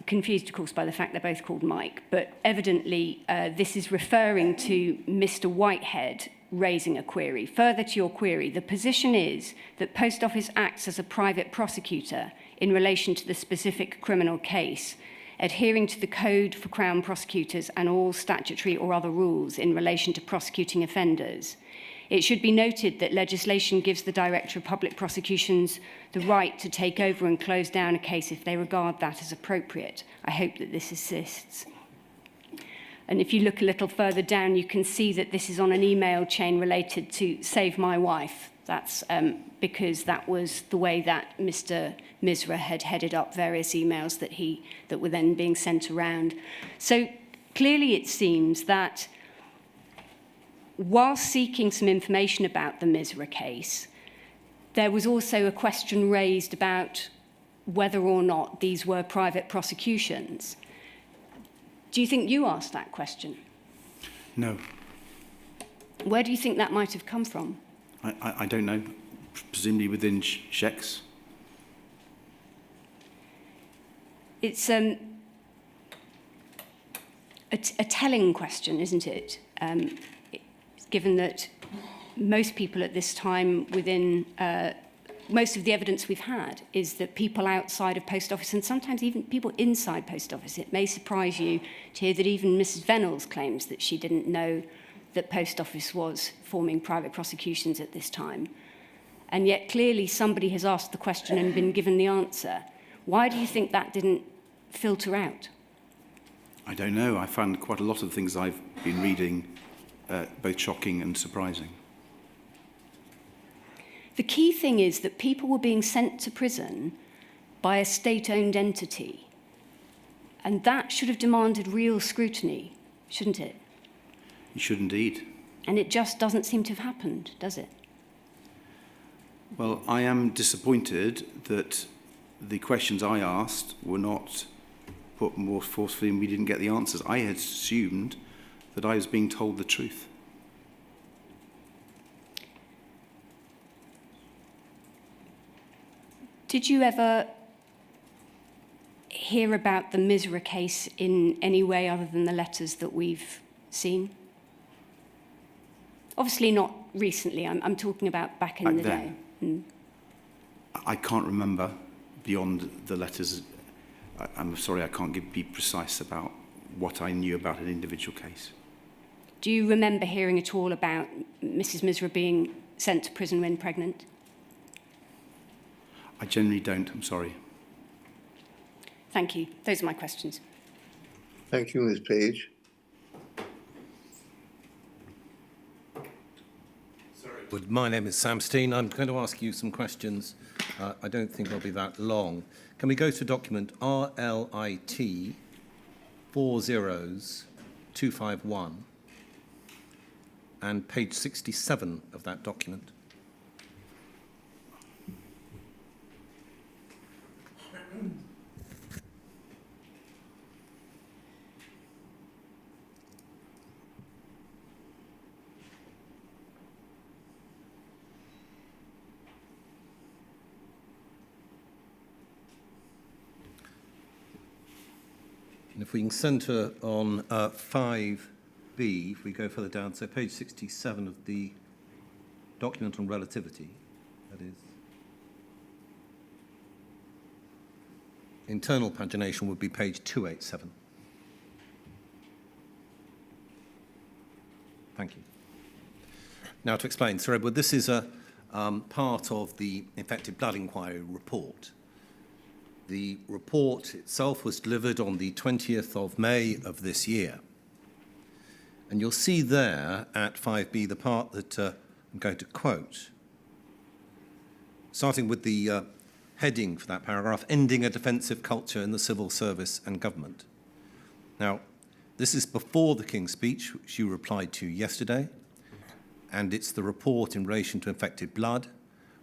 confused, of course, by the fact they're both called Mike, but evidently this is referring to Mr. Whitehead raising a query. Further to your query, the position is that Post Office acts as a private prosecutor in relation to the specific criminal case, adhering to the Code for Crown Prosecutors and all statutory or other rules in relation to prosecuting offenders. It should be noted that legislation gives the Director of Public Prosecutions the right to take over and close down a case if they regard that as appropriate. I hope that this assists. And if you look a little further down, you can see that this is on an email chain related to Save My Wife. That's because that was the way that Mr. Misra had headed up various emails that were then being sent around. So clearly it seems that whilst seeking some information about the Misra case, there was also a question raised about whether or not these were private prosecutions. Do you think you asked that question? No, Where do you think that might have come from? I don't know. Presumably within Shecs. It's a telling question, isn't it? Given that most people at this time within most of the evidence we've had is that people outside of Post Office, and sometimes even people inside Post Office, it may surprise you to hear that even Mrs. Venables claims that she didn't know that Post Office was forming private prosecutions at this time. And yet clearly somebody has asked the question and been given the answer. Why do you think that didn't filter out? I don't know. I found quite a lot of the things I've been reading both shocking and surprising. The key thing is that people were being sent to prison by a state-owned entity. And that should have demanded real scrutiny, shouldn't it? It should indeed. And it just doesn't seem to have happened, does it? Well, I am disappointed that the questions I asked were not put more forcefully and we didn't get the answers. I had assumed that I was being told the truth. Did you ever hear about the Misra case in any way other than the letters that we've seen? Obviously not recently. I'm talking about back in Back the then. day. I can't remember beyond the letters. I'm sorry, I can't be precise about what I knew about an individual case. Do you remember hearing at all about Mrs. Misra being sent to prison when pregnant? I generally don't, I'm sorry. Thank you. Those are my questions. Thank you, Ms. Page. Well, my name is Sam Steen. I'm going to ask you some questions. I don't think they'll be that long. Can we go to document RLIT 40251 and page 67 of that document? And if we can centre on 5B, if we go further down, so page 67 of the document on relativity, that is. Internal pagination would be page 287. Thank you. Now to explain, Sir Edward, this is a part of the Infected Blood Inquiry report. The report itself was delivered on the 20th of May of this year. And you'll see there at 5B the part that I'm going to quote. Starting with the heading for that paragraph, Ending a Defensive Culture in the Civil Service and Government. Now, this is before the King's Speech, which you replied to yesterday, and it's the report in relation to infected blood,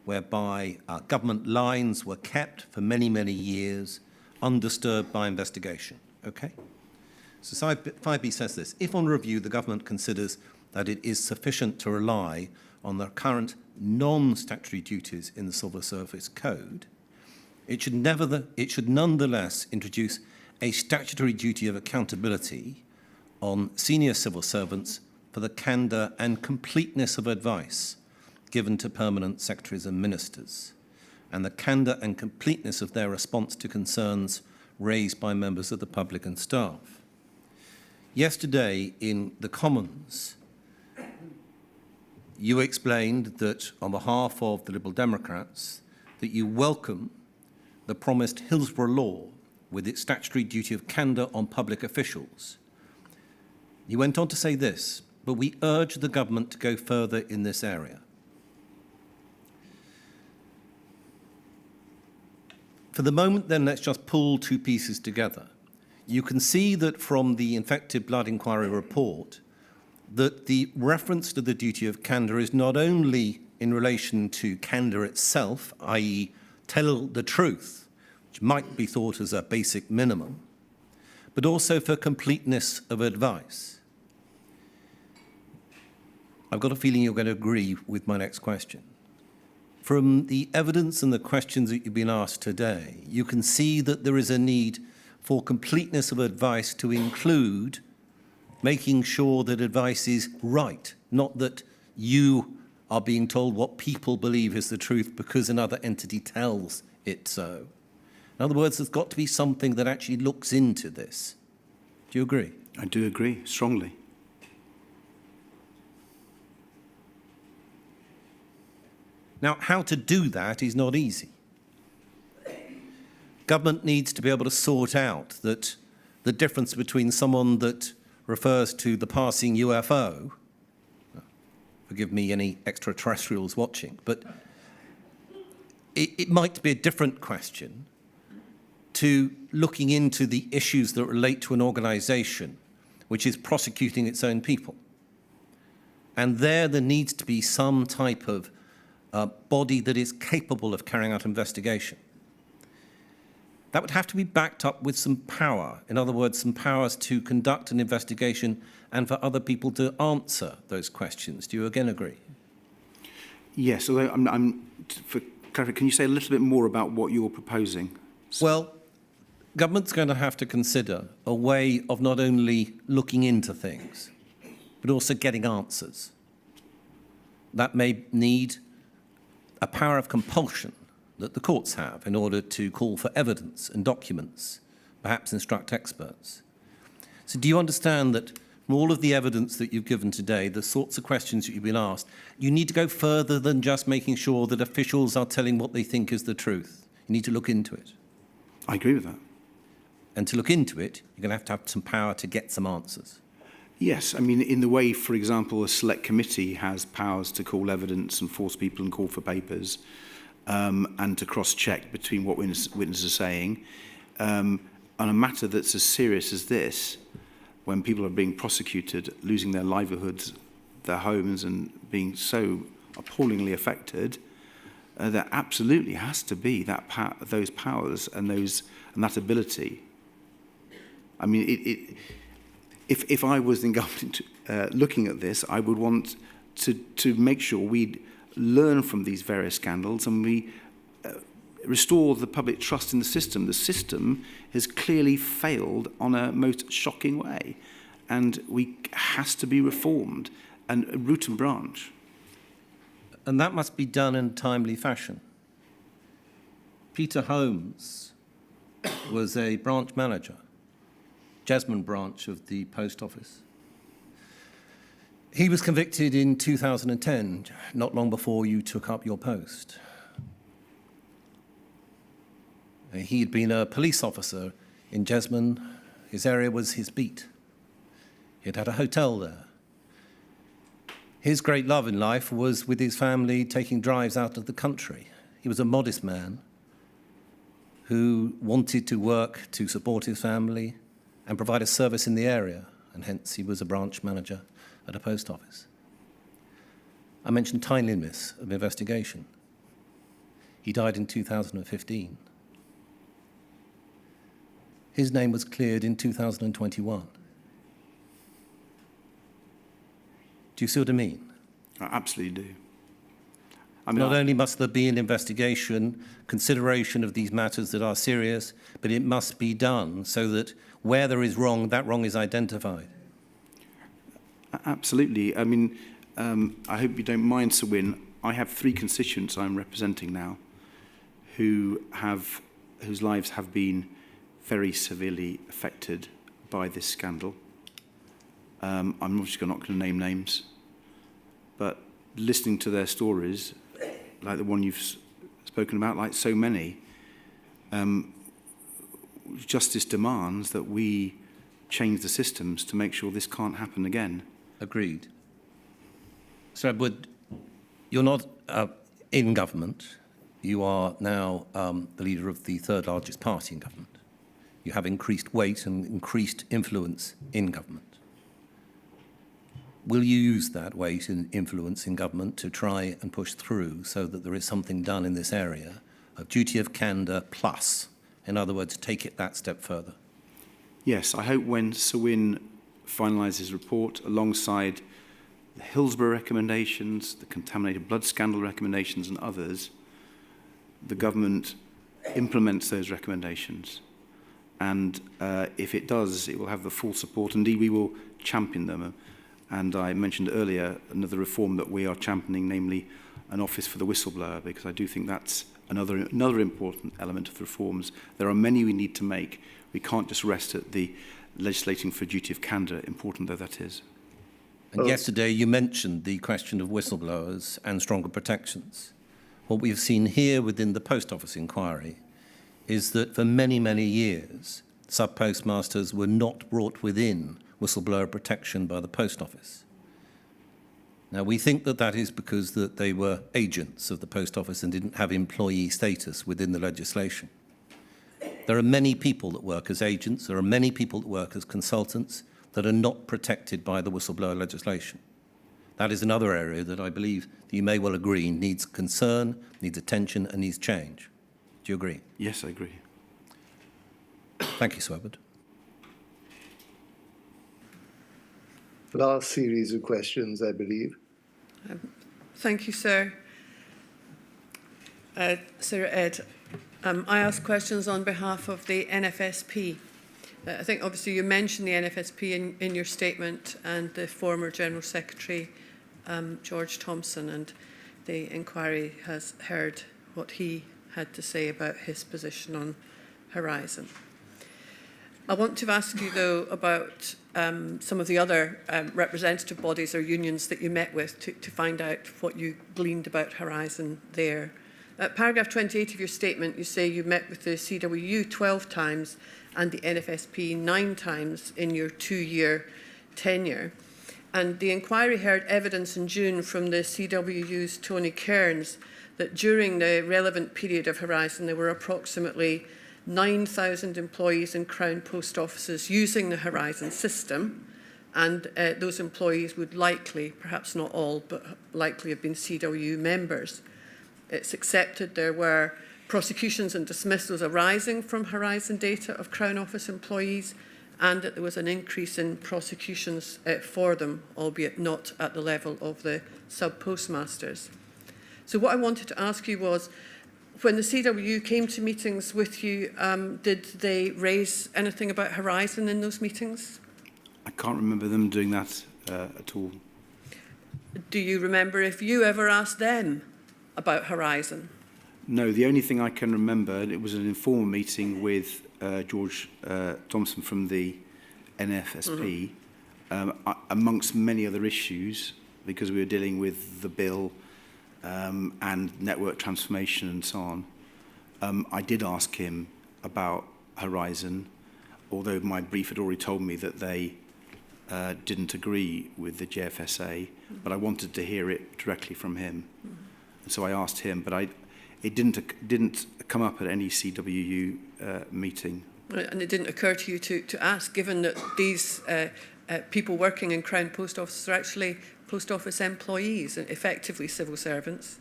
whereby government lines were kept for many, many years, undisturbed by investigation. Okay? So 5B says this: if on review the government considers that it is sufficient to rely on the current non-statutory duties in the Civil Service Code, it should nonetheless introduce a statutory duty of accountability on senior civil servants for the candour and completeness of advice given to permanent secretaries and ministers, and the candour and completeness of their response to concerns raised by members of the public and staff. Yesterday in the Commons, you explained that on behalf of the Liberal Democrats that you welcome the promised Hillsborough Law with its statutory duty of candour on public officials. You went on to say this, but we urge the government to go further in this area. For the moment, then, let's just pull two pieces together. You can see that from the Infected Blood Inquiry report that the reference to the duty of candour is not only in relation to candour itself, i.e. tell the truth, which might be thought as a basic minimum, but also for completeness of advice. I've got a feeling you're going to agree with my next question. From the evidence and the questions that you've been asked today, you can see that there is a need for completeness of advice to include making sure that advice is right, not that you are being told what people believe is the truth because another entity tells it so. In other words, there's got to be something that actually looks into this. Do you agree? I do agree, strongly. Now, how to do that is not easy. Government needs to be able to sort out that the difference between someone that refers to the passing UFO, forgive me any extraterrestrials watching, but it might be a different question to looking into the issues that relate to an organisation which is prosecuting its own people. And there needs to be some type of body that is capable of carrying out investigation. That would have to be backed up with some power. In other words, some powers to conduct an investigation and for other people to answer those questions. Do you again agree? Yes, although for clarity, can you say a little bit more about what you're proposing? Well, government's going to have to consider a way of not only looking into things, but also getting answers. That may need a power of compulsion that the courts have in order to call for evidence and documents, perhaps instruct experts. So do you understand that from all of the evidence that you've given today, the sorts of questions that you've been asked, you need to go further than just making sure that officials are telling what they think is the truth? You need to look into it. I agree with that. And to look into it, you're going to have some power to get some answers. Yes, I mean, in the way, for example, a select committee has powers to call evidence and force people and call for papers and to cross-check between what witnesses are saying. On a matter that's as serious as this, when people are being prosecuted, losing their livelihoods, their homes, and being so appallingly affected, there absolutely has to be those powers and that ability. I mean, if I was in government looking at this, I would want to make sure we learn from these various scandals and we restore the public trust in the system. The system has clearly failed on a most shocking way, and has to be reformed and root and branch. And that must be done in a timely fashion. Peter Holmes was a branch manager, Jesmond branch of the Post Office. He was convicted in 2010, not long before you took up your post. He had been a police officer in Jesmond. His area was his beat. He had had a hotel there. His great love in life was with his family taking drives out of the country. He was a modest man who wanted to work to support his family and provide a service in the area, and hence he was a branch manager at a post office. I mentioned timeliness of investigation. He died in 2015. His name was cleared in 2021. Do you see what I mean? I absolutely do. I mean, Not only must there be an investigation, consideration of these matters that are serious, but it must be done so that where there is wrong, that wrong is identified. Absolutely. I mean, I hope you don't mind, Sir Wyn. I have 3 constituents I'm representing now whose lives have been very severely affected by this scandal. I'm obviously not going to name names, but listening to their stories, like the one you've spoken about, like so many, justice demands that we change the systems to make sure this can't happen again. Agreed. Sir Edward, you're not in government. You are now the leader of the 3rd largest party in government. You have increased weight and increased influence in government. Will you use that weight in influence in government to try and push through so that there is something done in this area of duty of candour plus? In other words, take it that step further. Yes, I hope when Sir Wyn finalises his report alongside the Hillsborough recommendations, the contaminated blood scandal recommendations and others, the government implements those recommendations. And if it does, it will have the full support. Indeed, we will champion them. And I mentioned earlier another reform that we are championing, namely an office for the whistleblower, because I do think that's another important element of the reforms. There are many we need to make. We can't just rest at the legislating for duty of candour, important though that is. And yesterday you mentioned the question of whistleblowers and stronger protections. What we've seen here within the Post Office inquiry is that for many, many years, sub-postmasters were not brought within whistleblower protection by the Post Office. Now, we think that that is because that they were agents of the Post Office and didn't have employee status within the legislation. There are many people that work as agents, there are many people that work as consultants that are not protected by the whistleblower legislation. That is another area that I believe that you may well agree needs concern, needs attention and needs change. Do you agree? Yes, I agree. Thank you, Sir Edward. Last series of questions, I believe. Thank you, sir. Sir Ed, I ask questions on behalf of the NFSP. I think obviously you mentioned the NFSP in your statement and the former General Secretary, George Thompson, and the inquiry has heard what he had to say about his position on Horizon. I want to ask you, though, about some of the other representative bodies or unions that you met with to find out what you gleaned about Horizon there. Paragraph 28 of your statement, you say you met with the CWU 12 times and the NFSP 9 times in your 2-year tenure. And the inquiry heard evidence in June from the CWU's Tony Cairns that during the relevant period of Horizon, there were approximately 9,000 employees in Crown Post Offices using the Horizon system, and those employees would likely, perhaps not all, but likely have been CWU members. It's accepted there were prosecutions and dismissals arising from Horizon data of Crown Office employees, and that there was an increase in prosecutions for them, albeit not at the level of the sub-postmasters. So what I wanted to ask you was, when the CWU came to meetings with you, did they raise anything about Horizon in those meetings? I can't remember them doing that at all. Do you remember if you ever asked them about Horizon? No, the only thing I can remember, it was an informal meeting with George Thompson from the NFSP, amongst many other issues, because we were dealing with the bill and network transformation and so on. I did ask him about Horizon, although my brief had already told me that they didn't agree with the JFSA, but I wanted to hear it directly from him. And so I asked him, but it didn't come up at any CWU meeting. And it didn't occur to you to ask, given that these people working in Crown Post Office are actually Post Office employees, effectively civil servants?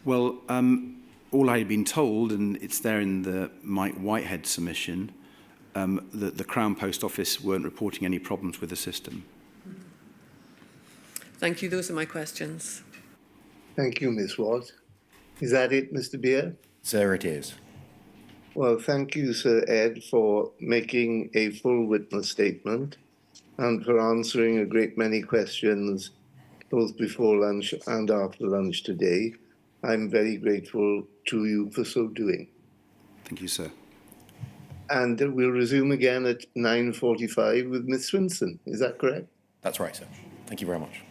Well, all I had been told, and it's there in the Mike Whitehead submission, that the Crown Post Office weren't reporting any problems with the system. Thank you. Those are my questions. Thank you, Ms. Watt. Is that it, Mr. Beer? There it is. Well, thank you, Sir Ed, for making a full witness statement and for answering a great many questions both before lunch and after lunch today. I'm very grateful to you for so doing. Thank you, sir. And we'll resume again at 9:45 with Ms. Swinson. Is that correct? That's right, sir. Thank you very much.